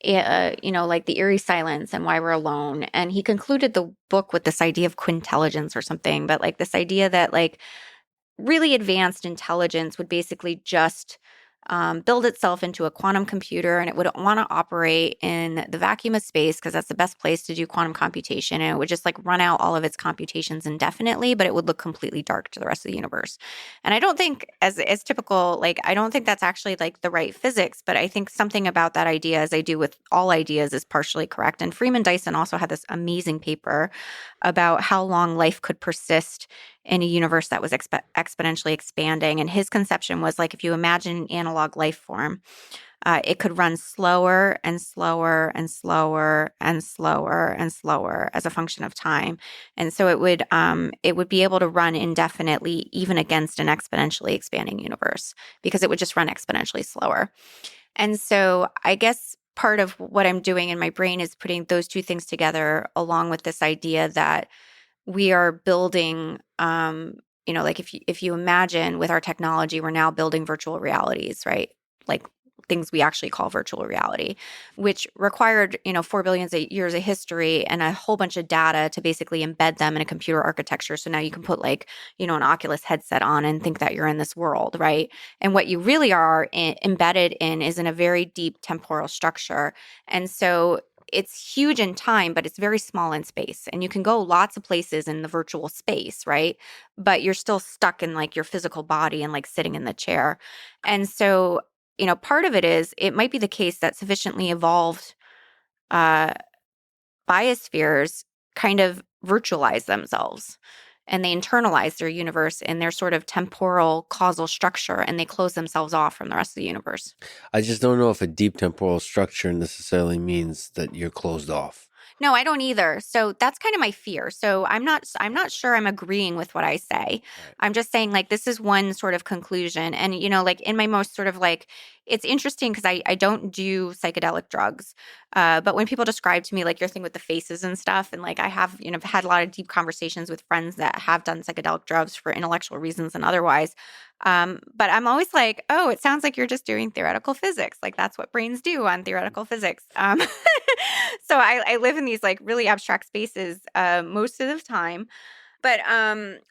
like the eerie silence and why we're alone. And he concluded the book with this idea of quintelligence or something, but like this idea that like really advanced intelligence would basically just build itself into a quantum computer, and it would want to operate in the vacuum of space because that's the best place to do quantum computation. And it would just like run out all of its computations indefinitely, but it would look completely dark to the rest of the universe. And I don't think, as typical, like I don't think that's actually like the right physics, but I think something about that idea, as I do with all ideas, is partially correct. And Freeman Dyson also had this amazing paper about how long life could persist in a universe that was exponentially expanding. And his conception was like if you imagine an analog life form, it could run slower and slower and slower and slower and slower as a function of time. And so it would be able to run indefinitely even against an exponentially expanding universe because it would just run exponentially slower. And so I guess part of what I'm doing in my brain is putting those two things together along with this idea that we are building like if you imagine with our technology, we're now building virtual realities, right? Like things we actually call virtual reality, which required 4 billion years of history and a whole bunch of data to basically embed them in a computer architecture. So now you can put like an Oculus headset on and think that you're in this world, right? And what you really are embedded in is in a very deep temporal structure. And so it's huge in time, but it's very small in space. And you can go lots of places in the virtual space, right? But you're still stuck in like your physical body and like sitting in the chair. And so, part of it is it might be the case that sufficiently evolved uh, biospheres kind of virtualize themselves and they internalize their universe in their sort of temporal causal structure and they close themselves off from the rest of the universe. I just don't know if a deep temporal structure necessarily means that you're closed off. No, I don't either. So that's kind of my fear. So I'm not sure I'm agreeing with what I say. Right. I'm just saying like this is one sort of conclusion. And like in my most sort of like it's interesting because I don't do psychedelic drugs. But when people describe to me like your thing with the faces and stuff, and like I have, had a lot of deep conversations with friends that have done psychedelic drugs for intellectual reasons and otherwise. But I'm always like, oh, it sounds like you're just doing theoretical physics. Like that's what brains do on theoretical physics. So I live in these like really abstract spaces most of the time. But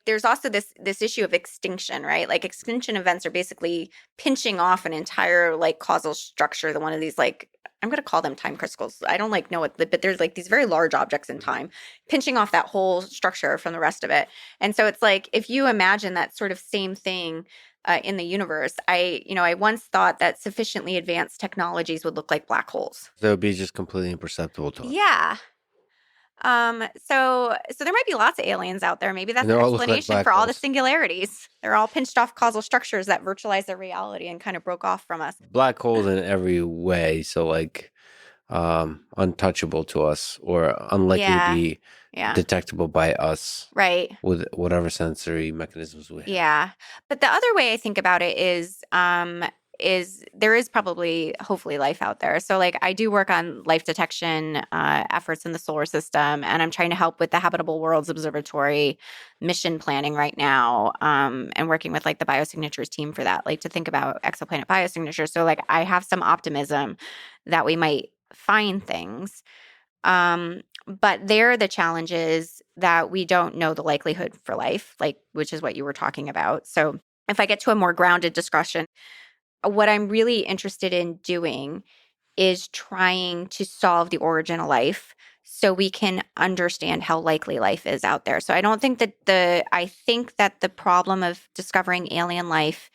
there's also this issue of extinction, right? Like extinction events are basically pinching off an entire like causal structure. The one of these like I'm going to call them time crystals. I don't like know what, but there's like these very large objects in time, pinching off that whole structure from the rest of it. And so it's like if you imagine that sort of same thing in the universe, I once thought that sufficiently advanced technologies would look like black holes. So it would be just completely imperceptible to us. Yeah. So there might be lots of aliens out there. Maybe that's And they the all look like explanation black for all the holes. singularities. They're all pinched off causal structures that virtualize their reality and kind of broke off from us. Black holes in every way. So like untouchable to us or unlikely to Yeah. be Yeah. detectable by us Right. with whatever sensory mechanisms we have. Yeah. But the other way I think about it is there is probably hopefully life out there. So like I do work on life detection efforts in the solar system, and I'm trying to help with the Habitable Worlds Observatory mission planning right now, and working with like the biosignatures team for that, like to think about exoplanet biosignatures. So like I have some optimism that we might find things. But there the challenge is that we don't know the likelihood for life, like which is what you were talking about. So if I get to a more grounded discussion, what I'm really interested in doing is trying to solve the origin of life so we can understand how likely life is out there. So I don't think that I think that the problem of discovering alien life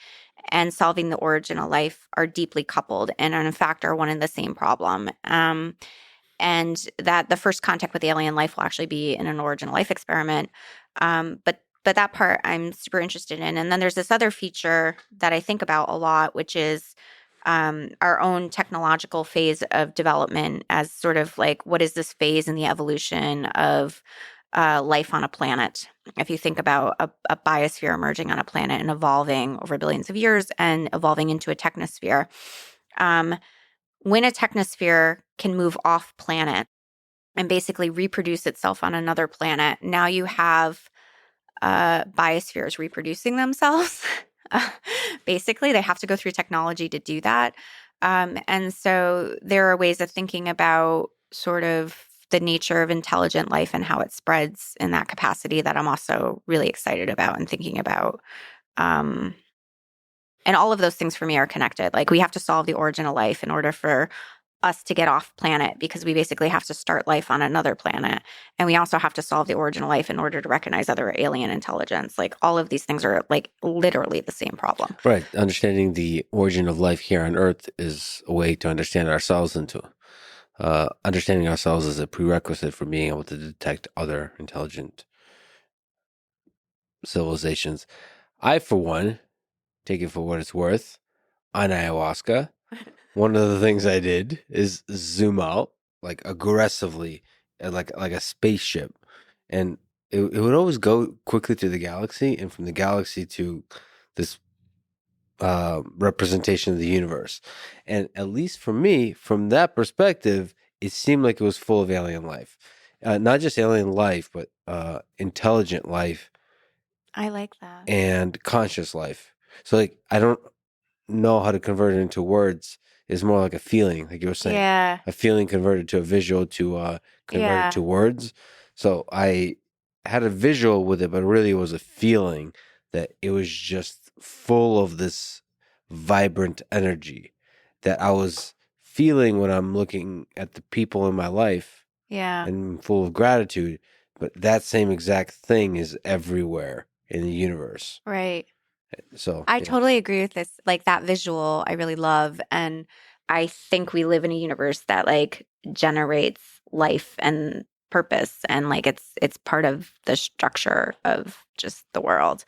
and solving the origin of life are deeply coupled and are in fact are one and the same problem. And that the first contact with alien life will actually be in an origin of life experiment. But that part I'm super interested in. And then there's this other feature that I think about a lot, which is our own technological phase of development as sort of like what is this phase in the evolution of life on a planet? If you think about a biosphere emerging on a planet and evolving over billions of years and evolving into a technosphere, when a technosphere can move off planet and basically reproduce itself on another planet, now you have biospheres reproducing themselves. Basically, they have to go through technology to do that. And so there are ways of thinking about sort of the nature of intelligent life and how it spreads in that capacity that I'm also really excited about and thinking about. And all of those things for me are connected. Like we have to solve the origin of life in order for us to get off planet because we basically have to start life on another planet. And we also have to solve the origin of life in order to recognize other alien intelligence. Like all of these things are like literally the same problem. Right. Understanding the origin of life here on Earth is a way to understand ourselves and to understanding ourselves is a prerequisite for being able to detect other intelligent civilizations. I, for one, take it for what it's worth, on ayahuasca, one of the things I did is zoom out like aggressively, like a spaceship, and it would always go quickly to the galaxy, and from the galaxy to this representation of the universe. And at least for me, from that perspective, it seemed like it was full of alien life, not just alien life, but intelligent life I like that. and conscious life. So like I don't know how to convert it into words. It's more like a feeling, like you were saying, Yeah. a feeling converted to a visual to converted Yeah. to words. So I had a visual with it, but really it was a feeling that it was just full of this vibrant energy that I was feeling when I'm looking at the people in my life Yeah. and full of gratitude. But that same exact thing is everywhere in the universe. Right. So I yeah. totally agree with this. Like that visual, I really love. And I think we live in a universe that like generates life and purpose. And like it's part of the structure of just the world.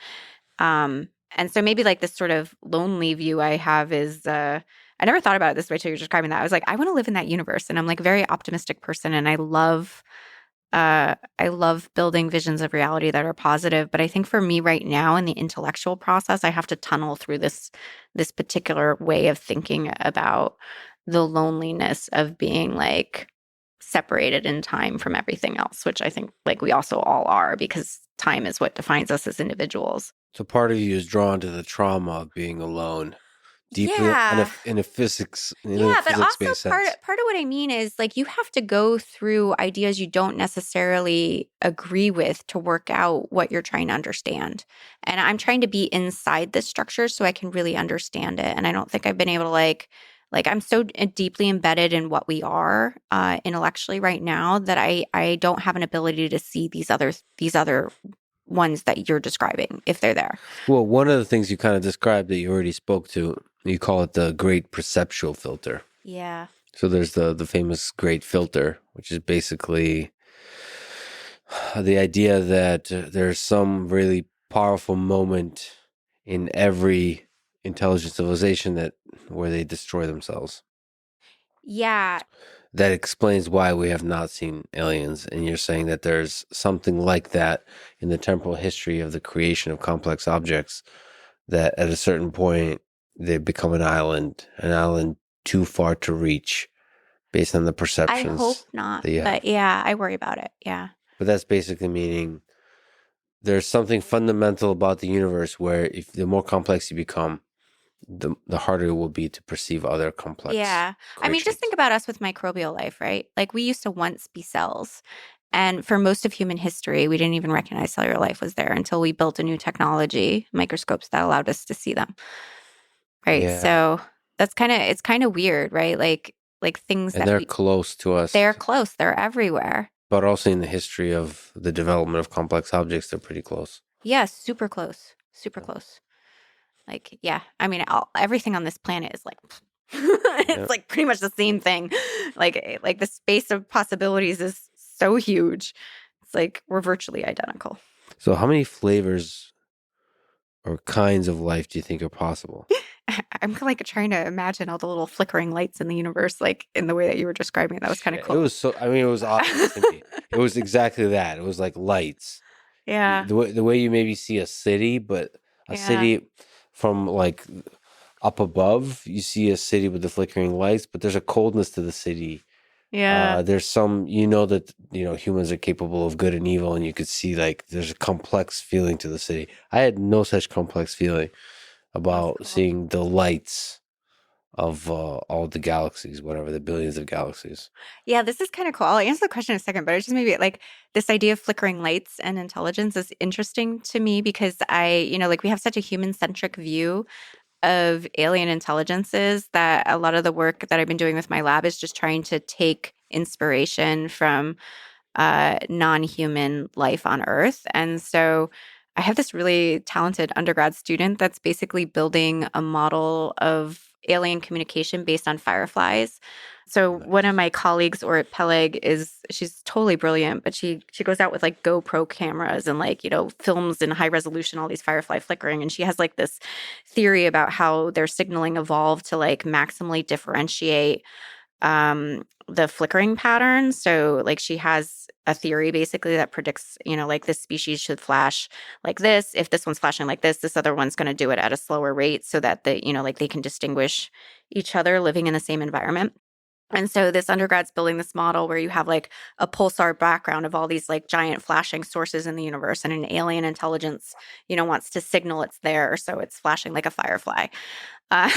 And so maybe like this sort of lonely view I have is I never thought about it this way till you're describing that. I was like, I want to live in that universe. And I'm like a very optimistic person and I love building visions of reality that are positive. But I think for me right now in the intellectual process, I have to tunnel through this particular way of thinking about the loneliness of being like separated in time from everything else, which I think like we also all are because time is what defines us as individuals. So part of you is drawn to the trauma of being alone, deeply Yeah. in a physics Yeah, but also based part sense. part of what I mean is like you have to go through ideas you don't necessarily agree with to work out what you're trying to understand. And I'm trying to be inside this structure so I can really understand it. And I don't think I've been able to like I'm so deeply embedded in what we are intellectually right now that I don't have an ability to see these other ones that you're describing if they're there. Well, one of the things you kind of described that you already spoke to, you call it the great perceptual filter. Yeah. So there's the famous great filter, which is basically the idea that there's some really powerful moment in every intelligent civilization that where they destroy themselves. Yeah. That explains why we have not seen aliens. And you're saying that there's something like that in the temporal history of the creation of complex objects, that at a certain point they become an island too far to reach based on the I hope perceptions not, that you but have. yeah, I worry about it. Yeah. But that's basically meaning there's something fundamental about the universe where if the more complex you become, the harder it will be to perceive other complex Yeah. I mean, just creations. think about us with microbial life, right? Like we used to once be cells. And for most of human history, we didn't even recognize cellular life was there until we built a new technology, microscopes that allowed us to see them. Right. Yeah. So it's kind of weird, right? Like things And that they're close to they're us, close, they're everywhere. but also in the history of the development of complex objects, they're pretty close. Yeah, super close. Super close. Like, yeah, I mean, everything on this planet is like, Yeah. it's like pretty much the same thing. Like the space of possibilities is so huge. It's like we're virtually identical. So, how many flavors or kinds of life do you think are possible? I'm like trying to imagine all the little flickering lights in the universe, like in the way that you were describing it. That was kind of Yeah, it cool. was so. I mean, it was obvious to me. It was exactly that. It was like lights. Yeah, The way you maybe see a city, but a yeah, city from like up above, you see a city with the flickering lights, but there's a coldness to the city. yeah. There's some, that humans are capable of good and evil, and you could see like there's a complex feeling to the city. I had no such complex feeling That's about cool. seeing the lights of all the galaxies, whatever the billions of galaxies. Yeah, this is kind of cool. I'll answer the question in a second, but it's just maybe like this idea of flickering lights and intelligence is interesting to me because like we have such a human centric view of alien intelligences that a lot of the work that I've been doing with my lab is just trying to take inspiration from non-human life on Earth. And so I have this really talented undergrad student that's basically building a model of alien communication based on fireflies. So one of Nice. my colleagues, or at Peleg, she's totally brilliant, but she goes out with like GoPro cameras and like, films in high resolution, all these firefly flickering. And she has like this theory about how their signaling evolved to like maximally differentiate the flickering pattern. So like she has a theory basically that predicts, like this species should flash like this. If this one's flashing like this other one's going to do it at a slower rate so that like they can distinguish each other living in the same environment. And so this undergrad's building this model where you have like a pulsar background of all these like giant flashing sources in the universe, and an alien intelligence, wants to signal it's there. So it's flashing like a firefly. Uh,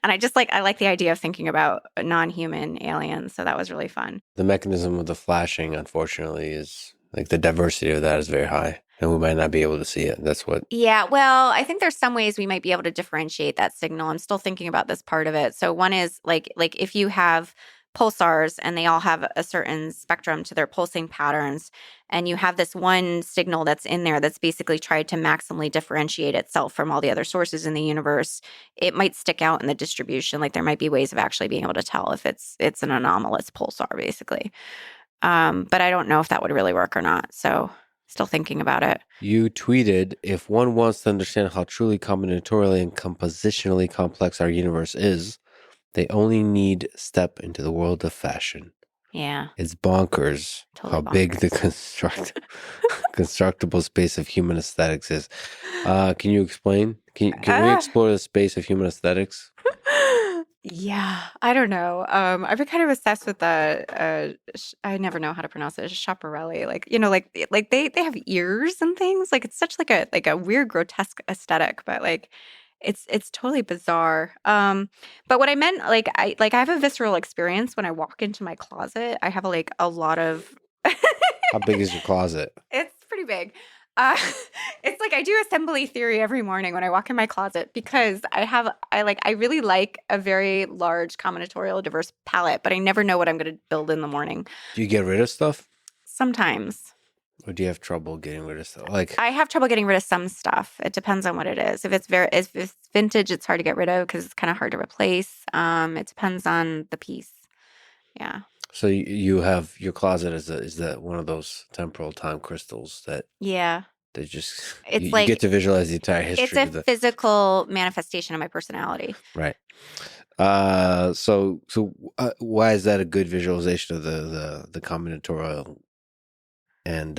and I like the idea of thinking about non-human aliens. So that was really fun. The mechanism of the flashing, unfortunately, is like the diversity of that is very high, and we might not be able to see it. That's what. Yeah, well, I think there's some ways we might be able to differentiate that signal. I'm still thinking about this part of it. So one is like if you have pulsars and they all have a certain spectrum to their pulsing patterns, and you have this one signal that's in there that's basically tried to maximally differentiate itself from all the other sources in the universe, it might stick out in the distribution. Like there might be ways of actually being able to tell if it's an anomalous pulsar, basically. But I don't know if that would really work or not. So still thinking about it. You tweeted, if one wants to understand how truly combinatorially and compositionally complex our universe is, They only need step into the world of fashion. Yeah. It's bonkers Totally how big the bonkers. constructible space of human aesthetics is. Can you explain? Can we Uh, explore the space of human aesthetics? yeah, I don't know. I've been kind of obsessed with the I never know how to pronounce it. Chaparelli, like like they have ears and things. Like it's such like a weird grotesque aesthetic, but like it's totally bizarre. But what I meant, I have a visceral experience when I walk into my closet. I have like a lot of How big is your closet? It's pretty big. Uh, it's like I do assembly theory every morning when I walk in my closet because I really like a very large combinatorial diverse palette, but I never know what I'm going to build in the morning. Do you get rid of stuff? Sometimes Or do you have trouble getting rid of stuff? Like, I have trouble getting rid of some stuff. It depends on what it is. If it's vintage, it's hard to get rid of because it's kind of hard to replace. It depends on the piece. Yeah. so you have your closet is that one of those temporal time crystals that Yeah. they just It's you get like to visualize the entire it's history a of the physical manifestation of my personality. right. Why is that a good visualization of the combinatorial and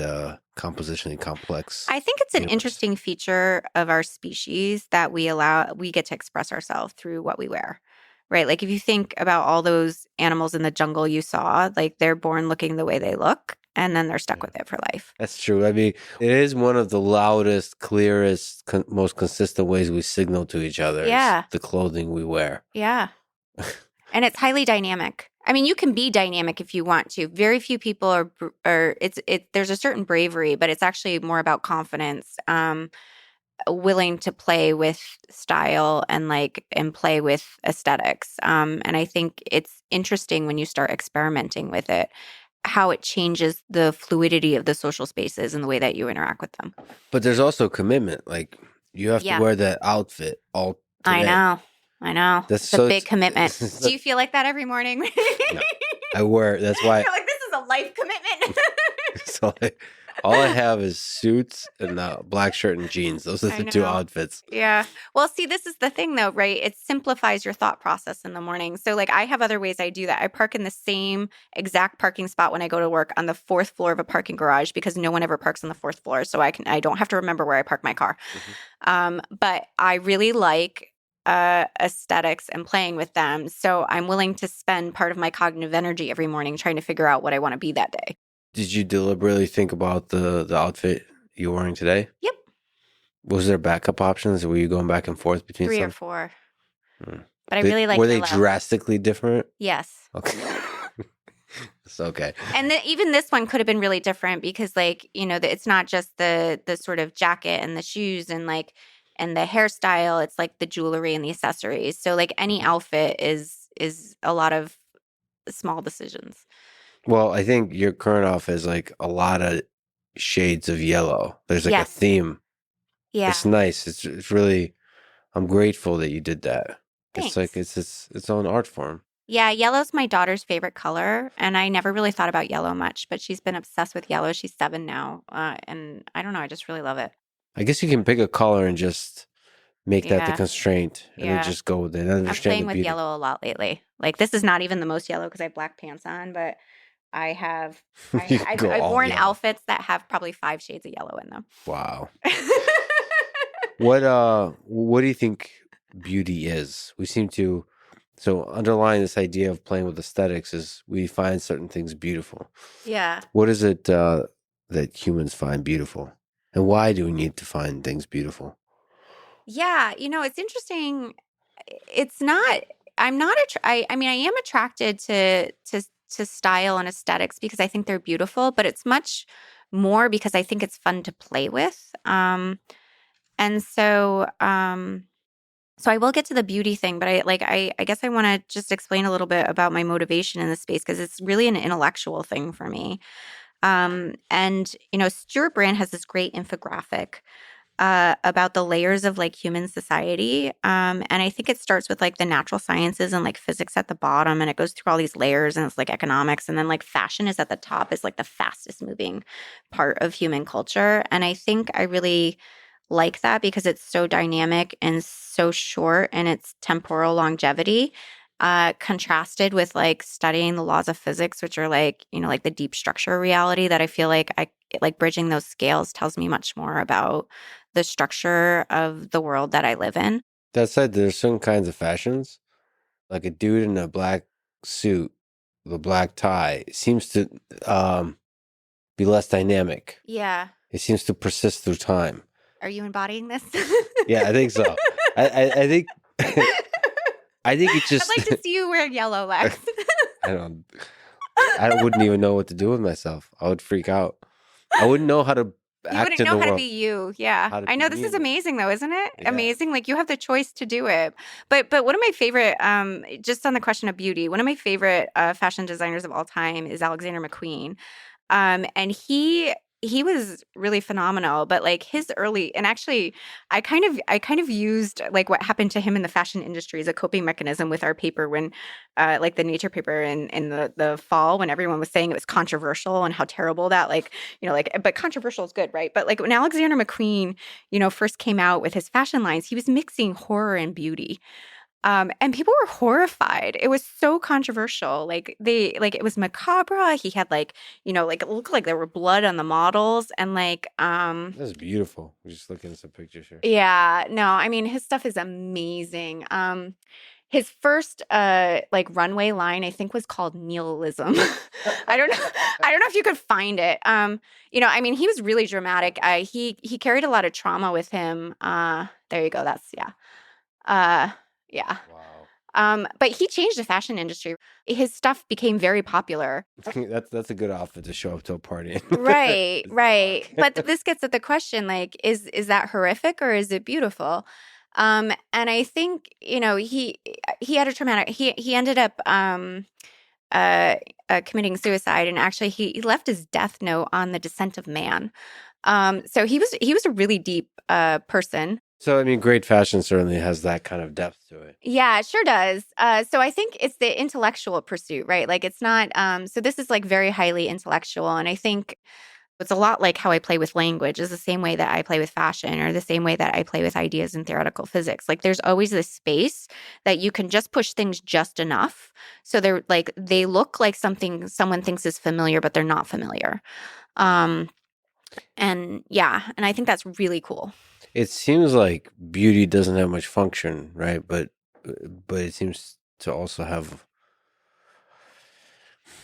compositionally complex I think it's an universe? interesting feature of our species that we get to express ourselves through what we wear. Right? Like if you think about all those animals in the jungle you saw, like they're born looking the way they look and then they're stuck Yeah. with it for life. That's true. I mean, it is one of the loudest, clearest, most consistent ways we signal to each other is Yeah. the clothing we wear. Yeah. And it's highly dynamic. I mean, you can be dynamic if you want to. Very few people are there's a certain bravery, but it's actually more about confidence. Willing to play with style and play with aesthetics. And I think it's interesting when you start experimenting with it, how it changes the fluidity of the social spaces and the way that you interact with them. But there's also commitment. Like you have to Yeah, wear that outfit all I today. know. I know. That's It's a so. big commitment. It's Do you feel like that every morning? no, I wear. That's why. You're like, this is a life commitment. So all I have is suits and black shirt and jeans. Those are I the two know. outfits. Yeah. Well, see, this is the thing though, right? It simplifies your thought process in the morning. So like I have other ways I do that. I park in the same exact parking spot when I go to work on the fourth floor of a parking garage because no one ever parks on the fourth floor. So I don't have to remember where I park my car. But I really like aesthetics and playing with them. So I'm willing to spend part of my cognitive energy every morning trying to figure out what I want to be that day. Did you deliberately think about the outfit you're wearing today? Yep. Was there backup options? Or were you going back and forth between 3 or some? 4. Hmm. But I really like Were they yellow. drastically different? Yes. Okay. It's okay. And even this one could have been really different because it's not just the sort of jacket and the shoes and and the hairstyle, it's like the jewelry and the accessories. So like any outfit is a lot of small decisions. Well, I think your current outfit is like a lot of shades of yellow. There's like a Yes. theme. Yeah. It's nice. It's really. I'm grateful that you did that. It's like Thanks. it's its own art form. Yeah, yellow's my daughter's favorite color, and I never really thought about yellow much, but she's been obsessed with yellow. She's 7 now, and I don't know, I just really love it. I guess you can pick a color and just make that the Yeah, constraint, and then yeah. just go with it and I'm understand the playing with beauty. yellow a lot lately. Like this is not even the most yellow because I have black pants on, but I have You can go I've all worn yellow. outfits that have probably 5 shades of yellow in them. Wow. What do you think beauty is? We seem to so underlying this idea of playing with aesthetics is we find certain things beautiful. Yeah. What is it that humans find beautiful? And why do we need to find things beautiful? Yeah, it's interesting. It's not I'm not I mean I am attracted to style and aesthetics because I think they're beautiful, but it's much more because I think it's fun to play with. And so I will get to the beauty thing, but I guess I want to just explain a little bit about my motivation in this space because it's really an intellectual thing for me. And Stuart Brand has this great infographic about the layers of like human society. And I think it starts with like the natural sciences and like physics at the bottom, and it goes through all these layers, and it's like economics, and then like fashion is at the top, is like the fastest moving part of human culture. And I think I really like that because it's so dynamic and so short in its temporal longevity. contrasted with like studying the laws of physics, which are like, like the deep structure of reality, that I feel like like bridging those scales tells me much more about the structure of the world that I live in. That said, there's certain kinds of fashions, like a dude in a black suit with a black tie seems to be less dynamic. Yeah. It seems to persist through time. Are you embodying this? Yeah, I think so. I think I think it I'd just like to see you wear yellow, Lex. I don't I wouldn't even know what to do with myself. I would freak out. I wouldn't know how to You act wouldn't in know the how to world. be you. Yeah. How to I be know this me is in it. amazing though, isn't it? Yeah. Amazing. Like you have the choice to do it. But one of my favorite, just on the question of beauty, one of my favorite fashion designers of all time is Alexander McQueen. And he was really phenomenal, but like his early, and actually I kind of used like what happened to him in the fashion industry as a coping mechanism with our paper when like the nature paper in the fall, when everyone was saying it was controversial and how terrible that, like, like, but controversial is good, right? But like when Alexander McQueen, first came out with his fashion lines, he was mixing horror and beauty. And people were horrified. It was so controversial. Like it was macabre. He had like, like it looked like there were blood on the models and like, That's beautiful. We're just looking at some pictures here. yeah, no, I mean, his stuff is amazing. His first like runway line, I think, was called Nihilism. I don't know. I don't know if you could find it. I mean, he was really dramatic. He carried a lot of trauma with him. There you go. That's yeah. Yeah. Wow. But he changed the fashion industry. His stuff became very popular. That's a good outfit to show up to a party. Right, It's right. dark. But this gets at the question, like, is that horrific or is it beautiful? And I think, he had a traumatic he ended up uh, committing suicide, and actually he left his death note on the Descent of Man. So he was a really deep person. So I mean, great fashion certainly has that kind of depth to it. Yeah, it sure does. So I think it's the intellectual pursuit, right? Like it's not, so this is like very highly intellectual. And I think it's a lot like how I play with language is the same way that I play with fashion or the same way that I play with ideas in theoretical physics. Like there's always this space that you can just push things just enough. So they're like, they look like something someone thinks is familiar, but they're not familiar. And yeah, and I think that's really cool. It seems like beauty doesn't have much function, right? But it seems to also have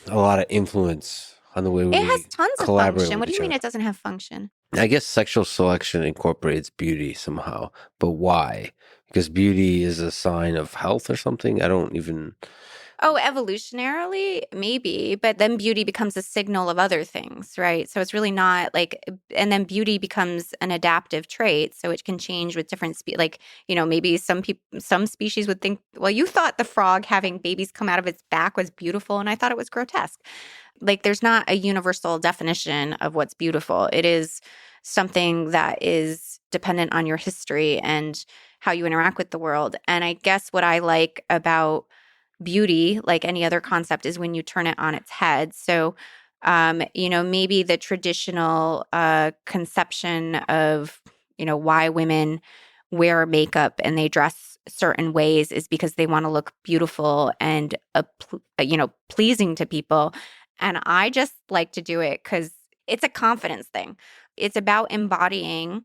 a lot of influence on the way It has we tons of collaborate function. with What do each you mean other. it doesn't have function? I guess sexual selection incorporates beauty somehow, but why? Because beauty is a sign of health or something? I don't even. Oh, evolutionarily, maybe, but then beauty becomes a signal of other things, right? So it's really not like, and then beauty becomes an adaptive trait, so it can change with different like, maybe some species would think, well, you thought the frog having babies come out of its back was beautiful, and I thought it was grotesque. Like, there's not a universal definition of what's beautiful. It is something that is dependent on your history and how you interact with the world. And I guess what I like about beauty, like any other concept, is when you turn it on its head. So, maybe the traditional conception of, why women wear makeup and they dress certain ways is because they want to look beautiful and, pleasing to people. And I just like to do it because it's a confidence thing. It's about embodying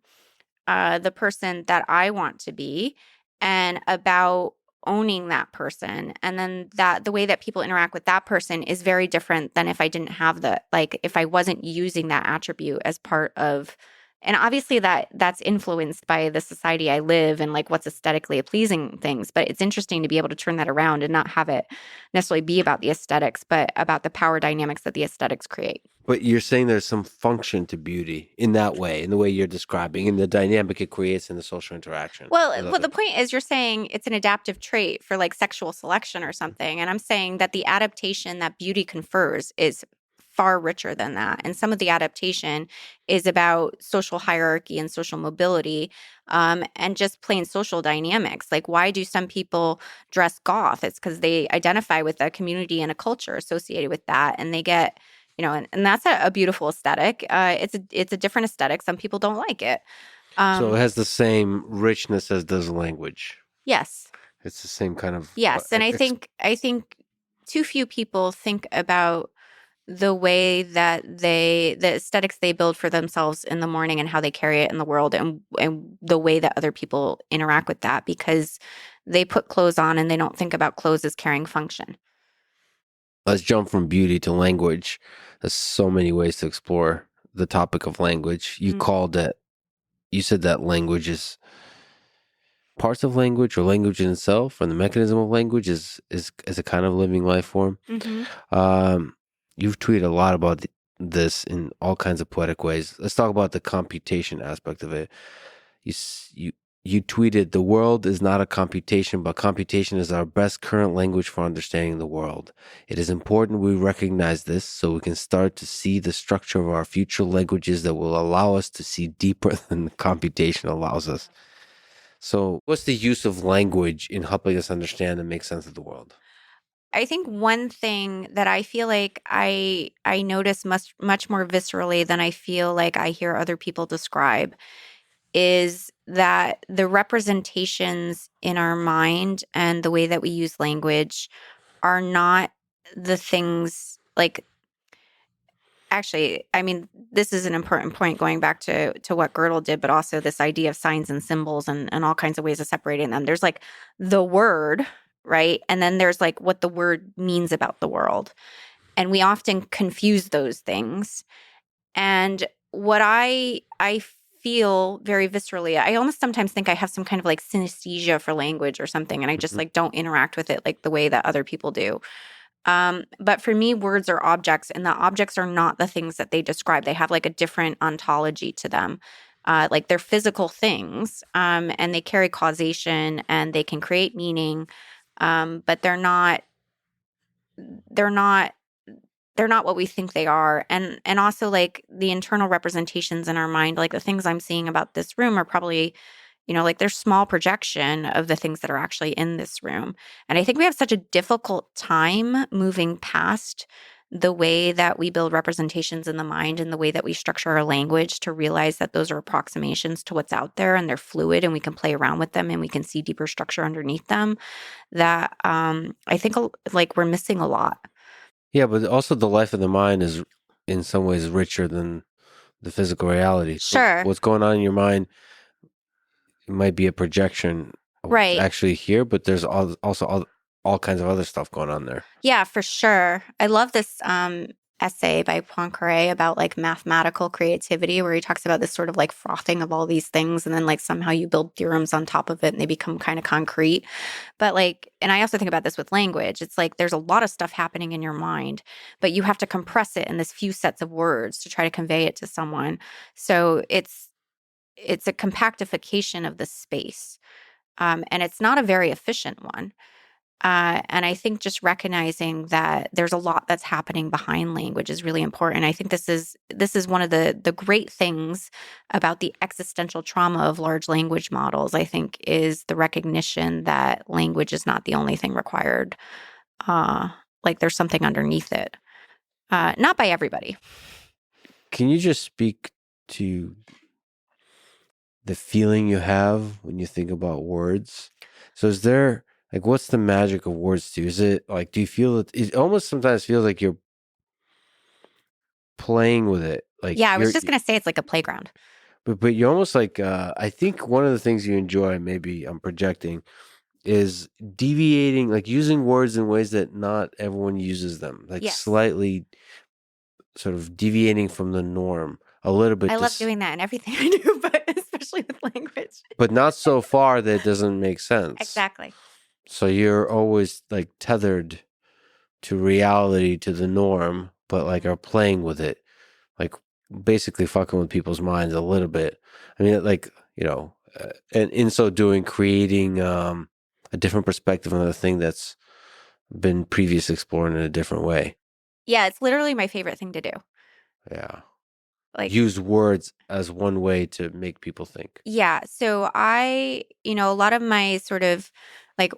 the person that I want to be and about owning that person. And then that the way that people interact with that person is very different than if I didn't have like if I wasn't using that attribute as part of, and obviously that's influenced by the society I live and like what's aesthetically pleasing things. But it's interesting to be able to turn that around and not have it necessarily be about the aesthetics, but about the power dynamics that the aesthetics create. But you're saying there's some function to beauty in that way, in the way you're describing, in the dynamic it creates in the social interaction. Well, the point is you're saying it's an adaptive trait for like sexual selection or something. And I'm saying that the adaptation that beauty confers is far richer than that. And some of the adaptation is about social hierarchy and social mobility, and just plain social dynamics. Like, why do some people dress goth? It's because they identify with a community and a culture associated with that. And they get, and that's a beautiful aesthetic. It's a different aesthetic. Some people don't like it. So it has the same richness as does language. Yes. It's the same kind of Yes, and I think too few people think about the way that the aesthetics they build for themselves in the morning and how they carry it in the world, and the way that other people interact with that, because they put clothes on and they don't think about clothes as carrying function. Let's jump from beauty to language. There's so many ways to explore the topic of language. You said that language is parts of language or language in itself, or the mechanism of language is a kind of living life form. Mm-hmm. Um, you've tweeted a lot about this in all kinds of poetic ways. Let's talk about the computation aspect of it. You s- you you tweeted, "The world is not a computation, but computation is our best current language for understanding the world. It is important we recognize this so we can start to see the structure of our future languages that will allow us to see deeper than the computation allows us." So, what's the use of language in helping us understand and make sense of the world? I think one thing that I feel like I notice much more viscerally than I feel like I hear other people describe is that the representations in our mind and the way that we use language are not the things like, actually, I mean, this is an important point going back to what Gödel did, but also this idea of signs and symbols and all kinds of ways of separating them. There's like the word, right? And then there's like what the word means about the world. And we often confuse those things. And what I feel very viscerally, I almost sometimes think I have some kind of like synesthesia for language or something, and I just Mhm. like don't interact with it like the way that other people do. But for me, words are objects, and the objects are not the things that they describe. They have like a different ontology to them. Like they're physical things, and they carry causation and they can create meaning, but they're not they're not what we think they are. And also like the internal representations in our mind, like the things I'm seeing about this room are probably, like there's small projection of the things that are actually in this room. And I think we have such a difficult time moving past the way that we build representations in the mind and the way that we structure our language to realize that those are approximations to what's out there, and they're fluid and we can play around with them and we can see deeper structure underneath them, that I think like we're missing a lot. Yeah, but also the life of the mind is in some ways richer than the physical reality. So, Sure. what's going on in your mind, it might be a projection of what's Right. actually here, but there's also all kinds of other stuff going on there. Yeah, for sure. I love this essay by Poincaré about like mathematical creativity, where he talks about this sort of like frothing of all these things, and then like somehow you build theorems on top of it and they become kind of concrete. But like, and I also think about this with language. It's like there's a lot of stuff happening in your mind, but you have to compress it in this few sets of words to try to convey it to someone. So it's a compactification of the space. And it's not a very efficient one. And I think just recognizing that there's a lot that's happening behind language is really important. I think this is one of the great things about the existential trauma of large language models. I think is the recognition that language is not the only thing required. Uh, like there's something underneath it, not by everybody. Can you just speak to the feeling you have when you think about words? So, is there like what's the magic of words to you? Is it like do you feel it almost sometimes feels like you're playing with it, like Yeah, I was just gonna say it's like a playground. but you're almost like I think one of the things you enjoy, maybe I'm projecting, is deviating, like using words in ways that not everyone uses them, like Yes, slightly sort of deviating from the norm a little bit, I love doing that in everything I do, but especially with language. but not so far that it doesn't make sense. Exactly. So you're always like tethered to reality, to the norm, but like Mhm. are playing with it, like basically fucking with people's minds a little bit. I mean, like, and in so doing, creating a different perspective on the thing that's been previously explored in a different way. Yeah, it's literally my favorite thing to do. Yeah. Like, Use words as one way to make people think. yeah. So a lot of my sort of like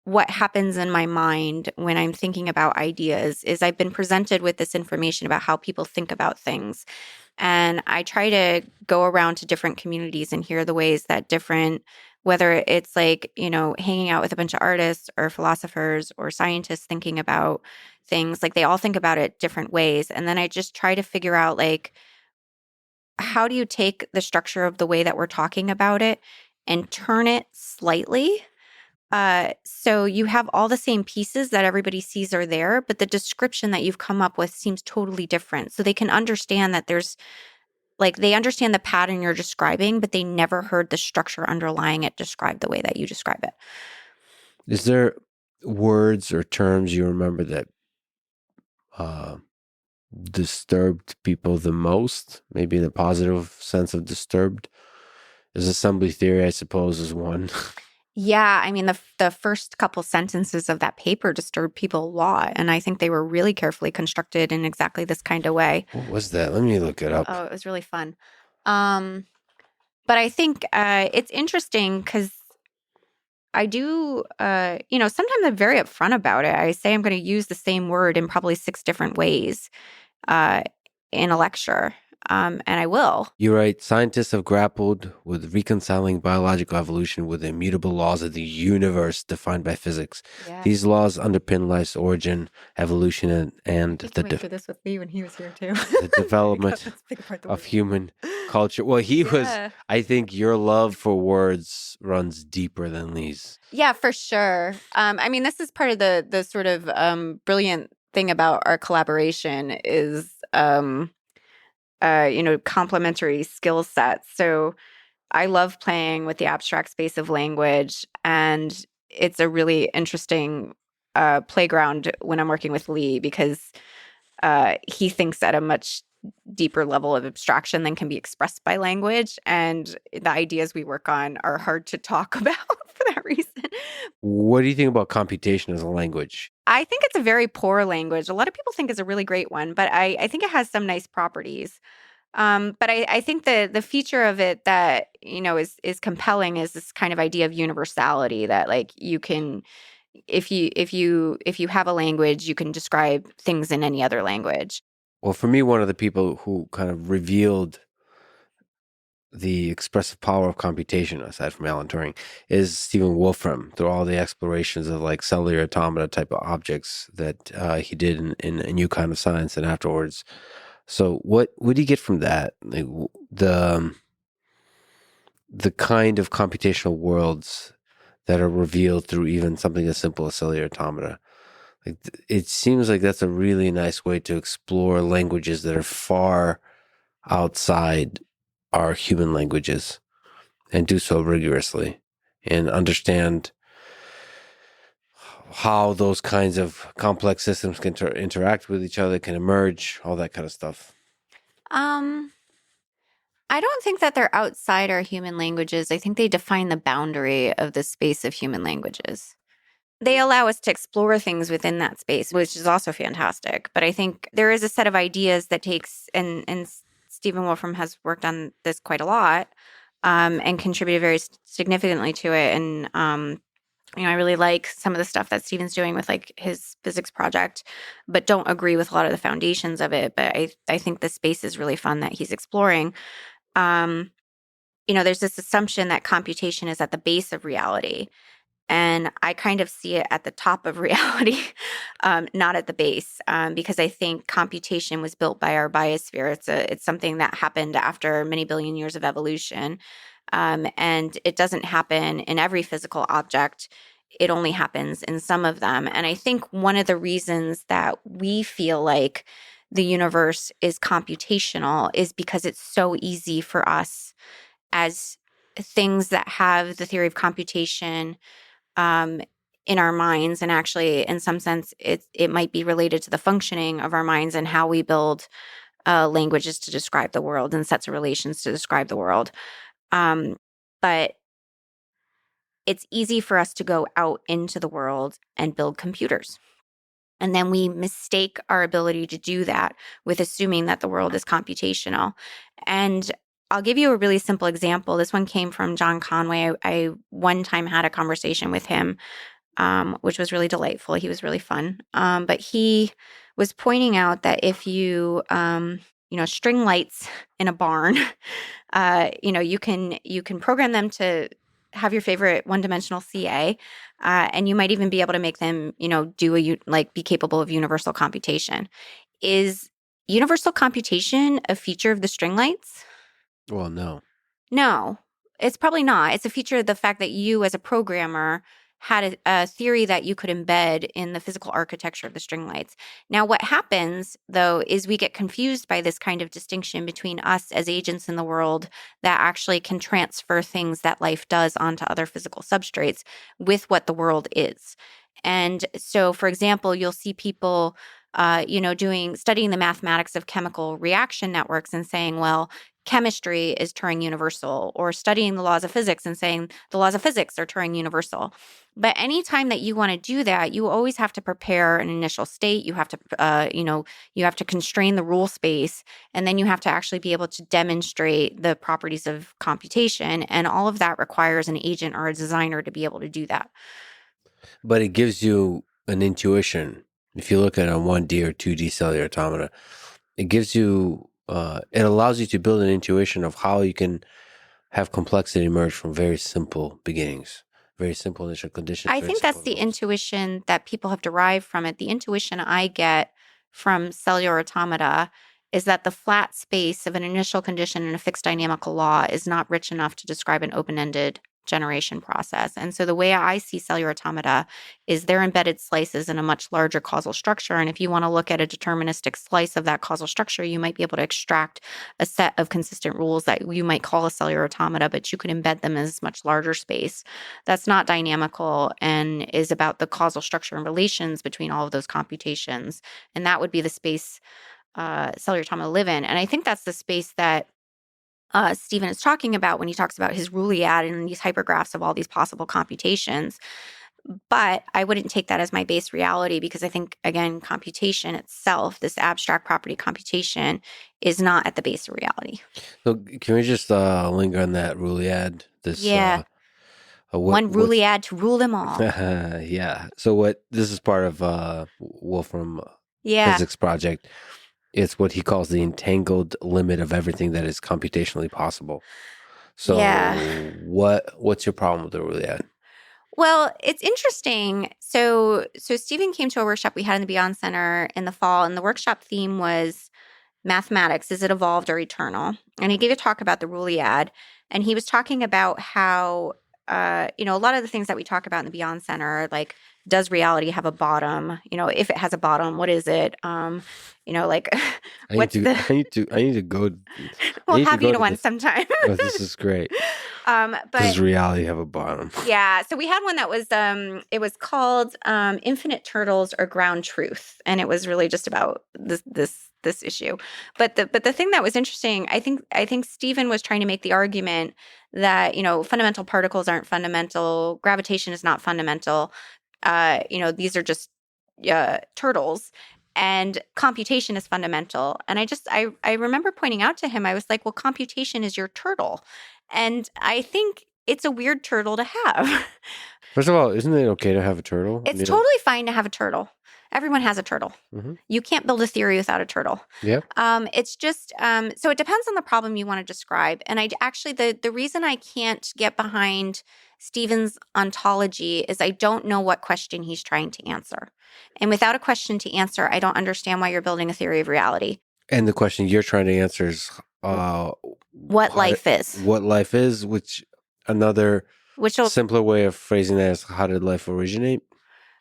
what happens in my mind when I'm thinking about ideas is I've been presented with this information about how people think about things. And I try to go around to different communities and hear the ways that different, whether it's like, hanging out with a bunch of artists or philosophers or scientists thinking about things, like they all think about it different ways. And then I just try to figure out, like, how do you take the structure of the way that we're talking about it and turn it slightly? So you have all the same pieces that everybody sees are there, but the description that you've come up with seems totally different. So they can understand that there's, like, they understand the pattern you're describing, but they never heard the structure underlying it described the way that you describe it. Is there words or terms you remember that disturbed people the most? Maybe in a positive sense of disturbed? Is assembly theory, I suppose, is one. Yeah, I mean, the first couple sentences of that paper disturbed people a lot, and I think they were really carefully constructed in exactly this kind of way. What was that? Let me look it up. Oh, it was really fun. But I think it's interesting because I do, sometimes I'm very upfront about it. I say I'm going to use the same word in probably 6 different ways uh, in a lecture, and I will. You write, scientists have grappled with reconciling biological evolution with the immutable laws of the universe defined by physics. Yeah. These laws underpin life's origin, evolution, and the went through this with me when he was here too. the development of human culture. Well, he was, I think your love for words runs deeper than these. Yeah, for sure. I mean, this is part of the sort of brilliant thing about our collaboration is, complementary skill sets. So I love playing with the abstract space of language, and it's a really interesting playground when I'm working with Lee, because he thinks at a much deeper level of abstraction than can be expressed by language, and the ideas we work on are hard to talk about for that reason. What do you think about computation as a language? I think it's a very poor language. A lot of people think it's a really great one, but I think it has some nice properties. But I think the feature of it that is compelling is this kind of idea of universality, that, like, you can, if you have a language, you can describe things in any other language. Well, for me, one of the people who kind of revealed the expressive power of computation, aside from Alan Turing, is Stephen Wolfram, through all the explorations of like cellular automata type of objects that he did in A New Kind of Science and afterwards. So what do you get from that? Like, the kind of computational worlds that are revealed through even something as simple as cellular automata. Like, it seems like that's a really nice way to explore languages that are far outside our human languages, and do so rigorously, and understand how those kinds of complex systems can interact with each other, can emerge, all that kind of stuff. I don't think that they're outside our human languages. I think they define the boundary of the space of human languages. They allow us to explore things within that space, which is also fantastic. But I think there is a set of ideas that takes, and Stephen Wolfram has worked on this quite a lot, and contributed very significantly to it. And I really like some of the stuff that Stephen's doing with, like, his physics project, but don't agree with a lot of the foundations of it. But I think the space is really fun that he's exploring. There's this assumption that computation is at the base of reality. And I kind of see it at the top of reality, not at the base, because I think computation was built by our biosphere. It's something that happened after many billion years of evolution, and it doesn't happen in every physical object. It only happens in some of them. And I think one of the reasons that we feel like the universe is computational is because it's so easy for us as things that have the theory of computation in our minds. And actually, in some sense, it might be related to the functioning of our minds and how we build languages to describe the world and sets of relations to describe the world. But it's easy for us to go out into the world and build computers. And then we mistake our ability to do that with assuming that the world is computational. And I'll give you a really simple example. This one came from John Conway. I one time had a conversation with him, which was really delightful. He was really fun. But he was pointing out that if you string lights in a barn. You can program them to have your favorite one-dimensional CA, and you might even be able to make them, be capable of universal computation. Is universal computation a feature of the string lights? Well, no. No, it's probably not. It's a feature of the fact that you, as a programmer, had a theory that you could embed in the physical architecture of the string lights. Now, what happens, though, is we get confused by this kind of distinction between us as agents in the world that actually can transfer things that life does onto other physical substrates with what the world is. And so, for example, you'll see people, studying the mathematics of chemical reaction networks and saying, well, chemistry is Turing universal, or studying the laws of physics and saying the laws of physics are Turing universal. But anytime that you want to do that, you always have to prepare an initial state. You have to, you have to constrain the rule space, and then you have to actually be able to demonstrate the properties of computation. And all of that requires an agent or a designer to be able to do that. But it gives you an intuition. If you look at a 1D or 2D cellular automata, it gives you, it allows you to build an intuition of how you can have complexity emerge from very simple beginnings, very simple initial conditions. I think that's the intuition that people have derived from it. The intuition I get from cellular automata is that the flat space of an initial condition in a fixed dynamical law is not rich enough to describe an open-ended generation process. And so the way I see cellular automata is they're embedded slices in a much larger causal structure. And if you want to look at a deterministic slice of that causal structure, you might be able to extract a set of consistent rules that you might call a cellular automata, but you can embed them in this much larger space that's not dynamical and is about the causal structure and relations between all of those computations. And that would be the space cellular automata live in. And I think that's the space that Stephen is talking about when he talks about his Reuliad and these hypergraphs of all these possible computations. But I wouldn't take that as my base reality, because I think, again, computation itself, this abstract property computation, is not at the base of reality. So can we just linger on that Reuliad? One Reuliad to rule them all. Yeah. So this is part of Wolfram Physics Project. It's what he calls the entangled limit of everything that is computationally possible. So what's your problem with the Reuliad? Well, it's interesting. So Stephen came to a workshop we had in the Beyond Center in the fall, and the workshop theme was mathematics. Is it evolved or eternal? And he gave a talk about the Reuliad, and he was talking about how, a lot of the things that we talk about in the Beyond Center, like, does reality have a bottom? If it has a bottom, what is it? What's I need to go. We'll have you to one sometime. Oh, this is great. But does reality have a bottom? Yeah. So we had one that was, it was called Infinite Turtles or Ground Truth. And it was really just about this issue. But the thing that was interesting, I think Stephen was trying to make the argument that, fundamental particles aren't fundamental. Gravitation is not fundamental. These are just turtles. And computation is fundamental. And I remember pointing out to him, I was like, well, computation is your turtle. And I think it's a weird turtle to have. First of all, isn't it okay to have a turtle? It's totally fine to have a turtle. Everyone has a turtle. Mm-hmm. You can't build a theory without a turtle. Yeah. It's just, so it depends on the problem you want to describe. And the reason I can't get behind Stephen's ontology is I don't know what question he's trying to answer. And without a question to answer, I don't understand why you're building a theory of reality. And the question you're trying to answer is what life is. What life is, which simpler way of phrasing that is, how did life originate?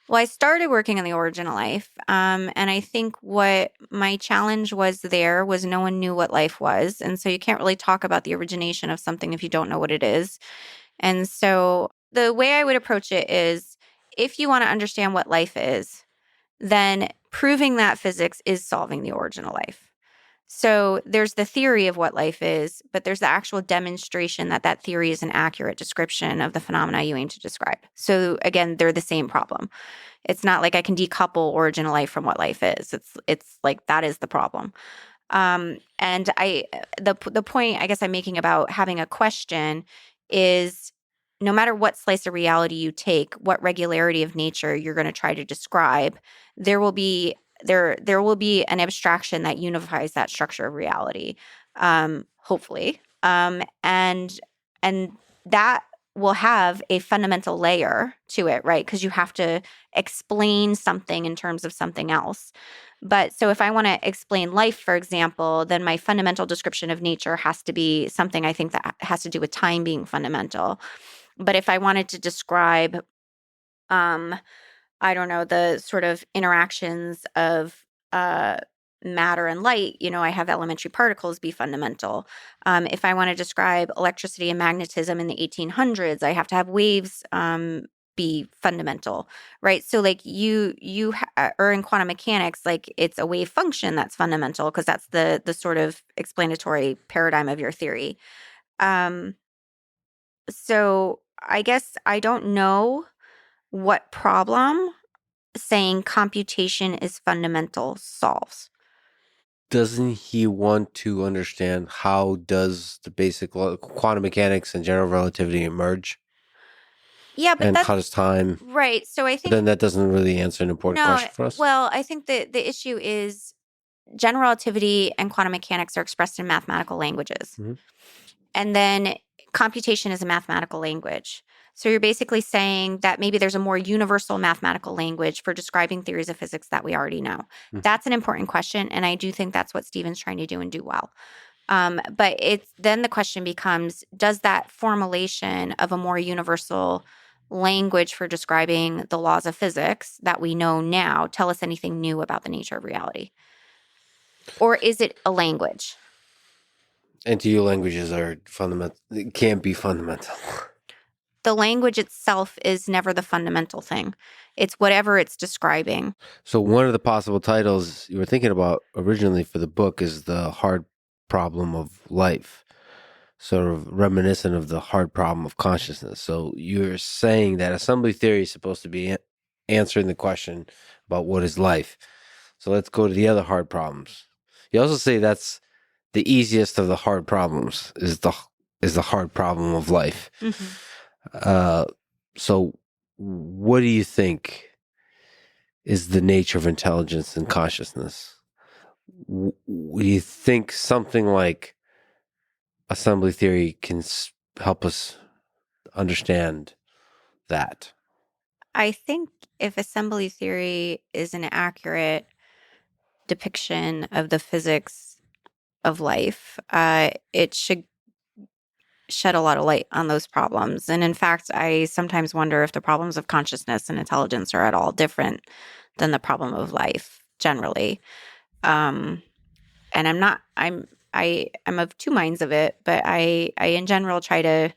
Well, I started working on the origin of life. And I think what my challenge was there was no one knew what life was. And so you can't really talk about the origination of something if you don't know what it is. And so the way I would approach it is, if you want to understand what life is, then proving that physics is solving the origin of life. So there's the theory of what life is, but there's the actual demonstration that theory is an accurate description of the phenomena you aim to describe. So again, they're the same problem. It's not like I can decouple origin of life from what life is. It's like that is the problem. And the point I guess I'm making about having a question is, no matter what slice of reality you take, what regularity of nature you're going to try to describe, there will be there will be an abstraction that unifies that structure of reality, hopefully, and that will have a fundamental layer to it, right? Because you have to explain something in terms of something else. But so if I want to explain life, for example, then my fundamental description of nature has to be something I think that has to do with time being fundamental. But if I wanted to describe, I don't know, the sort of interactions of uh, matter and light, I have elementary particles be fundamental. If I want to describe electricity and magnetism in the 1800s, I have to have waves be fundamental, right? So like or in quantum mechanics, like it's a wave function that's fundamental because that's the sort of explanatory paradigm of your theory. So I guess I don't know what problem saying computation is fundamental solves. Doesn't he want to understand how does the basic quantum mechanics and general relativity emerge? Yeah, but And how that's does time? right. So I But think then that doesn't really answer an important no, question for us. well, I think that the issue is general relativity and quantum mechanics are expressed in mathematical languages. Mm-hmm. And then computation is a mathematical language. So you're basically saying that maybe there's a more universal mathematical language for describing theories of physics that we already know. Mm-hmm. That's an important question. And I do think that's what Stephen's trying to do and do well. But it's then the question becomes, does that formulation of a more universal language for describing the laws of physics that we know now tell us anything new about the nature of reality? Or is it a language? And to you, languages are fundamental. It can't be fundamental. The language itself is never the fundamental thing. It's whatever it's describing. So one of the possible titles you were thinking about originally for the book is The Hard Problem of Life, sort of reminiscent of the hard problem of consciousness. So you're saying that assembly theory is supposed to be answering the question about what is life. So let's go to the other hard problems. You also say that's the easiest of the hard problems is the hard problem of life. Mm-hmm. So what do you think is the nature of intelligence and consciousness? Do you think something like assembly theory can help us understand that? I think if assembly theory is an accurate depiction of the physics of life, it should shed a lot of light on those problems. And in fact, I sometimes wonder if the problems of consciousness and intelligence are at all different than the problem of life generally. And I'm of two minds of it, but I in general try to,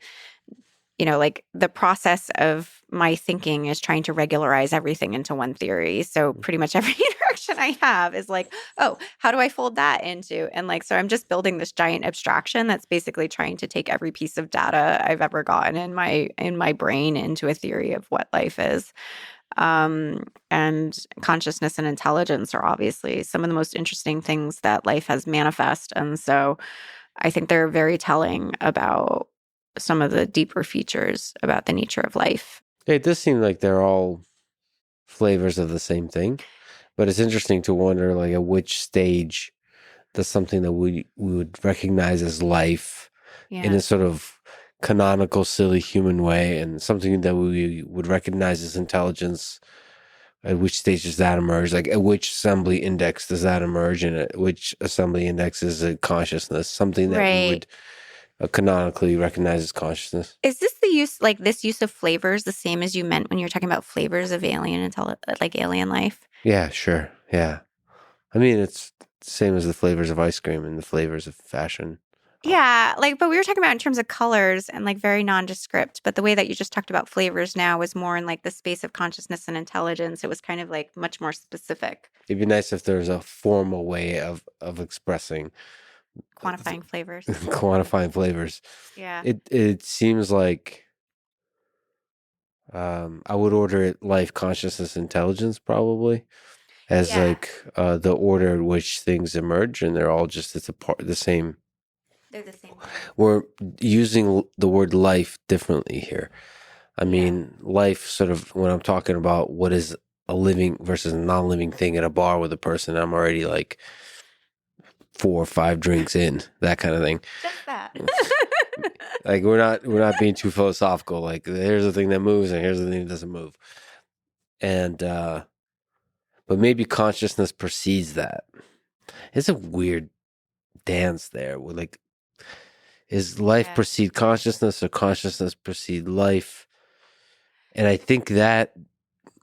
like the process of my thinking is trying to regularize everything into one theory. So pretty much every interaction I have is like, oh, how do I fold that into? And like, so I'm just building this giant abstraction that's basically trying to take every piece of data I've ever gotten in my brain into a theory of what life is. And consciousness and intelligence are obviously some of the most interesting things that life has manifest. And so I think they're very telling about some of the deeper features about the nature of life. It does seem like they're all flavors of the same thing, but it's interesting to wonder, like, at which stage does something that we would recognize as life in a sort of canonical, silly human way, and something that we would recognize as intelligence, at which stage does that emerge? Like, at which assembly index does that emerge, and at which assembly index is a consciousness? Something that we would canonically recognize as consciousness. Is this this use of flavors the same as you meant when you were talking about flavors of alien like alien life? Yeah, sure. Yeah. I mean, it's the same as the flavors of ice cream and the flavors of fashion. Yeah, but we were talking about in terms of colors and very nondescript, but the way that you just talked about flavors now was more in the space of consciousness and intelligence. It was kind of much more specific. It'd be nice if there was a formal way of expressing quantifying flavors. quantifying flavors. Yeah. It seems like I would order it life, consciousness, intelligence probably as the order in which things emerge, and they're all just the same. They're the same thing. We're using the word life differently here. I mean, life sort of, when I'm talking about what is a living versus a non-living thing at a bar with a person. I'm already like 4 or 5 drinks in, that kind of thing. Just that. Like we're not being too philosophical. Like here's the thing that moves and here's the thing that doesn't move. And but maybe consciousness precedes that. It's a weird dance there. With like, is life Yeah. precede consciousness or consciousness precede life? And I think that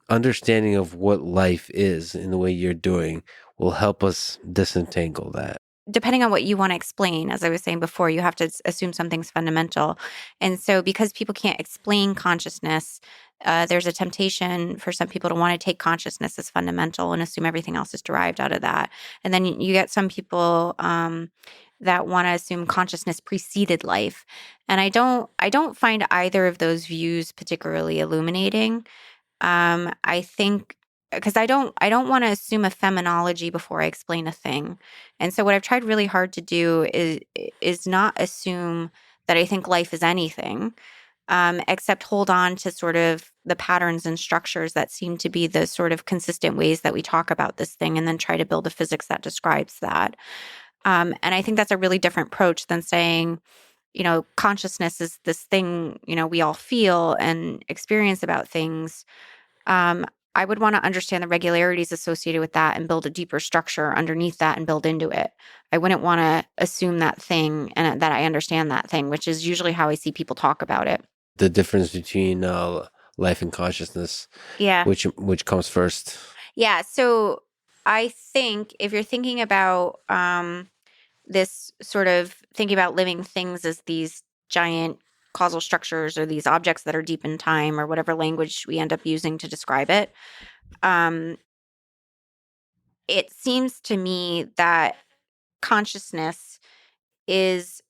understanding of what life is in the way you're doing will help us disentangle that. Depending on what you want to explain, as I was saying before, you have to assume something's fundamental. And so, because people can't explain consciousness, there's a temptation for some people to want to take consciousness as fundamental and assume everything else is derived out of that. And then you get some people that want to assume consciousness preceded life. And I don't find either of those views particularly illuminating. I think because I don't want to assume a phenomenology before I explain a thing. And so what I've tried really hard to do is not assume that I think life is anything, except hold on to sort of the patterns and structures that seem to be the sort of consistent ways that we talk about this thing, and then try to build a physics that describes that. And I think that's a really different approach than saying, consciousness is this thing, we all feel and experience about things. um, I would want to understand the regularities associated with that and build a deeper structure underneath that and build into it. I wouldn't want to assume that thing and that I understand that thing, which is usually how I see people talk about it. The difference between life and consciousness, Yeah. which comes first. Yeah. So I think if you're thinking about this sort of thinking about living things as these giant causal structures or these objects that are deep in time or whatever language we end up using to describe it, um, it seems to me that consciousness is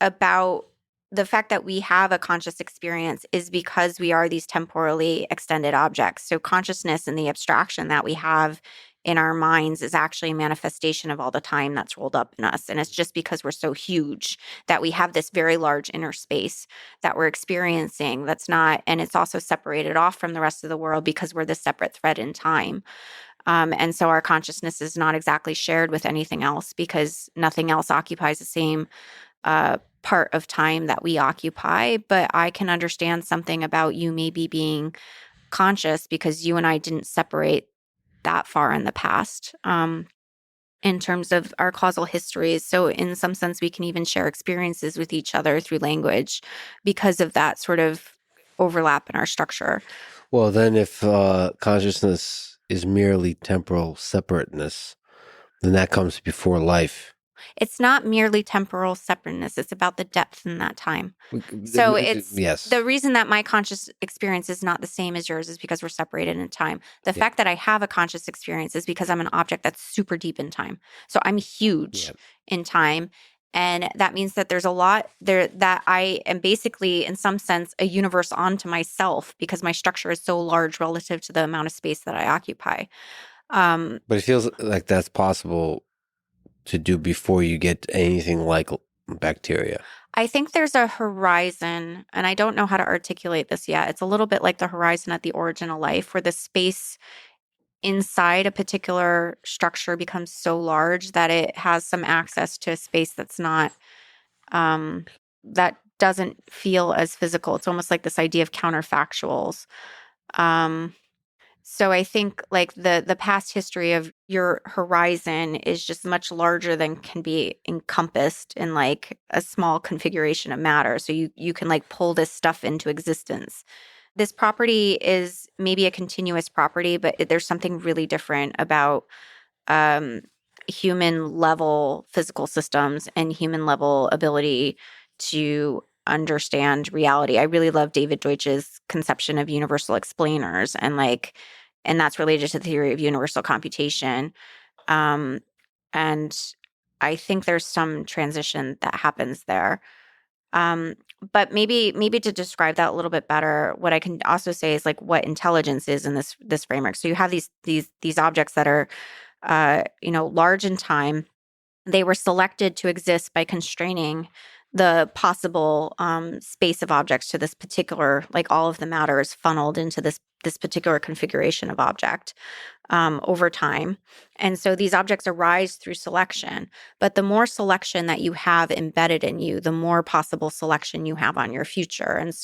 about the fact that we have a conscious experience is because we are these temporally extended objects. So consciousness and the abstraction that we have in our minds is actually a manifestation of all the time that's rolled up in us. And it's just because we're so huge that we have this very large inner space that we're experiencing that's not, and it's also separated off from the rest of the world because we're this separate thread in time. And so our consciousness is not exactly shared with anything else because nothing else occupies the same part of time that we occupy. But I can understand something about you maybe being conscious because you and I didn't separate that far in the past, in terms of our causal histories. So, in some sense, we can even share experiences with each other through language because of that sort of overlap in our structure. Well, then if consciousness is merely temporal separateness, then that comes before life. It's not merely temporal separateness, it's about the depth in that time. So it's Yes. the reason that my conscious experience is not the same as yours is because we're separated in time. The Yeah. fact that I have a conscious experience is because I'm an object that's super deep in time. So I'm huge Yeah. in time. And that means that there's a lot there that I am basically, in some sense, a universe onto myself because my structure is so large relative to the amount of space that I occupy. But it feels like that's possible to do before you get anything like bacteria. I think there's a horizon, and I don't know how to articulate this yet. It's a little bit like the horizon at the origin of life, where the space inside a particular structure becomes so large that it has some access to a space that's not, that doesn't feel as physical. It's almost like this idea of counterfactuals. Um, So I think like the past history of your horizon is just much larger than can be encompassed in like a small configuration of matter. So you can like pull this stuff into existence. This property is maybe a continuous property, but there's something really different about um, human level physical systems and human level ability to understand reality. I really love David Deutsch's conception of universal explainers and that's related to the theory of universal computation. Um, and I think there's some transition that happens there. Um, but maybe to describe that a little bit better, what I can also say is like what intelligence is in this framework. So you have these objects that are large in time. They were selected to exist by constraining the possible space of objects to this particular, like all of the matter is funneled into this particular configuration of object over time. And so these objects arise through selection. But the more selection that you have embedded in you, the more possible selection you have on your future. And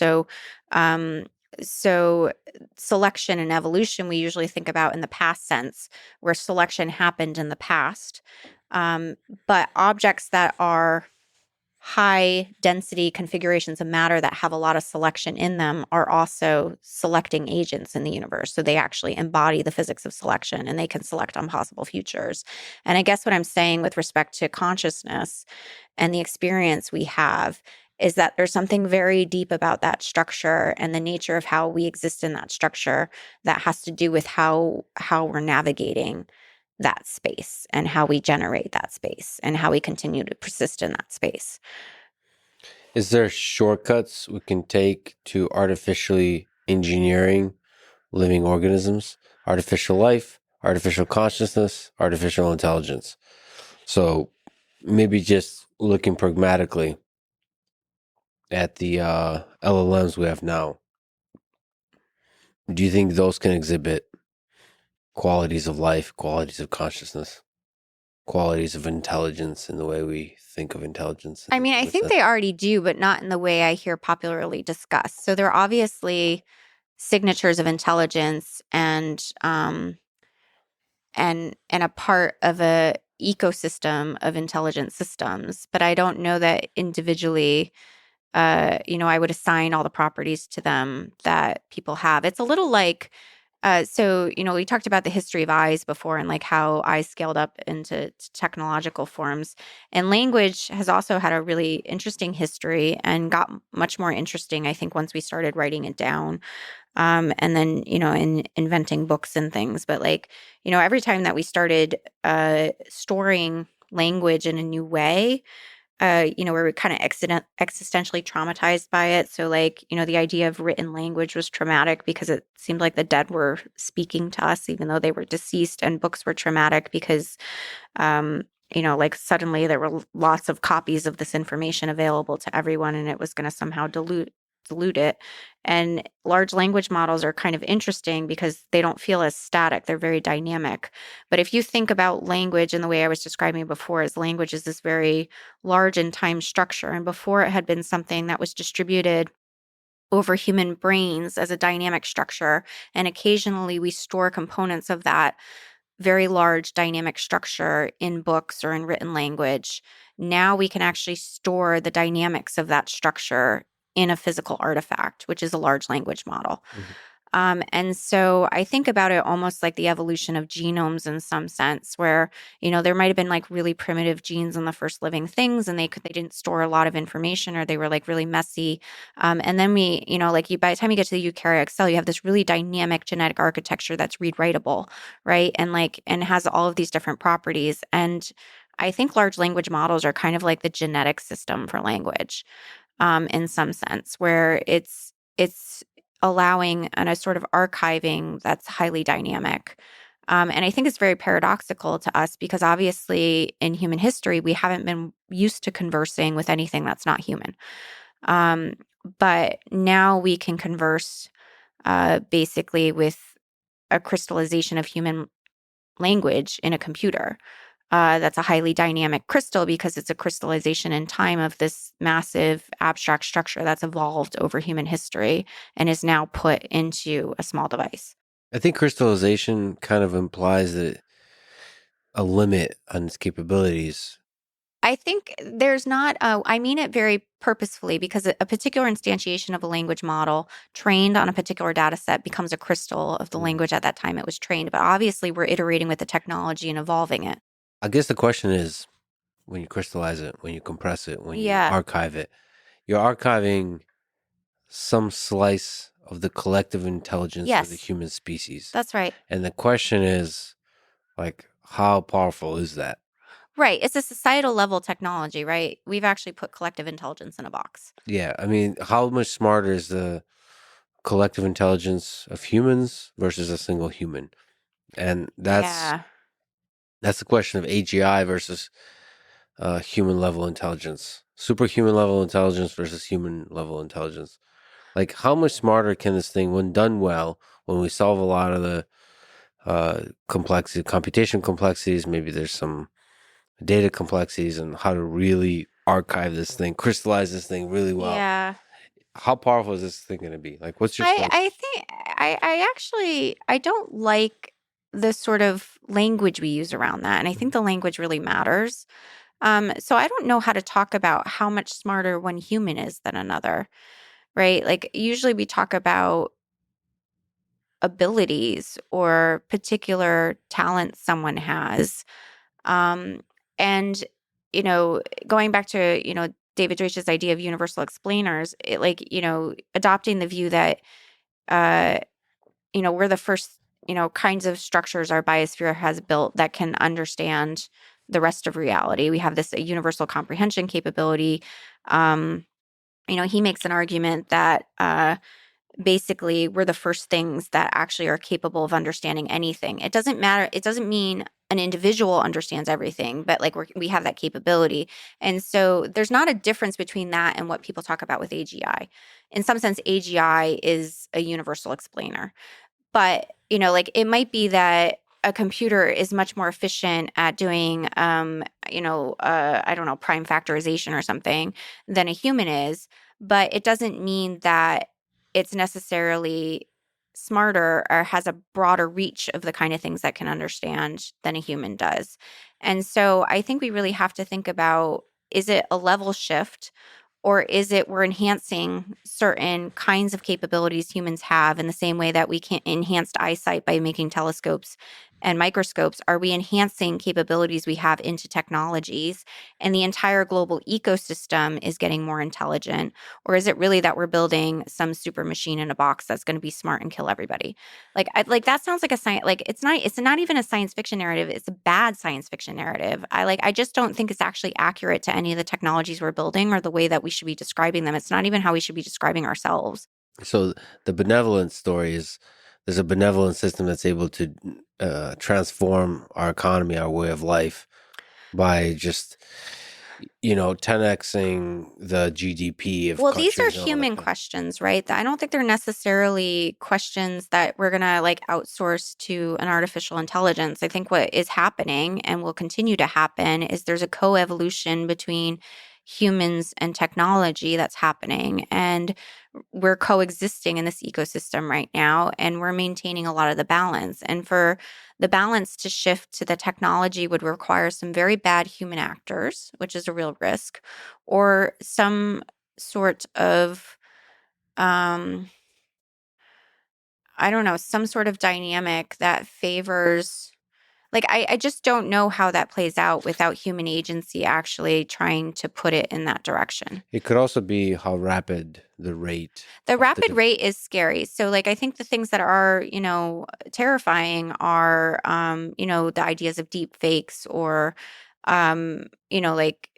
um, so selection and evolution, we usually think about in the past sense, where selection happened in the past. But objects that are high density configurations of matter that have a lot of selection in them are also selecting agents in the universe. So they actually embody the physics of selection and they can select on possible futures. And I guess what I'm saying with respect to consciousness and the experience we have is that there's something very deep about that structure and the nature of how we exist in that structure that has to do with how we're navigating that space and how we generate that space and how we continue to persist in that space. Is there shortcuts we can take to artificially engineering living organisms, artificial life, artificial consciousness, artificial intelligence? So maybe just looking pragmatically at the LLMs we have now, do you think those can exhibit qualities of life, qualities of consciousness, qualities of intelligence in the way we think of intelligence? I mean, I think they already do, but not in the way I hear popularly discussed. So they're obviously signatures of intelligence and a part of a ecosystem of intelligent systems. But I don't know that individually, I would assign all the properties to them that people have. It's a little like, we talked about the history of eyes before and like how eyes scaled up into technological forms. And language has also had a really interesting history and got much more interesting, I think, once we started writing it down. And then, in inventing books and things. But like, every time that we started storing language in a new way, where we're kind of existentially traumatized by it. So, like, the idea of written language was traumatic because it seemed like the dead were speaking to us, even though they were deceased. And books were traumatic because, like suddenly there were lots of copies of this information available to everyone, and it was going to somehow dilute it. And large language models are kind of interesting because they don't feel as static. They're very dynamic. But if you think about language in the way I was describing before, as language is this very large in time structure. And before it had been something that was distributed over human brains as a dynamic structure. And occasionally we store components of that very large dynamic structure in books or in written language. Now we can actually store the dynamics of that structure in a physical artifact, which is a large language model. Mm-hmm. And so I think about it almost like the evolution of genomes in some sense, where, there might have been like really primitive genes in the first living things and they didn't store a lot of information or they were like really messy. And then by the time you get to the eukaryotic cell, you have this really dynamic genetic architecture that's read writable, right? And has all of these different properties. And I think large language models are kind of like the genetic system for language, in some sense, where it's allowing and a sort of archiving that's highly dynamic. And I think it's very paradoxical to us because obviously in human history, we haven't been used to conversing with anything that's not human. But now we can converse basically with a crystallization of human language in a computer. That's a highly dynamic crystal because it's a crystallization in time of this massive abstract structure that's evolved over human history and is now put into a small device. I think crystallization kind of implies that a limit on its capabilities. I think there's not, I mean it very purposefully because a particular instantiation of a language model trained on a particular data set becomes a crystal of the language at that time it was trained. But obviously we're iterating with the technology and evolving it. I guess the question is, when you crystallize it, when you compress it, when you archive it, you're archiving some slice of the collective intelligence of the human species. That's right. And the question is, like, how powerful is that? Right. It's a societal level technology, right? We've actually put collective intelligence in a box. Yeah. I mean, how much smarter is the collective intelligence of humans versus a single human? And that's the question of AGI versus human level intelligence. superhuman level intelligence versus human level intelligence. Like, how much smarter can this thing, when done well, when we solve a lot of the complexity, computation complexities, maybe there's some data complexities, and how to really archive this thing, crystallize this thing really well. Yeah. How powerful is this thing going to be? Like, what's your I sense? I think I actually I don't like the sort of language we use around that. And I think the language really matters. So I don't know how to talk about how much smarter one human is than another, right? Like usually we talk about abilities or particular talents someone has. Um, and, going back to, David Deutsch's idea of universal explainers, adopting the view that, uh, we're the first, kinds of structures our biosphere has built that can understand the rest of reality. We have this universal comprehension capability. Um, he makes an argument that basically we're the first things that actually are capable of understanding anything. It doesn't matter. It doesn't mean an individual understands everything, but like we have that capability. And so there's not a difference between that and what people talk about with AGI. In some sense, AGI is a universal explainer. But, like it might be that a computer is much more efficient at doing, I don't know, prime factorization or something than a human is. But it doesn't mean that it's necessarily smarter or has a broader reach of the kind of things that can understand than a human does. And so I think we really have to think about, is it a level shift? Or is it we're enhancing certain kinds of capabilities humans have in the same way that we can enhanced eyesight by making telescopes and microscopes? Are we enhancing capabilities we have into technologies and the entire global ecosystem is getting more intelligent? Or is it really that we're building some super machine in a box that's going to be smart and kill everybody? Like that sounds like a science, like it's not even a science fiction narrative. It's a bad science fiction narrative. I just don't think it's actually accurate to any of the technologies we're building or the way that we should be describing them. It's not even how we should be describing ourselves. So the benevolent story is, there's a benevolent system that's able to transform our economy, our way of life, by just 10xing the GDP of Well, these are countries and all that human kind of. questions, right? I don't think they're necessarily questions that we're going to like outsource to an artificial intelligence. I think what is happening and will continue to happen is there's a coevolution between humans and technology that's happening. And we're coexisting in this ecosystem right now, and we're maintaining a lot of the balance. And for the balance to shift to the technology would require some very bad human actors, which is a real risk, or some sort of I don't know, some sort of dynamic that favors, like I just don't know how that plays out without human agency actually trying to put it in that direction. It could also be how rapid the rate The of the rapid rate is scary. So like I think the things that are, terrifying are the ideas of deep fakes or like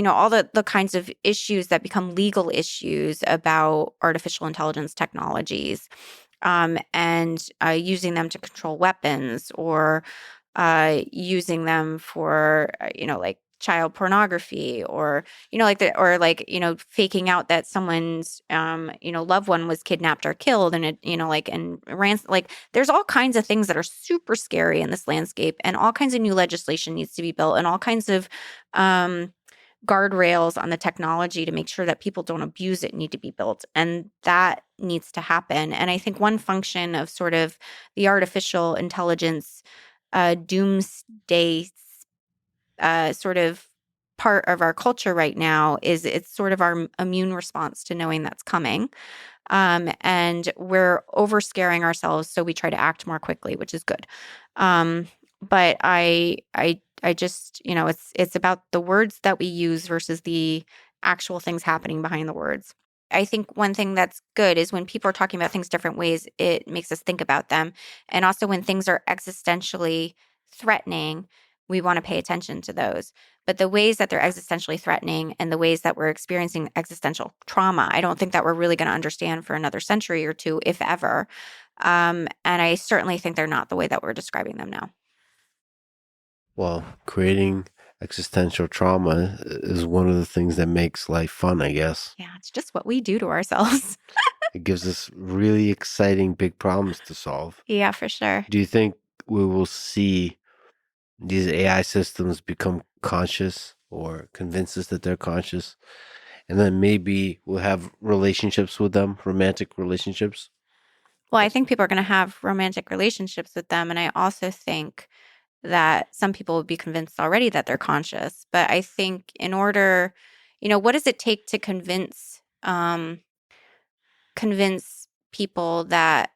all the kinds of issues that become legal issues about artificial intelligence technologies, and using them to control weapons or using them for, like child pornography or, faking out that someone's, loved one was kidnapped or killed and it, and like there's all kinds of things that are super scary in this landscape and all kinds of new legislation needs to be built and all kinds of, guardrails on the technology to make sure that people don't abuse it need to be built. And that needs to happen. And I think one function of sort of the artificial intelligence doomsday sort of part of our culture right now is it's sort of our immune response to knowing that's coming. And we're over scaring ourselves, so we try to act more quickly, which is good. But I just, it's about the words that we use versus the actual things happening behind the words. I think one thing that's good is when people are talking about things different ways, it makes us think about them. And also when things are existentially threatening, we want to pay attention to those. But the ways that they're existentially threatening and the ways that we're experiencing existential trauma, I don't think that we're really going to understand for another century or two, if ever. And I certainly think they're not the way that we're describing them now. Well, creating existential trauma is one of the things that makes life fun, I guess. Yeah, it's just what we do to ourselves. It gives us really exciting big problems to solve. Yeah, for sure. Do you think we will see these AI systems become conscious or convince us that they're conscious? And then maybe we'll have relationships with them, romantic relationships? Well, I think people are going to have romantic relationships with them. And I also think that some people will be convinced already that they're conscious. But I think in order, what does it take to convince people that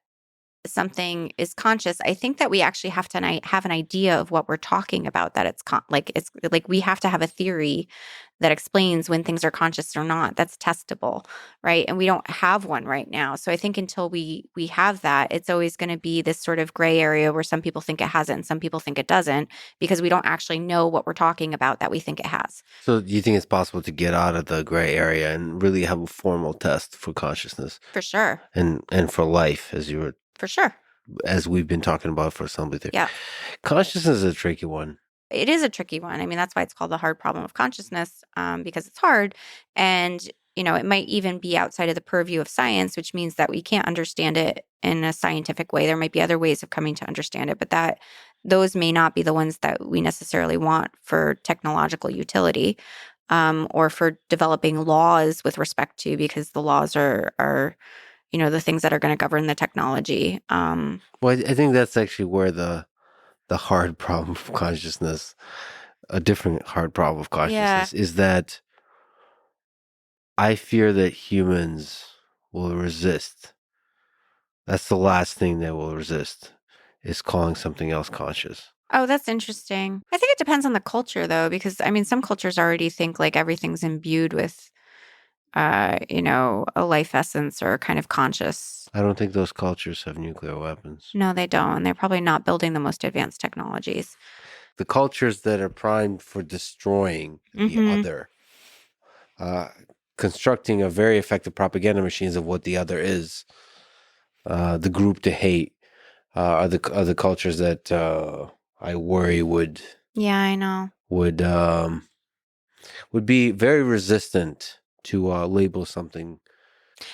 something is conscious? I think that we actually have to have an idea of what we're talking about, that it's like we have to have a theory that explains when things are conscious or not, that's testable, right? And we don't have one right now. So I think until we have that, it's always going to be this sort of gray area where some people think it has it and some people think it doesn't, because we don't actually know what we're talking about that we think it has. So do you think it's possible to get out of the gray area and really have a formal test for consciousness For sure. and for life, For sure. as we've been talking about for somebody there? Yeah. Consciousness is a tricky one. It is a tricky one. I mean, that's why it's called the hard problem of consciousness, because it's hard. And, it might even be outside of the purview of science, which means that we can't understand it in a scientific way. There might be other ways of coming to understand it, but those may not be the ones that we necessarily want for technological utility, or for developing laws with respect to, because the laws are the things that are going to govern the technology. Well, I think that's actually where the hard problem of consciousness, a different hard problem of Yeah. consciousness, is that I fear that humans will resist. That's the last thing they will resist, is calling something else conscious. Oh, that's interesting. I think it depends on the culture, though, because I mean, some cultures already think like everything's imbued with, a life essence or kind of conscious. I don't think those cultures have nuclear weapons. No, they don't. They're probably not building the most advanced technologies. The cultures that are primed for destroying the Mm-hmm. other, uh, constructing a very effective propaganda machines of what the other is, the group to hate, are the cultures that I worry Yeah, I know. would would be very resistant to label something,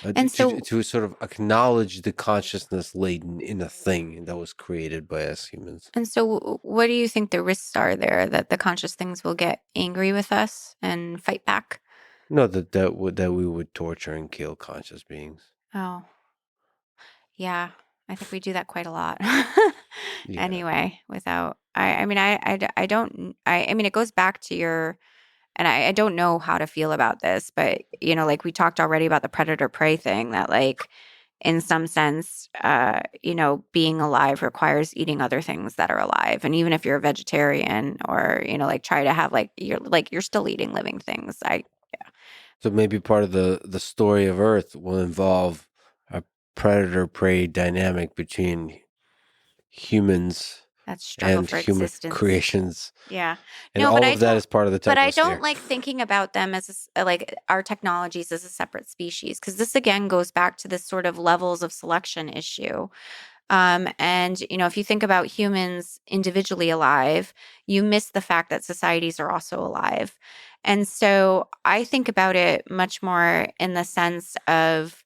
And so, to sort of acknowledge the consciousness laden in a thing that was created by us humans. what do you think the risks are there, that the conscious things will get angry with us and fight back? No, that we would torture and kill conscious beings. Oh, yeah. I think we do that quite a lot. Yeah. Anyway, I mean, I don't, I mean, it goes back to and I don't know how to feel about this, but, like we talked already about the predator prey thing, that like, in some sense, being alive requires eating other things that are alive. And even if you're a vegetarian or, like try to have you're still eating living things. Yeah, So maybe part of the story of Earth will involve a predator prey dynamic between humans that struggle and for human existence. creations, Yeah. and No, all of that is part of the but I technosphere. don't like thinking about them as like our technologies as a separate species, because this again goes back to this sort of levels of selection issue. And if you think about humans individually alive, you miss the fact that societies are also alive. And so I think about it much more in the sense of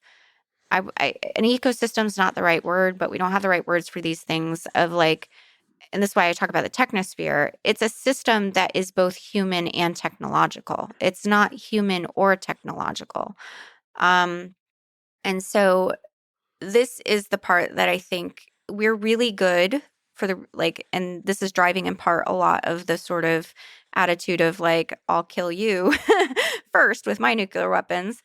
an ecosystem is not the right word, but we don't have the right words for these things of like, and this is why I talk about the technosphere. It's a system that is both human and technological. It's not human or technological. Um, and so this is the part that I think we're really good for and this is driving in part a lot of the sort of attitude of like, I'll kill you first with my nuclear weapons.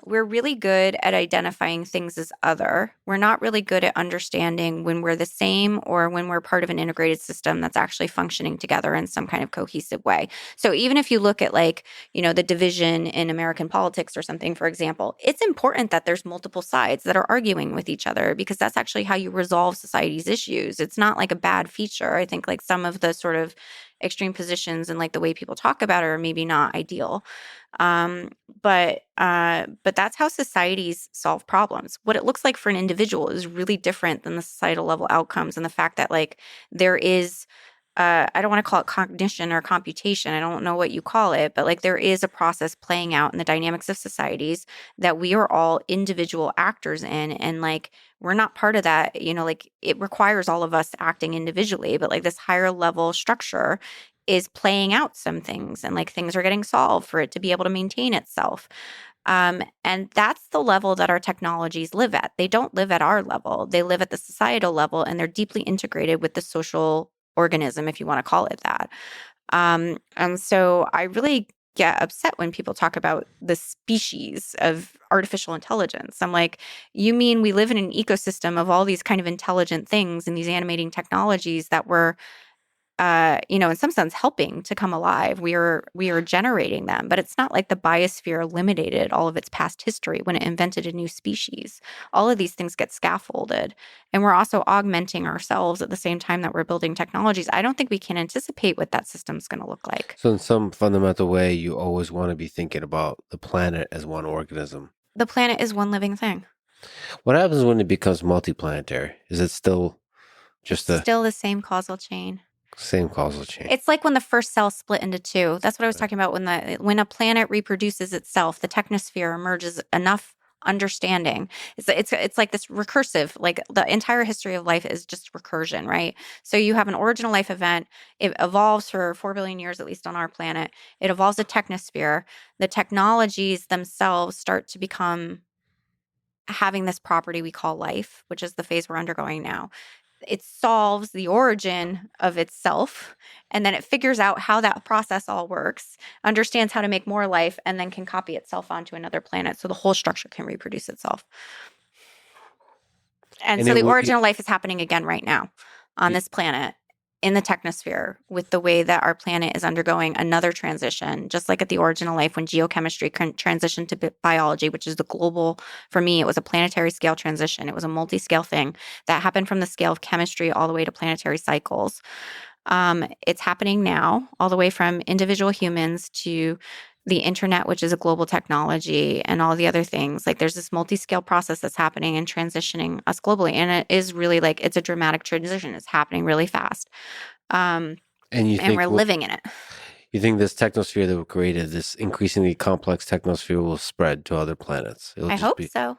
We're really good at identifying things as other. We're not really good at understanding when we're the same or when we're part of an integrated system that's actually functioning together in some kind of cohesive way. So even if you look at the division in American politics or something, for example, it's important that there's multiple sides that are arguing with each other, because that's actually how you resolve society's issues. It's not like a bad feature. I think like some of the sort of extreme positions and like the way people talk about it are maybe not ideal. But that's how societies solve problems. What it looks like for an individual is really different than the societal level outcomes, and the fact that like there is I don't want to call it cognition or computation. I don't know what you call it, but like there is a process playing out in the dynamics of societies that we are all individual actors in. And like, we're not part of that, like it requires all of us acting individually, but like this higher level structure is playing out some things and like things are getting solved for it to be able to maintain itself. And that's the level that our technologies live at. They don't live at our level. They live at the societal level, and they're deeply integrated with the social organism, if you want to call it that. And so I really get upset when people talk about the species of artificial intelligence. I'm like, you mean we live in an ecosystem of all these kind of intelligent things and these animating technologies that were in some sense helping to come alive. We are generating them, but it's not like the biosphere eliminated all of its past history when it invented a new species. All of these things get scaffolded, and we're also augmenting ourselves at the same time that we're building technologies. I don't think we can anticipate what that system's going to look like. So in some fundamental way, you always want to be thinking about the planet as one organism. The planet is one living thing. What happens when it becomes multiplanetary? Is it still just still the same causal chain? Same causal chain. It's like when the first cell split into two. That's what I was talking about. When a planet reproduces itself, the technosphere emerges enough understanding. It's like this recursive, like the entire history of life is just recursion, right? So you have an original life event. It evolves for 4 billion years, at least on our planet. It evolves a technosphere. The technologies themselves start to become having this property we call life, which is the phase we're undergoing now. It solves the origin of itself, and then it figures out how that process all works, understands how to make more life, and then can copy itself onto another planet so the whole structure can reproduce itself. And so the origin of life is happening again right now on this planet in the technosphere with the way that our planet is undergoing another transition, just like at the origin of life when geochemistry transitioned to biology, which is the global, for me, it was a planetary scale transition. It was a multi-scale thing that happened from the scale of chemistry all the way to planetary cycles. It's happening now, all the way from individual humans to the internet, which is a global technology, and all the other things. Like there's this multi-scale process that's happening and transitioning us globally. And it is really like, it's a dramatic transition. It's happening really fast. And we're living in it. You think this technosphere that we created, this increasingly complex technosphere, will spread to other planets? I hope so.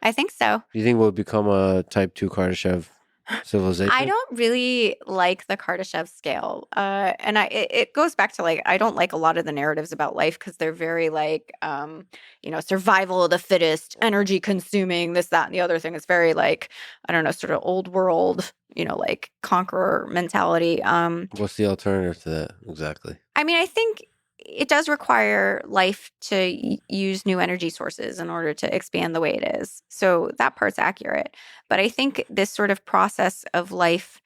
I think so. Do you think we'll become a type 2 Kardashev civilization? I don't really like the Kardashev scale. And it goes back to like, I don't like a lot of the narratives about life because they're very like, survival of the fittest, energy consuming, this, that, and the other thing. It's very like, I don't know, sort of old world, like conqueror mentality. What's the alternative to that exactly? I mean, I think it does require life to use new energy sources in order to expand the way it is. So that part's accurate. But I think this sort of process of life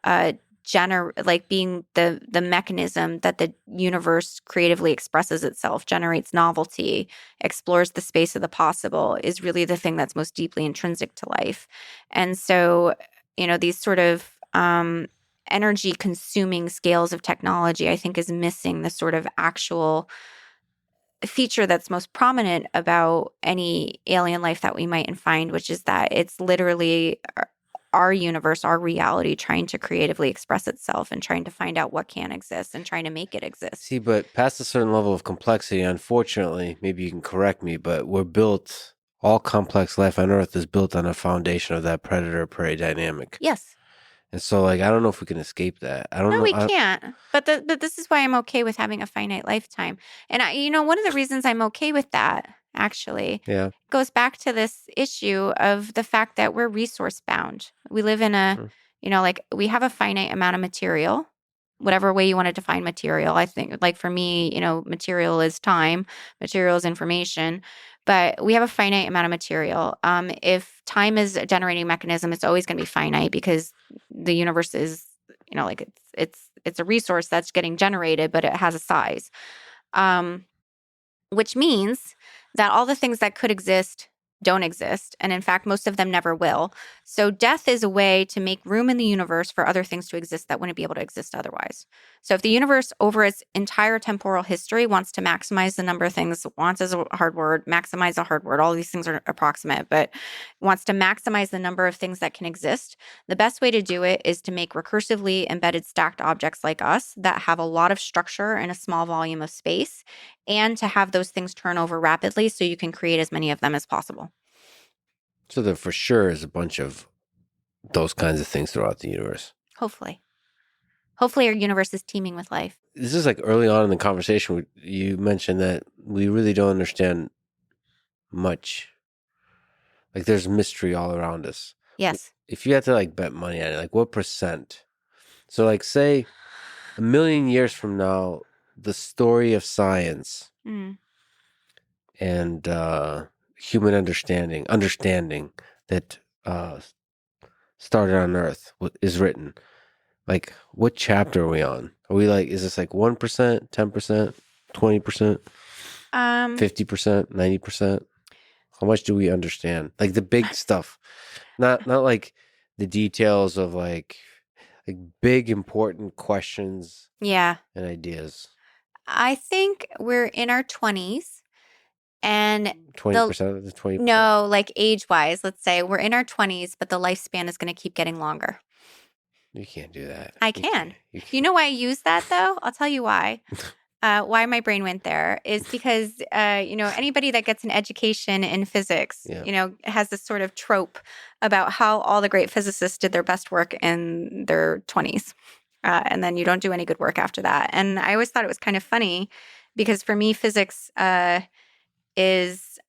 being the mechanism that the universe creatively expresses itself, generates novelty, explores the space of the possible, is really the thing that's most deeply intrinsic to life. And so, these sort of energy consuming scales of technology, I think, is missing the sort of actual feature that's most prominent about any alien life that we might find, which is that it's literally our universe, our reality, trying to creatively express itself and trying to find out what can exist and trying to make it exist. See, but past a certain level of complexity, unfortunately, maybe you can correct me, but all complex life on Earth is built on a foundation of that predator-prey dynamic. Yes. And so, I don't know if we can escape that. I don't know. No, we can't. But this is why I'm okay with having a finite lifetime. And one of the reasons I'm okay with that, actually, goes back to this issue of the fact that we're resource bound. We live in we have a finite amount of material, whatever way you want to define material. I think, like for me, material is time, material is information. But we have a finite amount of material. If time is a generating mechanism, it's always going to be finite because the universe is, it's a resource that's getting generated, but it has a size. Which means that all the things that could exist don't exist. And in fact, most of them never will. So death is a way to make room in the universe for other things to exist that wouldn't be able to exist otherwise. So if the universe over its entire temporal history wants to maximize the number of things, wants is a hard word, maximize a hard word, all these things are approximate, but wants to maximize the number of things that can exist, the best way to do it is to make recursively embedded stacked objects like us that have a lot of structure in a small volume of space, and to have those things turn over rapidly so you can create as many of them as possible. So there for sure is a bunch of those kinds of things throughout the universe. Hopefully. Hopefully our universe is teeming with life. This is like early on in the conversation, you mentioned that we really don't understand much. Like there's mystery all around us. Yes. If you had to like bet money on it, like what percent? So like say 1,000,000 years from now, the story of science and human understanding that started on Earth is written. Like, what chapter are we on? Are we like, is this like 1%, 10%, 20%, 50%, 90%? How much do we understand? Like the big stuff, not like the details of like big important questions. Yeah. And ideas. I think we're in our 20s. And 20% of the 20%? No, like age-wise, let's say we're in our 20s, but the lifespan is going to keep getting longer. You can't do that. I can. You know why I use that, though? I'll tell you why. Why my brain went there is because, anybody that gets an education in physics, has this sort of trope about how all the great physicists did their best work in their 20s. And then you don't do any good work after that. And I always thought it was kind of funny because for me, physics is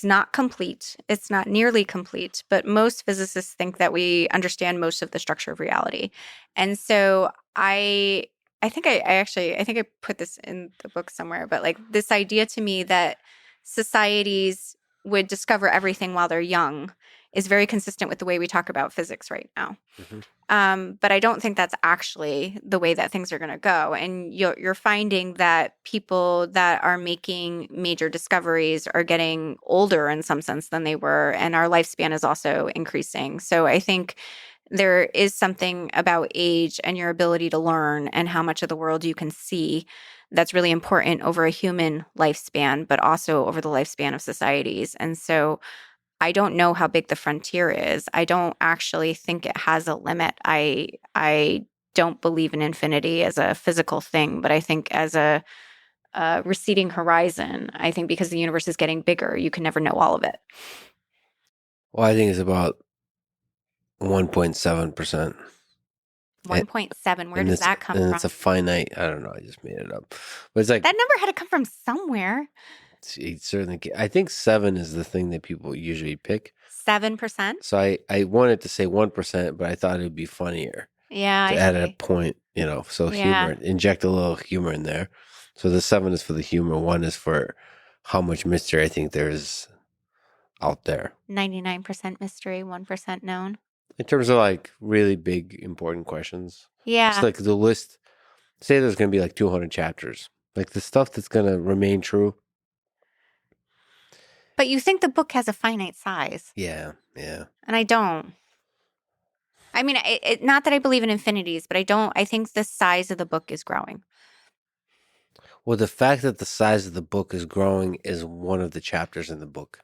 not complete. It's not nearly complete, but most physicists think that we understand most of the structure of reality. And so I think I put this in the book somewhere, but like this idea to me that societies would discover everything while they're young is very consistent with the way we talk about physics right now. But I don't think that's actually the way that things are going to go. And you're finding that people that are making major discoveries are getting older in some sense than they were, and our lifespan is also increasing. So I think there is something about age and your ability to learn and how much of the world you can see that's really important over a human lifespan, but also over the lifespan of societies. And so I don't know how big the frontier is. I don't actually think it has a limit. I don't believe in infinity as a physical thing, but I think as a receding horizon, I think because the universe is getting bigger, you can never know all of it. Well, I think it's about 1.7%. 1.7. Where does that come from? It's a finite. I don't know. I just made it up. But it's like that number had to come from somewhere. Certainly, I think 7 is the thing that people usually pick. 7%. So I wanted to say 1%, but I thought it would be funnier. Yeah, to add a point, so humor, inject a little humor in there. So the 7 is for the humor. 1 is for how much mystery I think there is out there. 99% mystery, 1% known. In terms of like really big important questions. Yeah. It's like the list. Say there's going to be like 200 chapters. Like the stuff that's going to remain true. But you think the book has a finite size. Yeah, yeah. And I don't. I mean, not that I believe in infinities, but I think the size of the book is growing. Well, the fact that the size of the book is growing is one of the chapters in the book.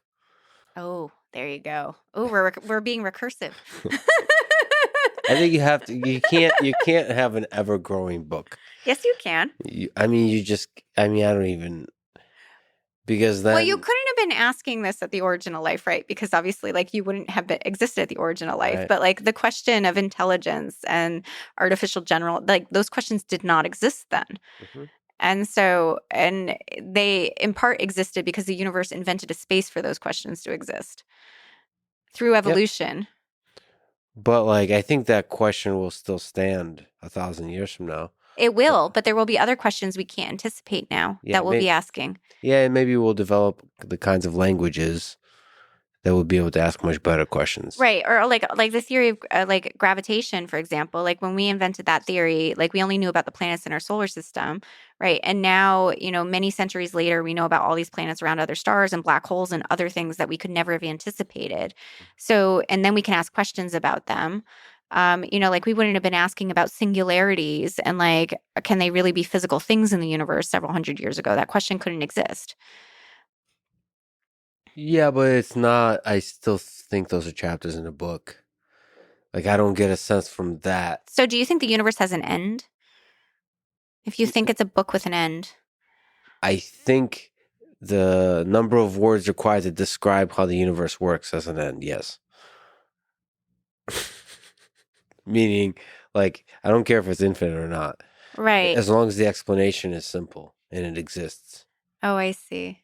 Oh, there you go. Oh, we're being recursive. I think you can't have an ever growing book. Yes, you can. I don't even. Because then, well, you couldn't have been asking this at the origin of life, right? Because obviously, like you wouldn't have existed at the origin of life. Right. But like the question of intelligence and artificial general, like those questions did not exist then. Mm-hmm. And they in part existed because the universe invented a space for those questions to exist through evolution. Yep. But like, I think that question will still stand 1,000 years from now. It will, but there will be other questions we can't anticipate now that we'll be asking. Yeah, and maybe we'll develop the kinds of languages that will be able to ask much better questions. Right, or like the theory of like gravitation, for example. Like when we invented that theory, like we only knew about the planets in our solar system, Right. And now, many centuries later, we know about all these planets around other stars and black holes and other things that we could never have anticipated. So, and then we can ask questions about them. Like we wouldn't have been asking about singularities and like, can they really be physical things in the universe several hundred years ago? That question couldn't exist. Yeah, but it's not. I still think those are chapters in a book. Like, I don't get a sense from that. So, do you think the universe has an end? If you think it's a book with an end, I think the number of words required to describe how the universe works has an end, yes. Meaning, like, I don't care if it's infinite or not. right? As long as the explanation is simple and it exists. Oh, I see.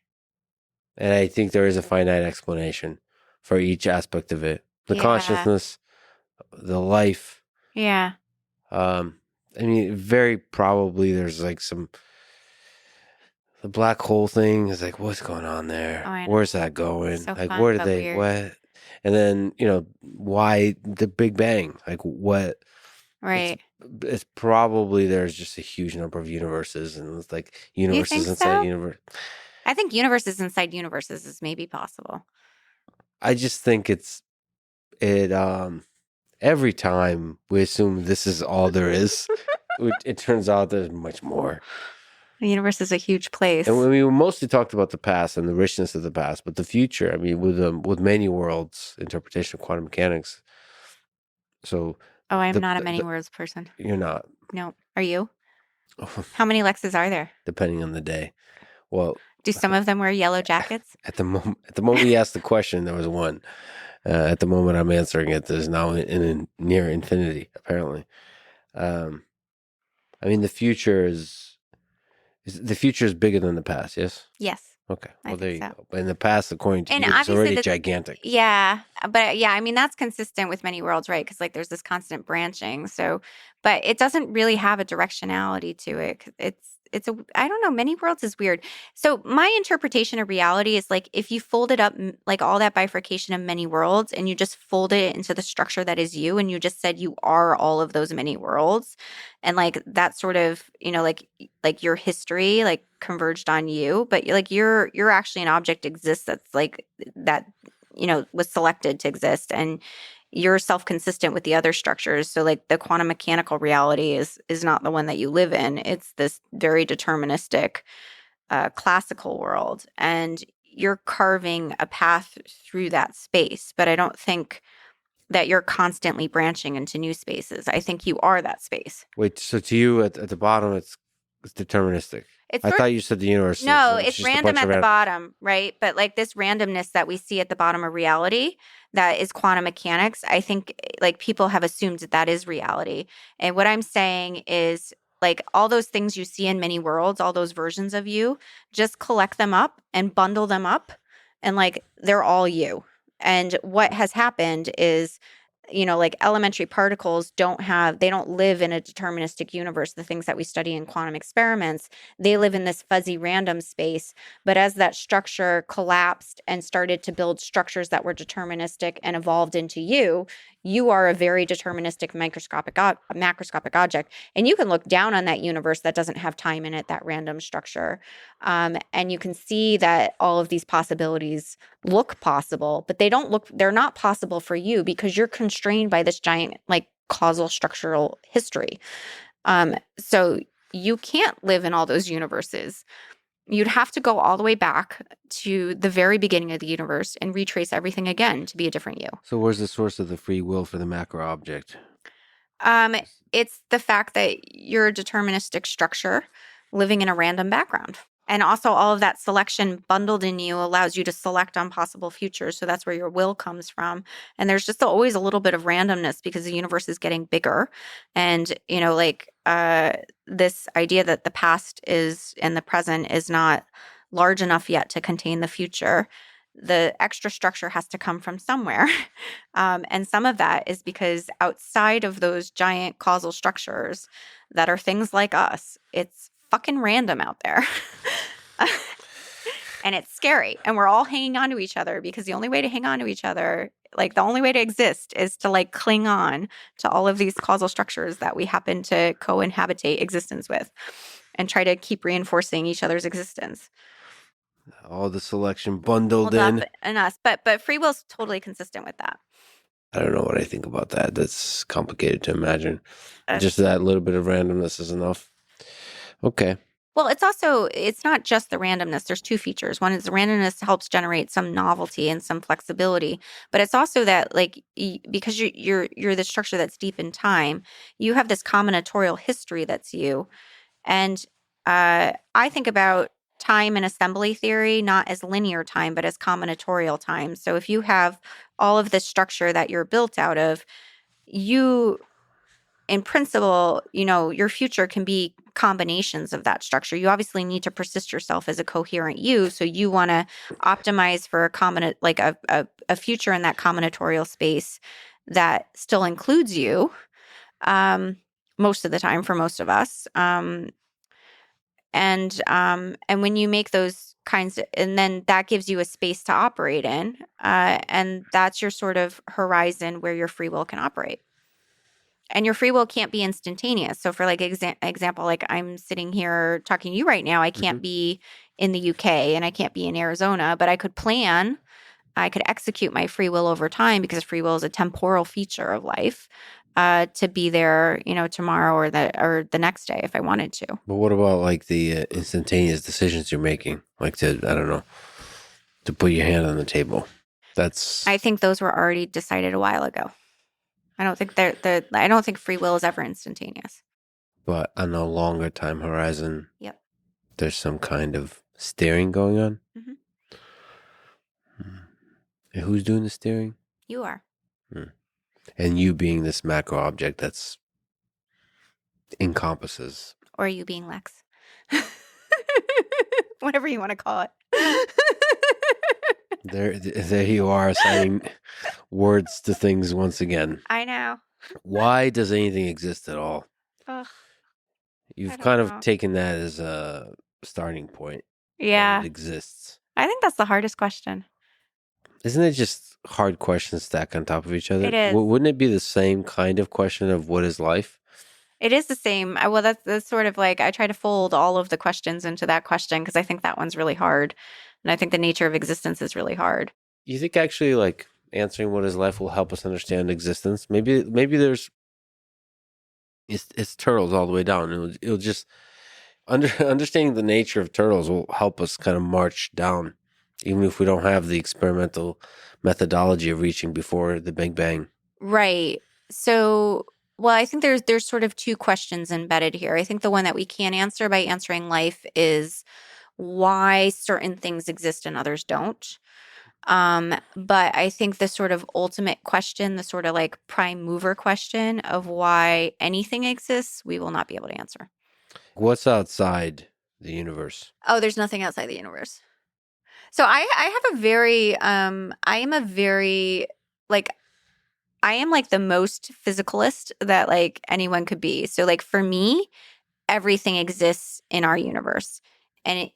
And I think there is a finite explanation for each aspect of it. The Yeah. consciousness, the life. Yeah. I mean, very probably there's like the black hole thing is like, what's going on there? Oh, I know. Where's that going? So like, fun, where do but they, weird. what? And then, why the Big Bang? Like, what? Right. It's probably there's just a huge number of universes, and it's like universes think inside so? universe. I think universes inside universes is maybe possible. I just think every time we assume this is all there is, it turns out there's much more. The universe is a huge place. And we mostly talked about the past and the richness of the past, but the future. I mean, with many worlds interpretation of quantum mechanics. So, oh, I'm not a many worlds person. You're not. No, are you? How many Lexes are there? Depending on the day. Well, do some of them wear yellow jackets? At the moment we asked the question, there was one. At the moment I'm answering it, there's now in near infinity. Apparently, I mean the future is bigger than the past. Yes. Yes. Okay. Well, there you go. But in the past, according to and you, it's already gigantic. Yeah. But yeah, I mean, that's consistent with many worlds, right? Because like there's this constant branching. So, but it doesn't really have a directionality to it. I don't know, many worlds is weird. So my interpretation of reality is like if you folded up like all that bifurcation of many worlds and you just folded it into the structure that is you and you just said you are all of those many worlds and like that sort of, like your history like converged on you, but like you're actually an object exists that's like that, was selected to exist and you're self-consistent with the other structures. So like the quantum mechanical reality is not the one that you live in. It's this very deterministic classical world. And you're carving a path through that space. But I don't think that you're constantly branching into new spaces. I think you are that space. Wait, so to you at the bottom, it's deterministic. I thought you said the universe. No, it's random at the bottom, right? But like this randomness that we see at the bottom of reality, that is quantum mechanics. I think like people have assumed that is reality. And what I'm saying is like all those things you see in many worlds, all those versions of you, just collect them up and bundle them up and like they're all you. And what has happened is like elementary particles don't live in a deterministic universe. The things that we study in quantum experiments, they live in this fuzzy random space. But as that structure collapsed and started to build structures that were deterministic and evolved into you are a very deterministic macroscopic object. And you can look down on that universe that doesn't have time in it, that random structure. And you can see that all of these possibilities look possible, but they're not possible for you because you're constrained by this giant like causal structural history. So you can't live in all those universes. You'd have to go all the way back to the very beginning of the universe and retrace everything again to be a different you. So where's the source of the free will for the macro object? It's the fact that you're a deterministic structure living in a random background. And also all of that selection bundled in you allows you to select on possible futures. So that's where your will comes from. And there's just always a little bit of randomness because the universe is getting bigger. And, this idea that the past is and the present is not large enough yet to contain the future. The extra structure has to come from somewhere. And some of that is because outside of those giant causal structures that are things like us, it's fucking random out there. And it's scary. And we're all hanging on to each other because the only way to hang on to each other, like the only way to exist is to like cling on to all of these causal structures that we happen to co-inhabitate existence with. and try to keep reinforcing each other's existence. All the selection bundled Hold up in. in us, but free will's totally consistent with that. I don't know what I think about that. That's complicated to imagine. Just That's, that little bit of randomness is enough. Okay. well, it's not just the randomness. There's two features. One is the randomness helps generate some novelty and some flexibility, but it's also that like because you're the structure that's deep in time, you have this combinatorial history that's you. And I think about time in assembly theory not as linear time, but as combinatorial time. So if you have all of this structure that you're built out of, you in principle, your future can be combinations of that structure. You obviously need to persist yourself as a coherent you. So you want to optimize for a common, like a future in that combinatorial space that still includes you, most of the time for most of us. And when you make those kinds of, and then that gives you a space to operate in, and that's your sort of horizon where your free will can operate. And your free will can't be instantaneous. So for like example, like I'm sitting here talking to you right now, I can't be in the UK and I can't be in Arizona, but I could plan, I could execute my free will over time because free will is a temporal feature of life, to be there, tomorrow or the next day if I wanted to. But what about like the instantaneous decisions you're making? Like to, I don't know, to put your hand on the table. I think those were already decided a while ago. I don't think free will is ever instantaneous. But on a longer time horizon, Yep. there's some kind of steering going on. Mhm. And who's doing the steering? You are. And you being this macro object that's encompasses. Or you being Lex. Whatever you want to call it. There you are assigning words to things once again. I know. Why does anything exist at all? Ugh, You've I kind don't know. of taken that as a starting point. Yeah. It exists. I think that's the hardest question. Isn't it just hard questions stacked on top of each other? It is. Wouldn't it be the same kind of question of what is life? It is the same. Well, that's sort of like I try to fold all of the questions into that question because I think that one's really hard. And I think the nature of existence is really hard. You think actually like answering what is life will help us understand existence? Maybe there's it's turtles all the way down. It'll just understanding the nature of turtles will help us kind of march down, even if we don't have the experimental methodology of reaching before the Big Bang. Right. So, well, I think there's sort of two questions embedded here. I think the one that we can answer by answering life is why certain things exist and others don't. But I think the sort of ultimate question, the sort of like prime mover question of why anything exists, we will not be able to answer. What's outside the universe? Oh, there's nothing outside the universe. So I have a very I am a very like I am like the most physicalist that like anyone could be. So like for me, everything exists in our universe, and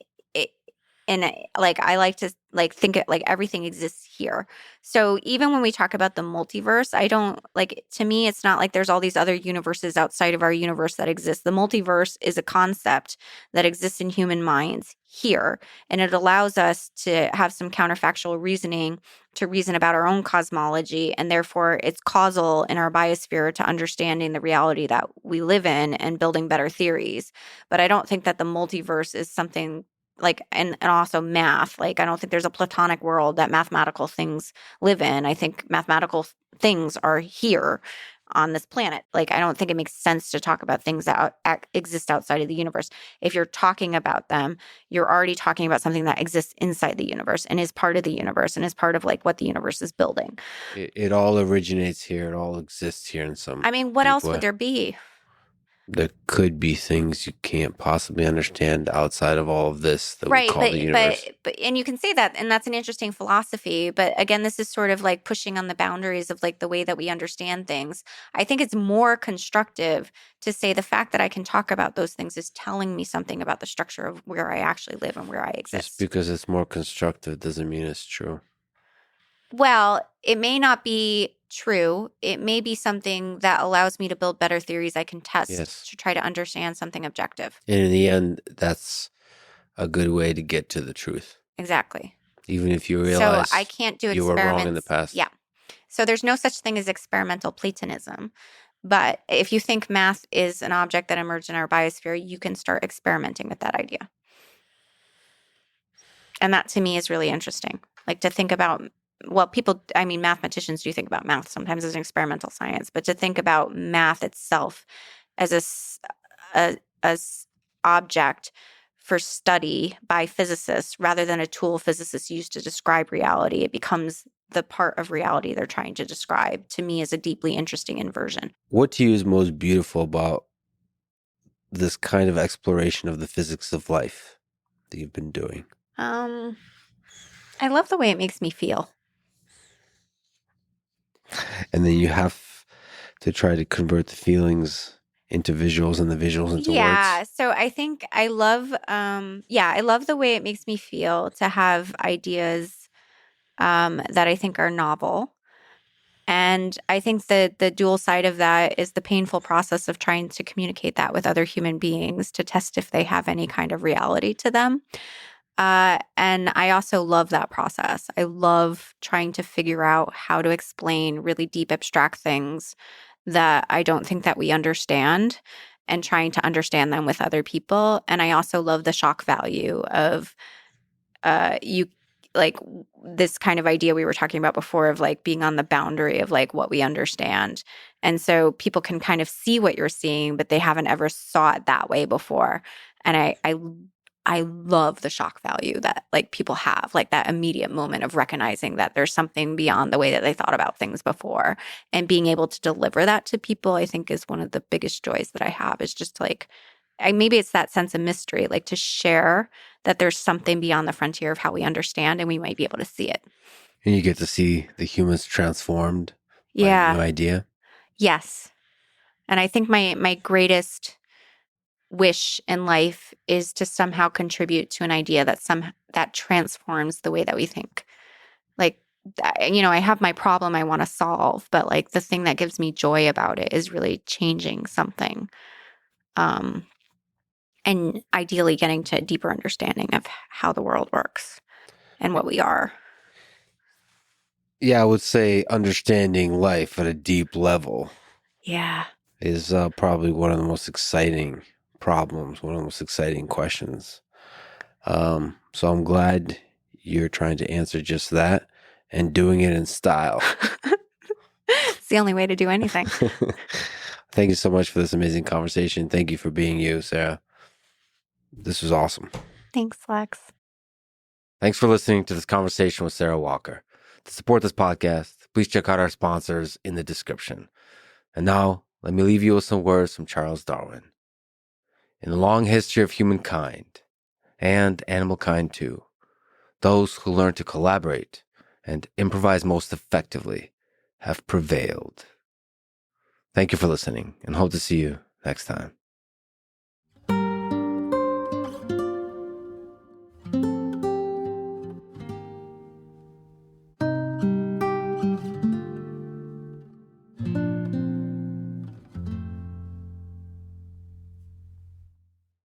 like I like to like think it like everything exists here. So even when we talk about the multiverse, I don't like, to me it's not like there's all these other universes outside of our universe that exist. The multiverse is a concept that exists in human minds here, and it allows us to have some counterfactual reasoning to reason about our own cosmology, and therefore it's causal in our biosphere to understanding the reality that we live in and building better theories. But I don't think that the multiverse is something like, and also math. Like, I don't think there's a platonic world that mathematical things live in. I think mathematical things are here on this planet. Like, I don't think it makes sense to talk about things that exist outside of the universe. If you're talking about them, you're already talking about something that exists inside the universe and is part of the universe and is part of like what the universe is building. It all originates here. It all exists here in some. I mean, what else way. would there be? There could be things you can't possibly understand outside of all of this that we call the universe. But and you can say that, and that's an interesting philosophy. But again, this is sort of like pushing on the boundaries of like the way that we understand things. I think it's more constructive to say the fact that I can talk about those things is telling me something about the structure of where I actually live and where I exist. Just because it's more constructive doesn't mean it's true. Well, it may not be true. It may be something that allows me to build better theories I can test Yes. to try to understand something objective. And in the end, that's a good way to get to the truth. Exactly. Even if you So realize I can't do you experiments. were wrong in the past. Yeah. So there's no such thing as experimental Platonism. But if you think math is an object that emerged in our biosphere, you can start experimenting with that idea. And that to me is really interesting. Like to think about, well, people, I mean, mathematicians do think about math sometimes as an experimental science, but to think about math itself as a object for study by physicists rather than a tool physicists use to describe reality, it becomes the part of reality they're trying to describe, to me is a deeply interesting inversion. What to you is most beautiful about this kind of exploration of the physics of life that you've been doing? I love the way it makes me feel. And then you have to try to convert the feelings into visuals and the visuals into words. So I think I love, I love the way it makes me feel to have ideas that I think are novel. And I think that the dual side of that is the painful process of trying to communicate that with other human beings to test if they have any kind of reality to them. And I also love that process. I love trying to figure out how to explain really deep, abstract things that I don't think that we understand and trying to understand them with other people. And I also love the shock value of you like this kind of idea we were talking about before of like being on the boundary of like what we understand. And so people can kind of see what you're seeing, but they haven't ever saw it that way before. And I love the shock value that like people have, like that immediate moment of recognizing that there's something beyond the way that they thought about things before, and being able to deliver that to people, I think is one of the biggest joys that I have, is just like, maybe it's that sense of mystery, like to share that there's something beyond the frontier of how we understand and we might be able to see it. And you get to see the humans transformed by Yeah. a new idea. Yes. And I think my greatest wish in life is to somehow contribute to an idea that transforms the way that we think. Like, I have my problem I want to solve, but like the thing that gives me joy about it is really changing something. And ideally getting to a deeper understanding of how the world works and what we are. Yeah, I would say understanding life at a deep level is probably one of the most exciting problems, one of the most exciting questions. So I'm glad you're trying to answer just that and doing it in style. It's the only way to do anything. Thank you so much for this amazing conversation. Thank you for being you, Sarah. This was awesome. Thanks, Lex. Thanks for listening to this conversation with Sarah Walker. To support this podcast, please check out our sponsors in the description. And now, let me leave you with some words from Charles Darwin. In the long history of humankind, and animal kind too, those who learn to collaborate and improvise most effectively have prevailed. Thank you for listening, and hope to see you next time.